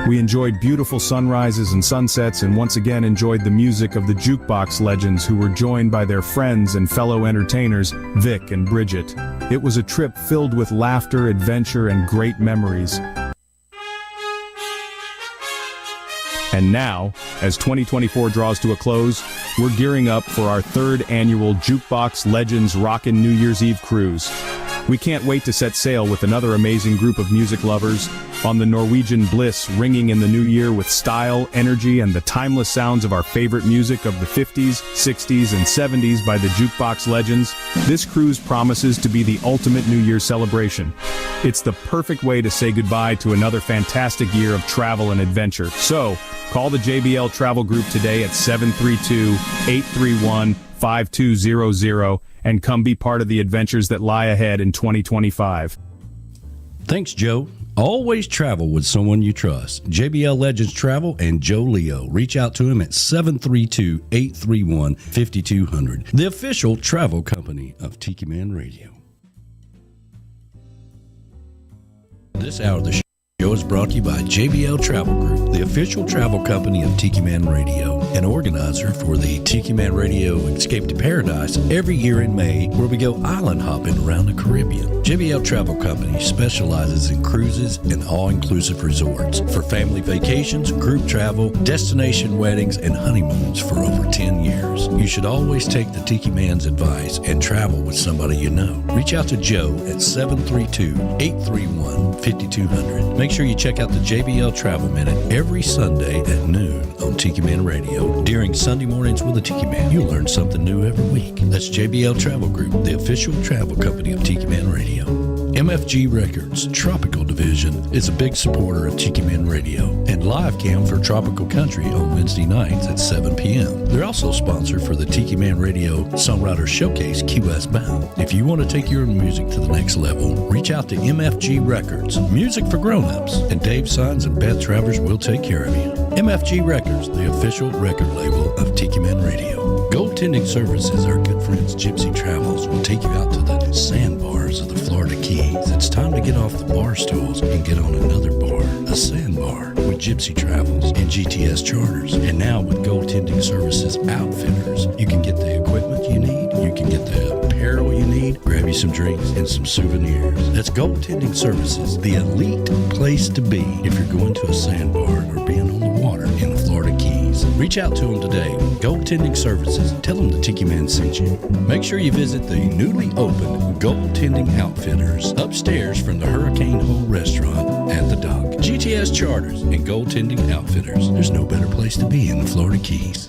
We enjoyed beautiful sunrises and sunsets, and once again enjoyed the music of the jukebox legends who were joined by their friends and fellow entertainers, Vic and Bridget. It was a trip filled with laughter, adventure, and great memories. And now, as 2024 draws to a close, we're gearing up for our third annual Jukebox Legends Rockin' New Year's Eve cruise. We can't wait to set sail with another amazing group of music lovers on the Norwegian Bliss, ringing in the new year with style, energy, and the timeless sounds of our favorite music of the 50s, 60s, and 70s by the Jukebox Legends. This cruise promises to be the ultimate New Year celebration. It's the perfect way to say goodbye to another fantastic year of travel and adventure. So, call the JBL Travel Group today at 732-831-5200 and come be part of the adventures that lie ahead in 2025. Thanks, Joe. Always travel with someone you trust. JBL Legends Travel and Joe Leo. Reach out to him at 732-831-5200. The official travel company of Tiki Man Radio. This hour of the show is brought to you by JBL Travel Group, the official travel company of Tiki Man Radio, an organizer for the Tiki Man Radio Escape to Paradise every year in May, where we go island hopping around the Caribbean. JBL Travel Company specializes in cruises and all-inclusive resorts for family vacations, group travel, destination weddings, and honeymoons for over 10 years. You should always take the Tiki Man's advice and travel with somebody you know. Reach out to Joe at 732-831-5200. Make sure you check out the JBL Travel Minute every Sunday at noon on Tiki Man Radio. During Sunday mornings with the Tiki Man, you'll learn something new every week. That's JBL Travel Group, the official travel company of Tiki Man Radio. MFG Records Tropical Division is a big supporter of Tiki Man Radio and live cam for Tropical Country on Wednesday nights at 7 p.m. They're also sponsor for the Tiki Man Radio Songwriter Showcase Key West Bound. If you want to take your music to the next level, reach out to MFG Records, music for grown-ups, and Dave Sines and Beth Travers will take care of you. MFG Records, the official record label of Tiki Man Radio. Goaltending services, our good friends Gypsy Travels will take you out to the sandbars of the Florida Keys. It's time to get off the bar stools and get on another bar, a sandbar, with Gypsy Travels and GTS Charters. And now with Goaltending Services Outfitters, you can get the equipment you need, you can get the apparel you need, grab you some drinks and some souvenirs. That's Goaltending Services, the elite place to be if you're going to a sandbar or being on the water in the Florida Keys. Reach out to them today. Goaltending Services. Tell them the Tiki Man sent you. Make sure you visit the newly opened Goaltending Outfitters upstairs from the Hurricane Hole Restaurant at the dock. GTS Charters and Goaltending Outfitters. There's no better place to be in the Florida Keys.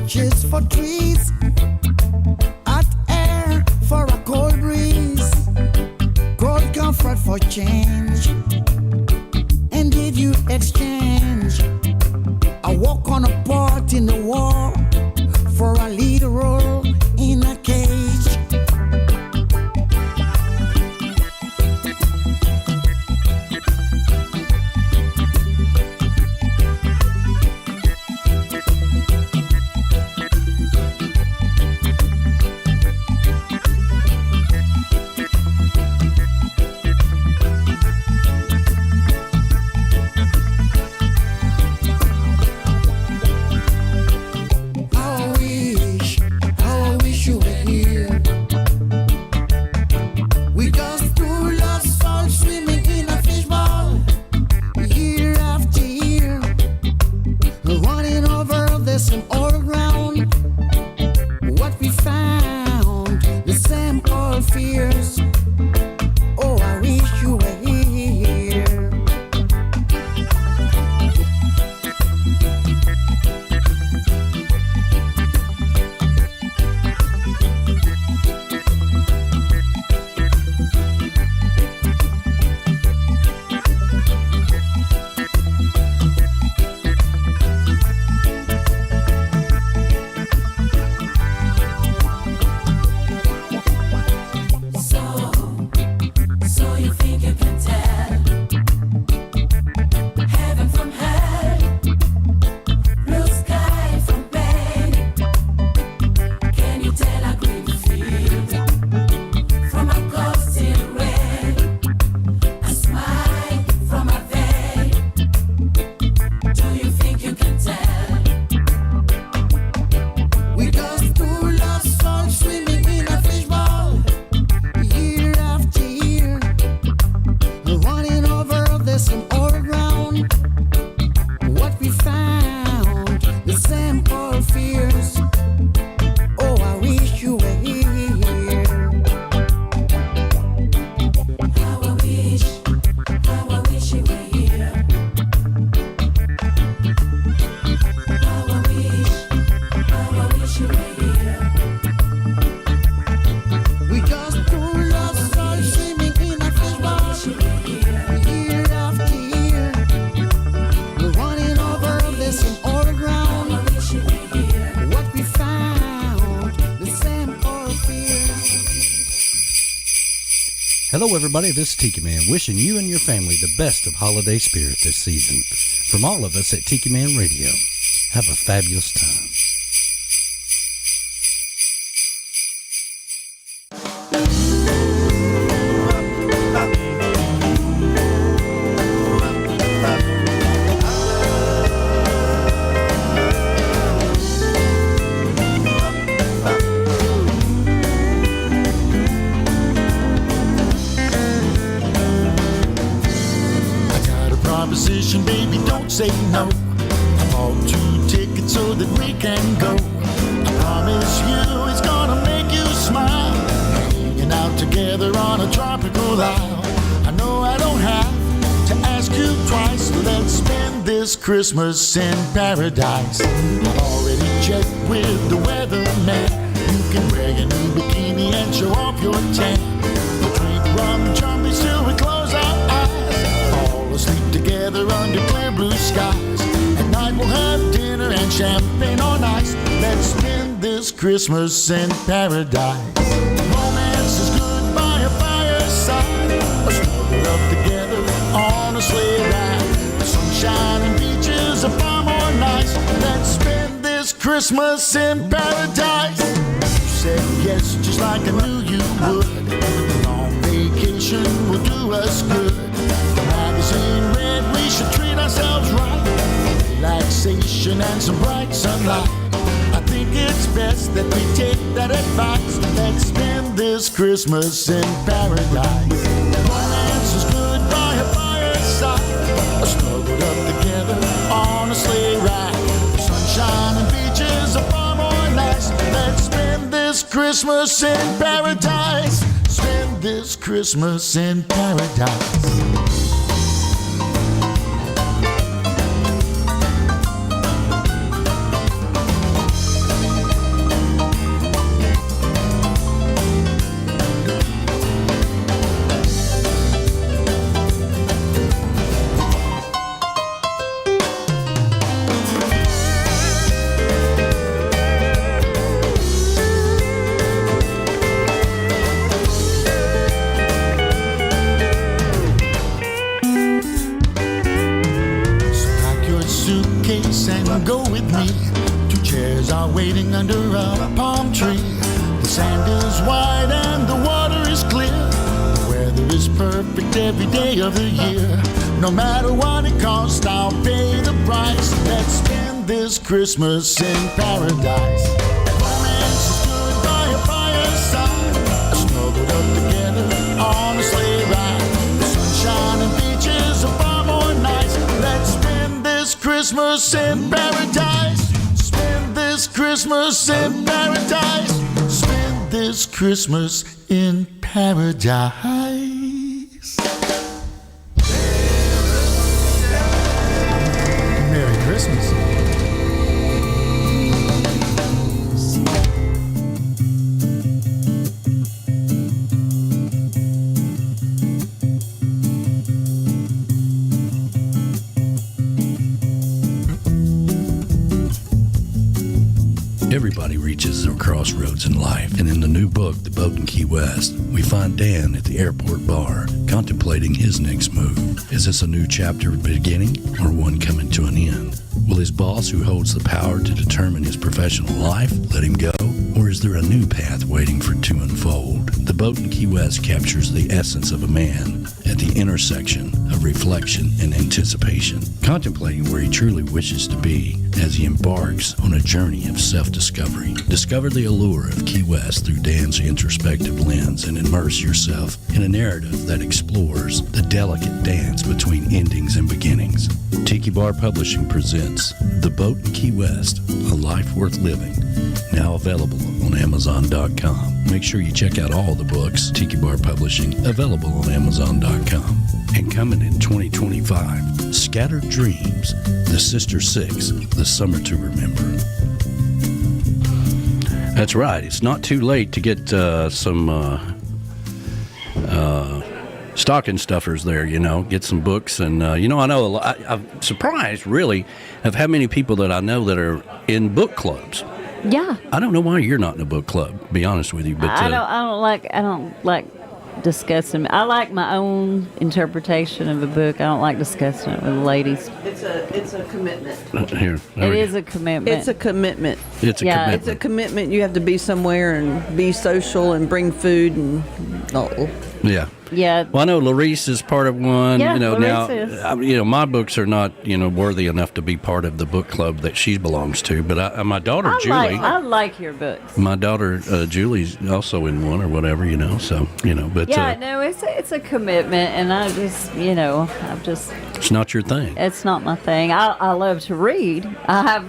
branches for trees, hot air for a cold breeze, cold comfort for change. And did you exchange a walk on a part in the war for a lead role in a cage? Hello, everybody. This is Tiki Man, wishing you and your family the best of holiday spirit this season. From all of us at Tiki Man Radio, have a fabulous time. Baby, don't say no. I bought 2 tickets so that we can go. I promise you it's gonna make you smile. Hanging out together on a tropical isle. I know I don't have to ask you twice. Let's spend this Christmas in paradise. I've already checked with the weatherman. You can wear your new bikini and show off your tan. We'll drink rum jumbies till we close our eyes. Fall asleep together under clear blue skies. At night we'll have dinner and champagne on ice. Let's spend this Christmas in paradise. Romance is good by a fireside, or snuggled up together on a sleigh ride. Sunshine and beaches are far more nice. Let's spend this Christmas in paradise. You said yes, just like I knew you would. A long vacation will do us good. The magazine read we should treat ourselves right. Relaxation and some bright sunlight. I think it's best that we take that advice. Let's spend this Christmas in paradise. Romance is good by a fireside, snuggled up together on a sleigh ride. Sunshine and beaches are far more nice. Let's spend this Christmas in paradise. Spend this Christmas in paradise. under a palm tree. The sand is white and the water is clear. The weather is perfect every day of the year. No matter what it costs, I'll pay the price. Let's spend this Christmas in paradise. Romance is good by a fireside, snuggled up together on a sleigh ride. The sunshine and beaches are far more nice. Let's spend this Christmas in paradise. Spend this Christmas in paradise. Spend this Christmas in paradise. Merry Christmas. Everybody reaches a crossroads in life, and in the new book, The Boat in Key West, we find Dan at the airport bar, contemplating his next move. Is this a new chapter beginning, or one coming to an end? Will his boss, who holds the power to determine his professional life, let him go? Or is there a new path waiting to unfold? The Boat in Key West captures the essence of a man at the intersection of reflection and anticipation, contemplating where he truly wishes to be as he embarks on a journey of self-discovery. Discover the allure of Key West through Dan's introspective lens and immerse yourself in a narrative that explores the delicate dance between endings and beginnings. Tiki Bar Publishing presents The Boat in Key West, A Life Worth Living, now available on Amazon.com. Make sure you check out all the books, Tiki Bar Publishing, available on Amazon.com. And coming in 2025, Scattered Dreams, The Sister Six, The Summer to Remember. That's right. It's not too late to get some stocking stuffers there, get some books. And, I know I'm surprised, really, of how many people that I know that are in book clubs. Yeah. I don't know why you're not in a book club, to be honest with you. But I don't like discussing. I like my own interpretation of a book. I don't like discussing it with the ladies. It's a commitment. It is a commitment. It's a commitment. It's a commitment. It's a commitment. You have to be somewhere and be social and bring food and Yeah. Yeah. Well, I know Larice is part of one. Yeah, now, is. my books are not, worthy enough to be part of the book club that she belongs to. But my daughter, Julie. I like your books. My daughter, Julie's also in one or whatever, so, but. Yeah, no, it's a commitment. And I just, It's not your thing. It's not my thing. I love to read. I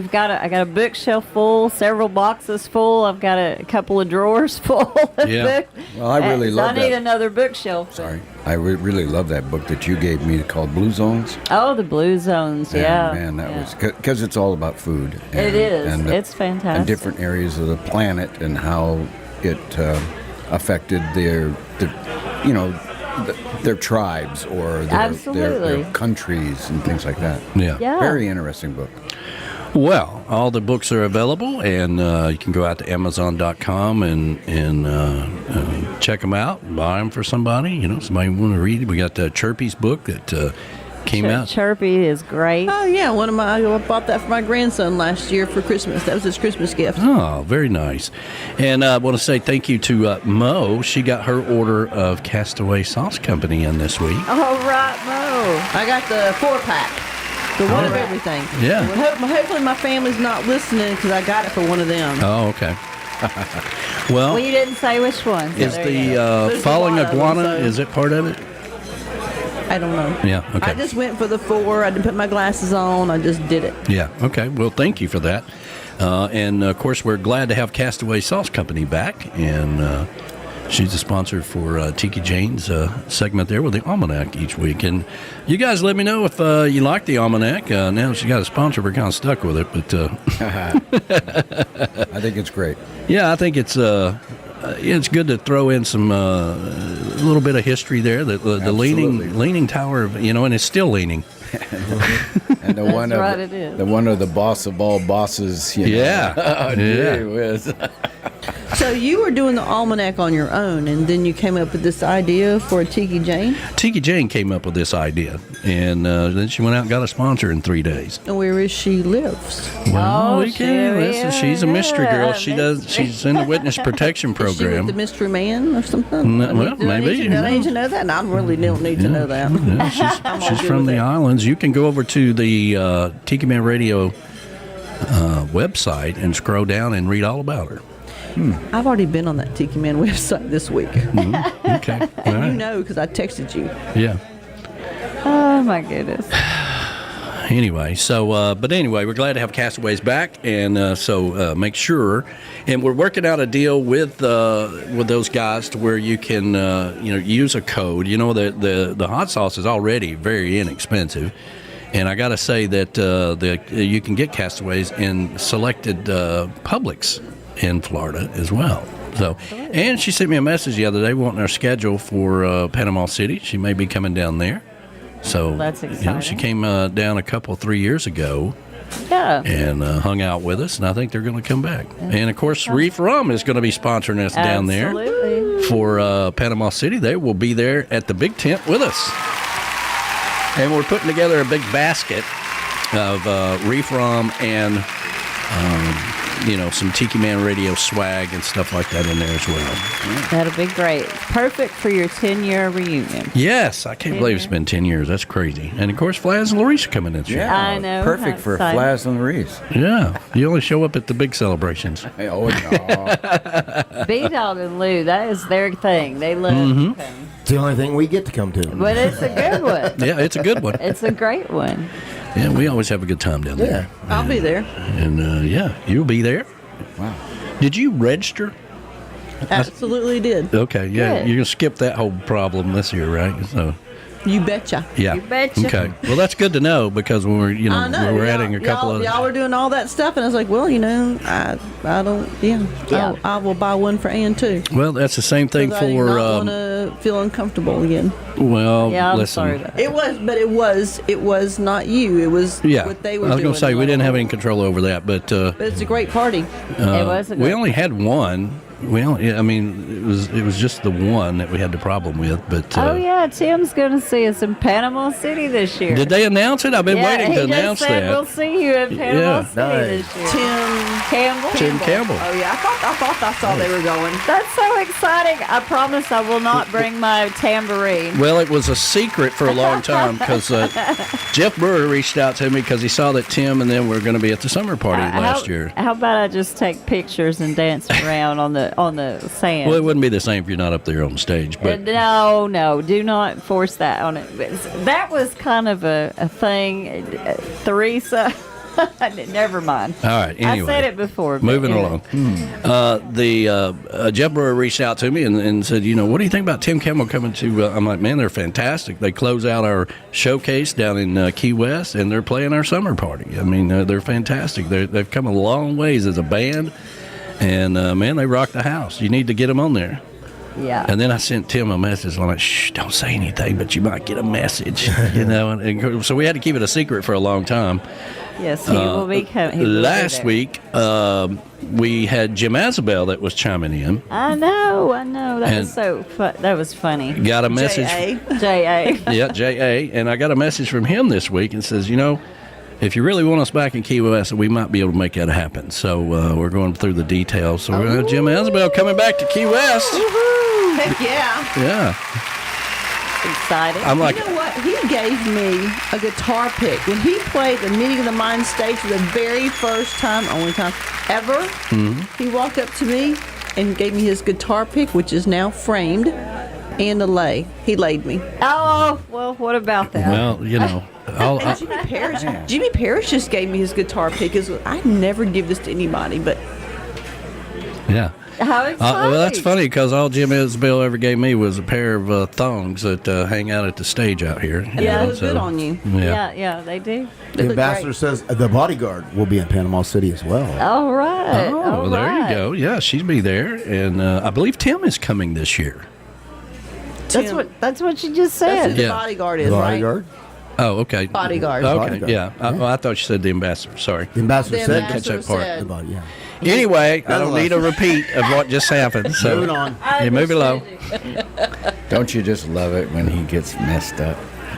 got a bookshelf full, several boxes full. I've got a couple of drawers full of books. Well, I really love that. I need another bookshelf. Sorry. I really love that book that you gave me called Blue Zones. Oh, the Blue Zones, yeah. Man, that was because it's all about food. It is. It's fantastic. And different areas of the planet and how it affected their tribes or their countries and things like that. Yeah. Very interesting book. Well, all the books are available, and you can go out to Amazon.com and check them out and buy them for somebody. Somebody want to read it. We got Chirpy's book that came out. Chirpy is great. Oh, yeah. I bought that for my grandson last year for Christmas. That was his Christmas gift. Oh, very nice. And I want to say thank you to Mo. She got her order of Castaway Sauce Company in this week. All right, Mo. I got the 4-pack. The one of everything. Yeah. Hopefully my family's not listening because I got it for one of them. Oh, okay. Well, you didn't say which one. So is the Falling Iguana, is it part of it? I don't know. Yeah, okay. I just went for the 4. I didn't put my glasses on. I just did it. Yeah, okay. Well, thank you for that. And, of course, we're glad to have Castaway Sauce Company back. And she's a sponsor for Tiki Jane's segment there with the Almanac each week. And you guys let me know if you like the Almanac. Now she got a sponsor, we're kind of stuck with it. But I think it's great. Yeah, I think it's good to throw in some little bit of history there. The leaning tower, and it's still leaning. And the one of the boss of all bosses. Yeah. Oh, gee whiz. So you were doing the almanac on your own, and then you came up with this idea for Tiki Jane? Tiki Jane came up with this idea, and then she went out and got a sponsor in 3 days. And where is she lives? Well, she's a mystery girl. She's in the witness protection Is she with program. the mystery man or something? Well, maybe. I need to know that. And I really don't need to know that. Yeah, she's from the islands. You can go over to the Tiki Man Radio website and scroll down and read all about her. I've already been on that Tiki Man website this week. Okay. And All you right. know because I texted you. Yeah. Oh, my goodness. Anyway, but anyway, we're glad to have Castaways back, and so make sure, and we're working out a deal with those guys to where you can use a code. You know, the hot sauce is already very inexpensive, and I got to say that you can get Castaways in selected Publix in Florida as well. So, and she sent me a message the other day wanting our schedule for Panama City. She may be coming down there. So that's exciting. She came down 3 years ago. Yeah. And hung out with us, and I think they're going to come back. And of course, Reef Rum is going to be sponsoring us down there for Panama City. They will be there at the big tent with us, and we're putting together a big basket of Reef Rum and some Tiki Man Radio swag and stuff like that in there as well. That'll be great. Perfect for your 10-year reunion. Yes, I can't believe it's been 10 years. That's crazy. And of course, Flaz and Larice are coming this year. Yeah, I know. Perfect for Flaz and Larice. Yeah, you only show up at the big celebrations. Oh, no. B-Dog and Lou, that is their thing. They love to come. It's the only thing we get to come to. But it's a good one. Yeah, it's a good one. It's a great one. Yeah, we always have a good time down there. Yeah, I'll be there. And you'll be there. Wow. Did you register? Absolutely did. Okay, yeah, Good. you're gonna skip that whole problem this year, right? So. You betcha. Yeah. You betcha. Okay. Well, that's good to know because when we're I know. we're adding a couple of. Y'all were doing all that stuff, and I was like, well, I don't. Yeah. I will buy one for Ann too. Well, that's the same thing I do for. not want to feel uncomfortable again. Well, Yeah, I'm listen. sorry about that. It was not you. It was what they were I was doing. going to say we didn't have any control over that, but. But it's a great party. It was a We only had one. It was just the one that we had the problem with, but. Oh, yeah, Tim's going to see us in Panama City this year. Did they announce it? I've been waiting to he just announce said that. we'll see you in Panama City this year. Tim Campbell. Tim Campbell. Oh yeah, I thought I saw they were going. That's so exciting. I promise I will not bring my tambourine. Well, it was a secret for a long time because Jeff Brewer reached out to me because he saw that Tim and them were going to be at the summer party last year. How about I just take pictures and dance around on the sand? Well, it wouldn't be the same if you're not up there on stage. But No, do not force that on it. That was kind of a thing, Teresa. Never mind. all right. Anyway, I said it before. but Moving anyway. along. Jeff Brewer reached out to me and said, what do you think about Tim Campbell coming to? I'm like, man, they're fantastic. They close out our showcase down in Key West, and they're playing our summer party. I mean, they're fantastic. They've come a long ways as a band, and man, they rock the house. You need to get them on there. Yeah. And then I sent Tim a message. I'm like, shh, don't say anything, but you might get a message. And so we had to keep it a secret for a long time. Yes, he will be coming. Last week, we had Jim Azabel that was chiming in. I know. That And was so that was funny. Got a message. J.A. Yeah, J.A. And I got a message from him this week and says, if you really want us back in Key West, we might be able to make that happen. So we're going through the details. So we're going to have Jim Azabel coming back to Key West. Woohoo! Heck yeah. Yeah. Excited. I'm like, you know what? He gave me a guitar pick when he played the Meeting of the Mind stage for the very first time, only time ever. Mm-hmm. He walked up to me and gave me his guitar pick, which is now framed, and a lay. He laid me. Oh, well, what about that? Well, And Jimmy Parrish just gave me his guitar pick. I never give this to anybody, but yeah. How exciting. Well, that's funny because all Jim Isbell ever gave me was a pair of thongs that hang out at the stage out here. and they look good on you. Yeah, they do. The ambassador says the bodyguard will be in Panama City as well. All right. Oh, well, there you go. Yeah, she'll be there. And I believe Tim is coming this year. That's what you just said. That's who the bodyguard is, The bodyguard? right? Oh, okay. Bodyguard. Okay, Bodyguard. yeah. I thought you said the ambassador. Sorry. The ambassador The said ambassador catch that part. said- The body, yeah. Anyway, I don't need a repeat of what just happened. So Moving on. Yeah, move it along. Don't you just love it when he gets messed up?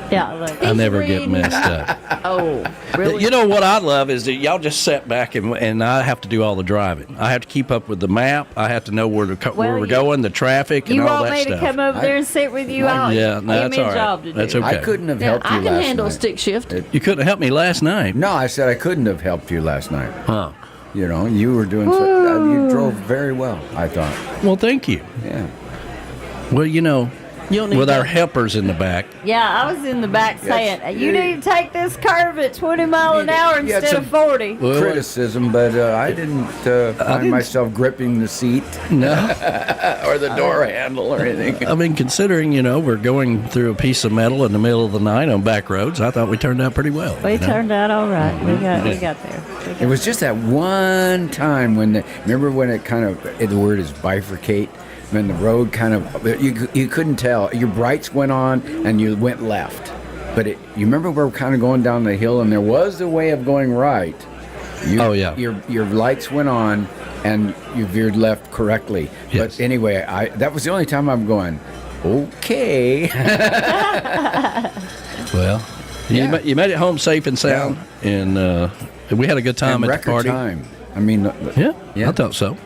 Yeah, look. I never get messed up. Oh, really? You know what I love is that y'all just sit back and I have to do all the driving. I have to keep up with the map. I have to know where we're going, the traffic, and all that stuff. You want me to come over there and sit with you? Yeah, no, that's all right. That's okay. I couldn't have helped you last night. I can handle stick shift. You couldn't help me last night. No, I said I couldn't have helped you last night. Huh. You know, you were doing you drove very well, I thought. Well, thank you. Yeah. Well, you know, with our helpers in the back. Yeah, I was in the back saying, you need to take this curve at 20 miles an hour instead of 40. Criticism, but I didn't find myself gripping the seat. No. Or the door handle or anything. I mean, considering, we're going through a piece of metal in the middle of the night on back roads, I thought we turned out pretty well. We turned out all right. We got there. It was just that one time remember when it kind of, the word is bifurcate? When the road kind of, you couldn't tell. Your brights went on and you went left. But you remember we were kind of going down the hill and there was a way of going right. Your lights went on and you veered left correctly. Yes. But anyway, that was the only time I'm going, okay. Well, you made it home safe and sound. Yeah. And we had a good time at the party. Time. I mean, I thought so.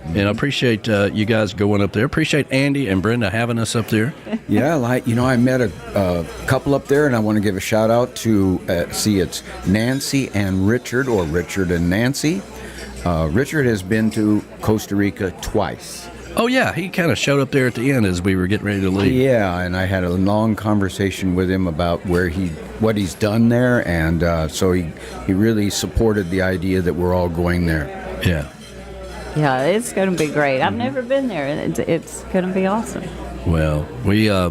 And I appreciate you guys going up there. Appreciate Andy and Brenda having us up there. Yeah, I met a couple up there, and I want to give a shout out to it's Nancy and Richard, or Richard and Nancy. Richard has been to Costa Rica twice. Oh yeah, he kind of showed up there at the end as we were getting ready to leave. Yeah, and I had a long conversation with him about what he's done there, and so he really supported the idea that we're all going there. Yeah. Yeah, it's going to be great. I've never been there, and it's going to be awesome. Well, I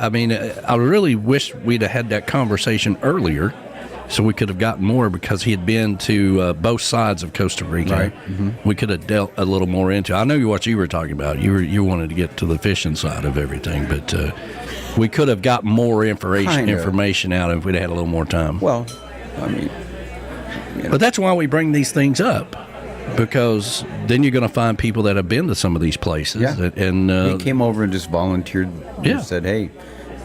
mean, I really wish we'd have had that conversation earlier so we could have gotten more, because he had been to both sides of Costa Rica. Right. Mm-hmm. We could have dealt a little more into. I know what you were talking about. You wanted to get to the fishing side of everything, but we could have got more information out if we'd had a little more time. Well, I mean, but that's why we bring these things up. Because then you're going to find people that have been to some of these places. Yeah. And he came over and just volunteered. Yeah. And said, hey,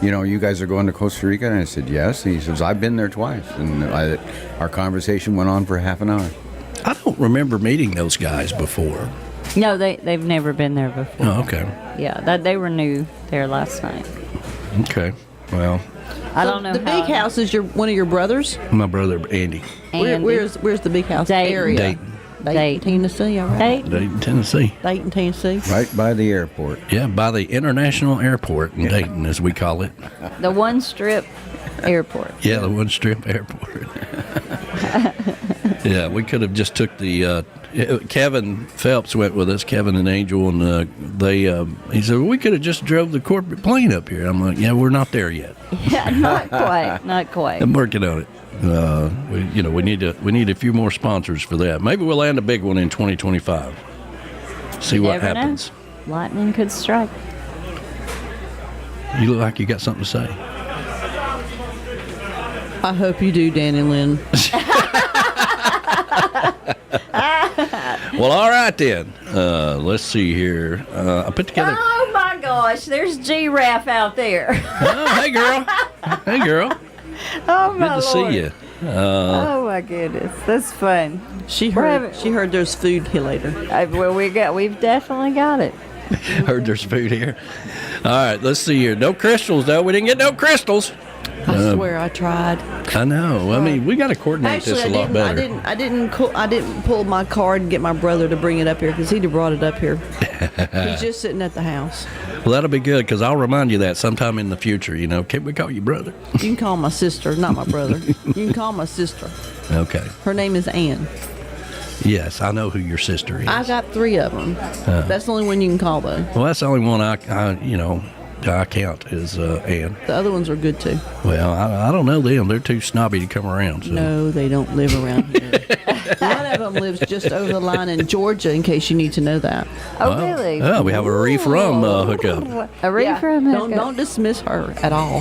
you guys are going to Costa Rica? And I said, yes. And he says, I've been there twice. And our conversation went on for half an hour. I don't remember meeting those guys before. No, they've never been there before. Oh, okay. Yeah, they were new there last night. Okay. Well, I don't know. The big house is one of your brothers? My brother, Andy. Where's the big house area? Dayton, Tennessee, all right? Dayton, Tennessee. Dayton, Tennessee. Right by the airport. Yeah, by the International Airport in Dayton, as we call it. The one strip airport. Yeah, the one strip airport. Yeah, we could have just took the Kevin Phelps went with us, Kevin and Angel, and he said, well, we could have just drove the corporate plane up here. I'm like, yeah, we're not there yet. Yeah, not quite. I'm working on it. We need a few more sponsors for that. Maybe we'll land a big one in 2025. See what happens. Know. Lightning could strike. You look like you got something to say. I hope you do, Danny Lynn. Well, all right then. Let's see here. I put together. Oh my gosh, there's Giraffe out there. Hey girl. Hey girl. Oh my Good to Lord. see you. Oh my goodness, that's fun. She heard there's food here later. Well, we've definitely got it. Heard there's food here. All right, let's see here. No crystals though. We didn't get no crystals. I swear I tried. I know. I mean, we got to coordinate this a lot better. I didn't pull my card and get my brother to bring it up here, because he'd have brought it up here. He's just sitting at the house. Well, that'll be good, because I'll remind you that sometime in the future. Can we call you brother? You can call my sister, not my brother. You can call my sister. Okay. Her name is Ann. Yes, I know who your sister is. I got 3 of them. That's the only one you can call, though. Well, that's the only one I count is Ann. The other ones are good too. Well, I don't know them. They're too snobby to come around. So. No, they don't live around here. One of them lives just over the line in Georgia, in case you need to know that. Oh, really? Oh, we have a reef rum hookup. A reef rum hookup. Don't dismiss her at all.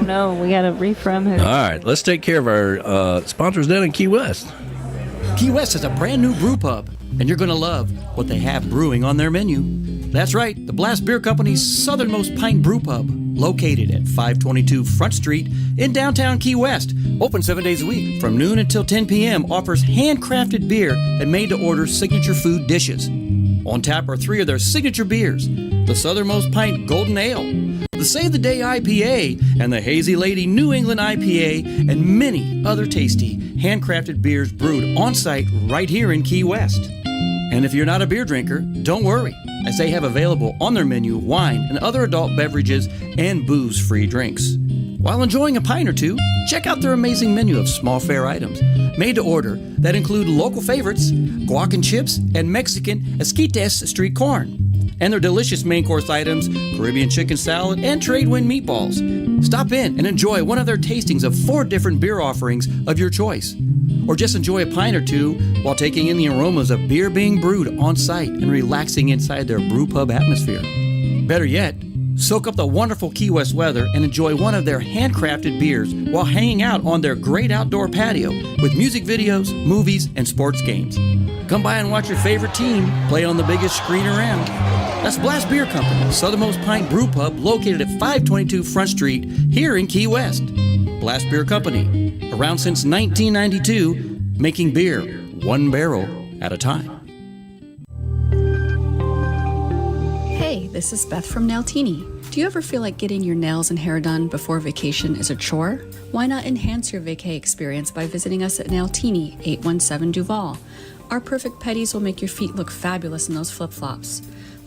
No, we got a reef rum hookup. All right, let's take care of our sponsors down in Key West. Key West has a brand new brew pub, and you're going to love what they have brewing on their menu. That's right, the Blast Beer Company's southernmost pint brew pub, located at 522 Front Street in downtown Key West. Open 7 days a week from noon until 10 p.m. Offers handcrafted beer and made-to-order signature food dishes. On tap are 3 of their signature beers, the Southernmost Pint Golden Ale, the Save the Day IPA, and the Hazy Lady New England IPA, and many other tasty handcrafted beers brewed on-site right here in Key West. And if you're not a beer drinker, don't worry, as they have available on their menu wine and other adult beverages and booze-free drinks. While enjoying a pint or two, check out their amazing menu of small fare items made to order that include local favorites, guac and chips, and Mexican esquites street corn. And their delicious main course items, Caribbean chicken salad, and trade wind meatballs. Stop in and enjoy one of their tastings of 4 different beer offerings of your choice. Or just enjoy a pint or two while taking in the aromas of beer being brewed on site and relaxing inside their brew pub atmosphere. Better yet, soak up the wonderful Key West weather and enjoy one of their handcrafted beers while hanging out on their great outdoor patio with music videos, movies, and sports games. Come by and watch your favorite team play on the biggest screen around. That's Blast Beer Company, Southernmost Pint Brew Pub, located at 522 Front Street here in Key West. Blast Beer Company, around since 1992, making beer 1 barrel at a time. Hey, this is Beth from Nailtini. Do you ever feel like getting your nails and hair done before vacation is a chore? Why not enhance your vacay experience by visiting us at Nailtini, 817 Duval. Our perfect petties will make your feet look fabulous in those flip-flops.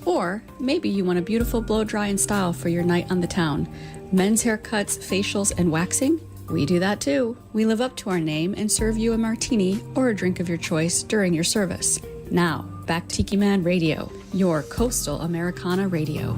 Or maybe you want a beautiful blow-dry and style for your night on the town. Men's haircuts, facials, and waxing? We do that too. We live up to our name and serve you a martini or a drink of your choice during your service. Now, back to Tiki Man Radio, your coastal Americana radio.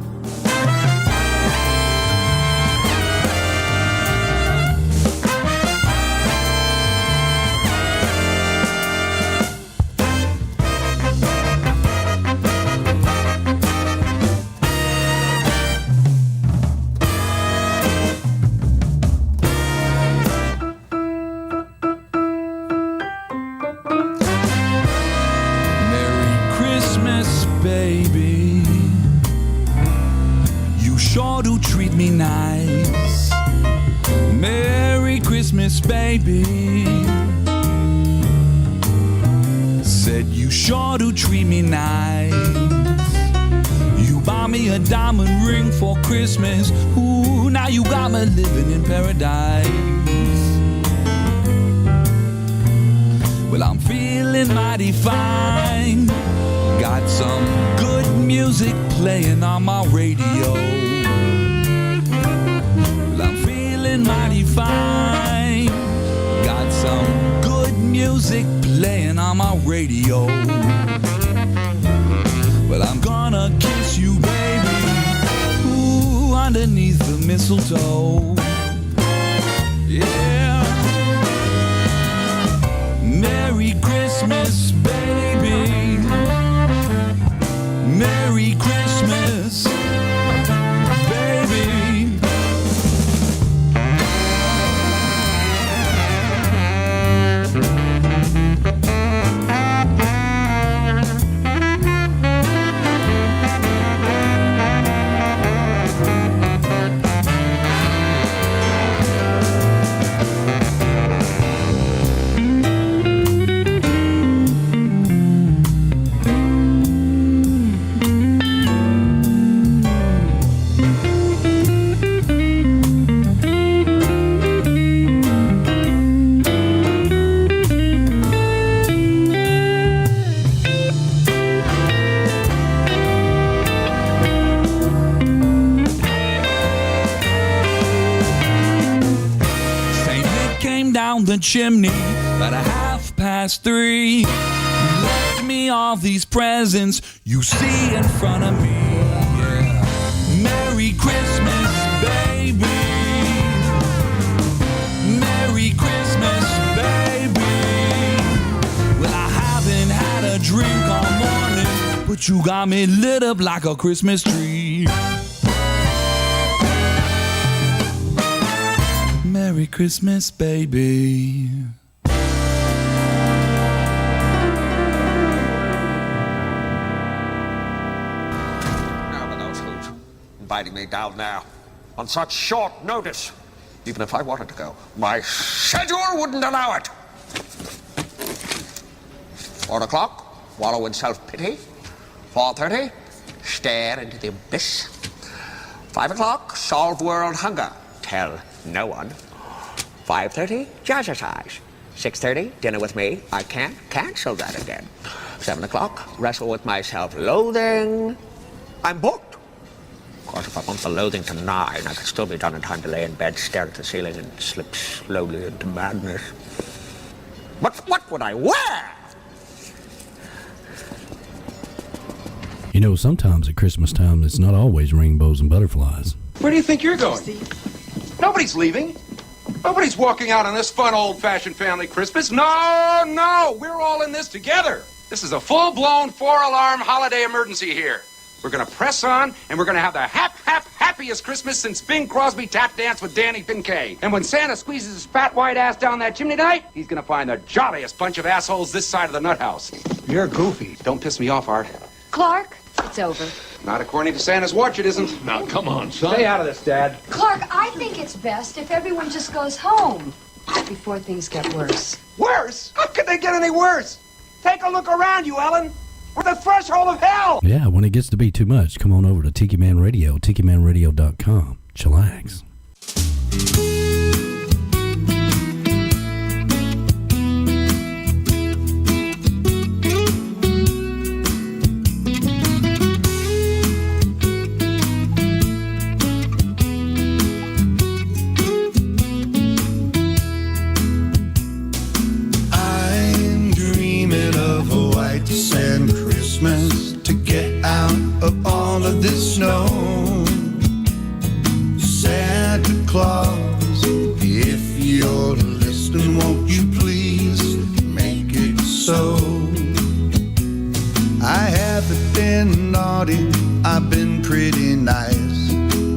Me nice. Merry Christmas, baby. Said you sure do treat me nice. You buy me a diamond ring for Christmas. Ooh, now you got me living in paradise. Well, I'm feeling mighty fine. Got some good music playing on my radio. Mighty fine. Got some good music playing on my radio. Well, I'm gonna kiss you, baby, ooh, underneath the mistletoe. Yeah. Merry Christmas, baby. Merry Christmas, baby. The chimney at 3:30. You left me all these presents you see in front of me. Yeah. Merry Christmas, baby. Merry Christmas, baby. Well, I haven't had a drink all morning, but you got me lit up like a Christmas tree. Merry Christmas, baby. inviting me down there on such short notice. Even if I wanted to go, my schedule wouldn't allow it. 4 o'clock, wallow in self-pity. 4:30, stare into the abyss. 5 o'clock, solve world hunger. Tell no one. 5:30, jazzercise. 6:30, dinner with me. I can't cancel that again. 7 o'clock, wrestle with my self-loathing. I'm booked. Of course, if I want the loathing to 9, I could still be done in time to lay in bed, stare at the ceiling, and slip slowly into madness. But what would I wear? You know, sometimes at Christmas time, it's not always rainbows and butterflies. Where do you think you're going? Nobody's leaving. Nobody's walking out on this fun, old-fashioned family Christmas. No, we're all in this together. This is a full-blown 4-alarm holiday emergency here. We're going to press on, and we're going to have the happiest Christmas since Bing Crosby tap danced with Danny Pinkay. And when Santa squeezes his fat white ass down that chimney tonight, he's going to find the jolliest bunch of assholes this side of the nut house. You're goofy. Don't piss me off, Art. Clark, it's over. Not according to Santa's watch, it isn't. Now, come on, son. Stay out of this, Dad. Clark, I think it's best if everyone just goes home before things get worse. Worse? How could they get any worse? Take a look around you, Ellen. We're the threshold of hell. Yeah, when it gets to be too much, come on over to Tiki Man Radio, TikiManRadio.com. Chillax. Sand Christmas to get out of all of this snow. Santa Claus, if you're listening, won't you please make it so? I haven't been naughty, I've been pretty nice.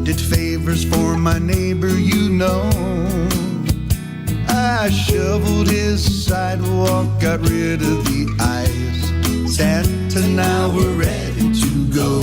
Did favors for my neighbor, you know. I shoveled his sidewalk, got rid of the ice. Santa, now we're ready to go.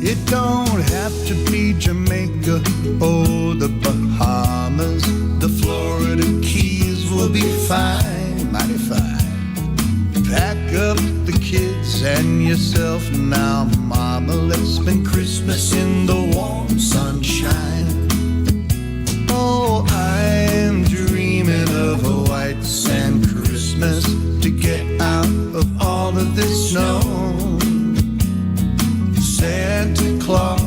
It don't have to be Jamaica or the Bahamas. The Florida Keys will be fine, mighty fine. Pack up the kids and yourself now, mama. Let's spend Christmas in the warm sunshine. Oh, I'm dreaming of a white sand Christmas to get out of all of this snow. Santa Claus,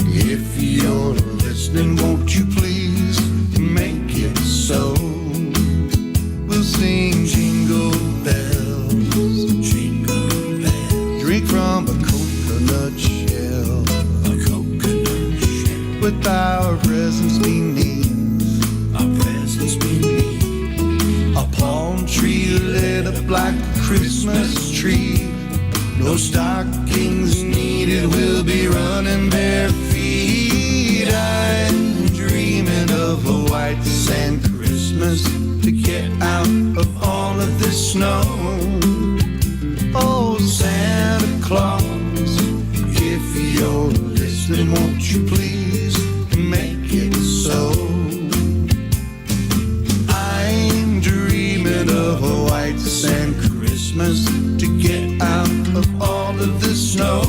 if you're listening, won't you please make it so? We'll sing jingle bells, jingle bells. Drink from a coconut shell, with our presents beneath, a palm tree lit up like a Christmas tree. No stockings needed, we'll be running bare feet. I'm dreaming of a white sand Christmas to get out of all of this snow. Oh, Santa Claus, if you're listening, won't you please make it so? I'm dreaming of a white sand Christmas to get out of all of the snow.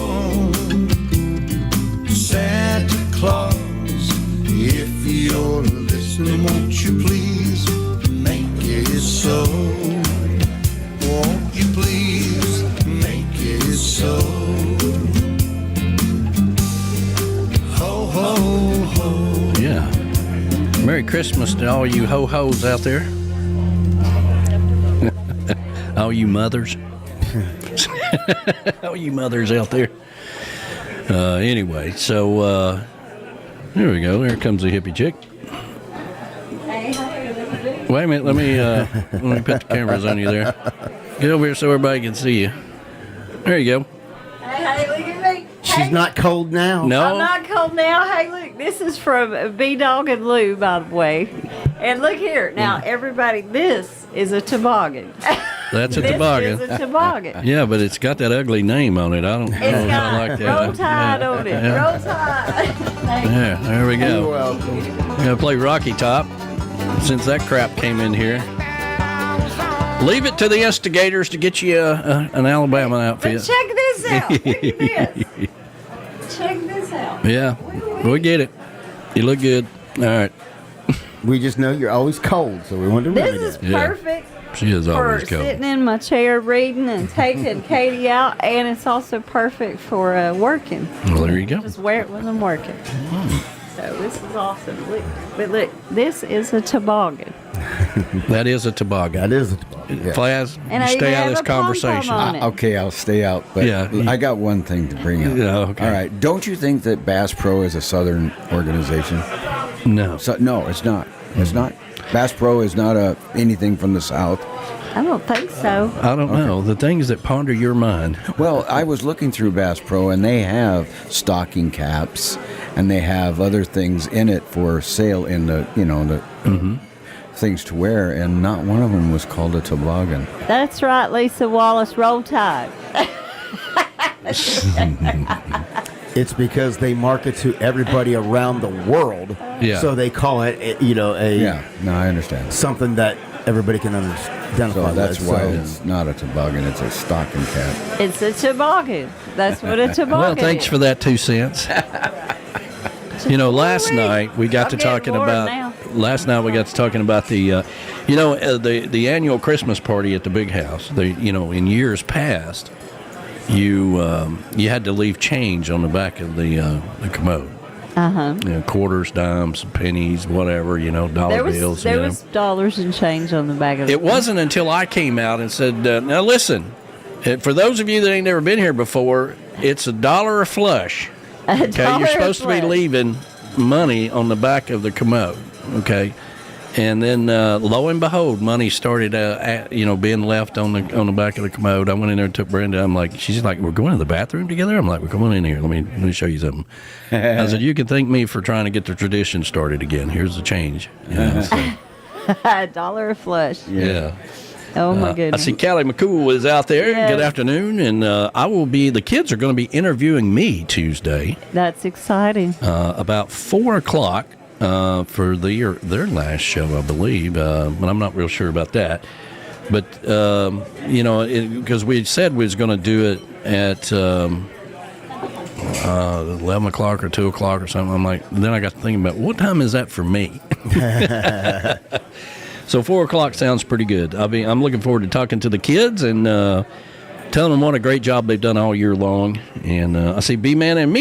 Santa Claus, if you're listening, won't you please make it so? Won't you please make it so? Ho, ho, ho. Yeah. Merry Christmas to all you ho-hos out there. All you mothers. All you mothers out there. Anyway, so here we go. Here comes the hippie chick. Wait a minute. Let me put the cameras on you there. Get over here so everybody can see you. There you go. Hey, look at me. She's not cold now. No. I'm not cold now. Hey, look, this is from B-Dog and Lou, by the way. And look here. Now, everybody, this is a toboggan. That's a toboggan. This is a toboggan. Yeah, but it's got that ugly name on it. I don't know if I like that. Roll Tide on it. Yeah. Roll Tide. Yeah, there we go. You're welcome. We're going to play Rocky Top since that crap came in here. Leave it to the instigators to get you an Alabama outfit. But check this out. Look at this. Check this out. Yeah, we get it. You look good. All right. We just know you're always cold, so we wanted to This is perfect. She is for always cold. sitting in my chair reading and taking Katie out, and it's also perfect for working. Well, there you go. Just wear it when I'm working. So this is awesome. Look, but look, this is a toboggan. That is a toboggan. That is a toboggan. Yeah. Plaz, And I you stay even out of have this a pom-pom conversation. on it. Okay, I'll stay out. But I got one thing to bring up. Yeah, okay. All right. Don't you think that Bass Pro is a Southern organization? No. No, it's not. It's not. Bass Pro is not anything from the South. I don't think so. I don't know. The things that ponder your mind. Well, I was looking through Bass Pro, and they have stocking caps, and they have other things in it for sale in the things to wear, and not one of them was called a toboggan. That's right, Lisa Wallace. Roll Tide. It's because they market to everybody around the world, so they call it, Yeah, no, I understand. something that everybody can identify. So that's with, why so- it's not a toboggan; it's a stocking cap. It's a toboggan. That's what a toboggan Well, thanks is. for that 2 cents. Last night we got to talking about. Last night we got to talking about the, the annual Christmas party at the big house. In years past, you had to leave change on the back of the commode. Quarters, dimes, pennies, whatever. Dollar bills. There was dollars and change on the back of it. It wasn't until I came out and said, "Now listen, for those of you that ain't never been here before, it's $1 a flush. Okay, you're supposed to be leaving money on the back of the commode. Okay." And then, lo and behold, money started, being left on the back of the commode. I went in there and took Brenda. She's like, "We're going to the bathroom together?" I'm like, "Well, come on in here. Let me show you something." I said, "You can thank me for trying to get the tradition started again. Here's the change." $1 a flush. Yeah. Oh my goodness. I see Callie McCool is out there. Yes. Good afternoon, and the kids are going to be interviewing me Tuesday. That's exciting. About 4:00. For their last show, I believe, but I'm not real sure about that. But because we said we was going to do it at 11 o'clock or 2 o'clock or something. I'm like, then I got to thinking about what time is that for me. So 4 o'clock sounds pretty good. I'm looking forward to talking to the kids and telling them what a great job they've done all year long. And I see B-Man and me.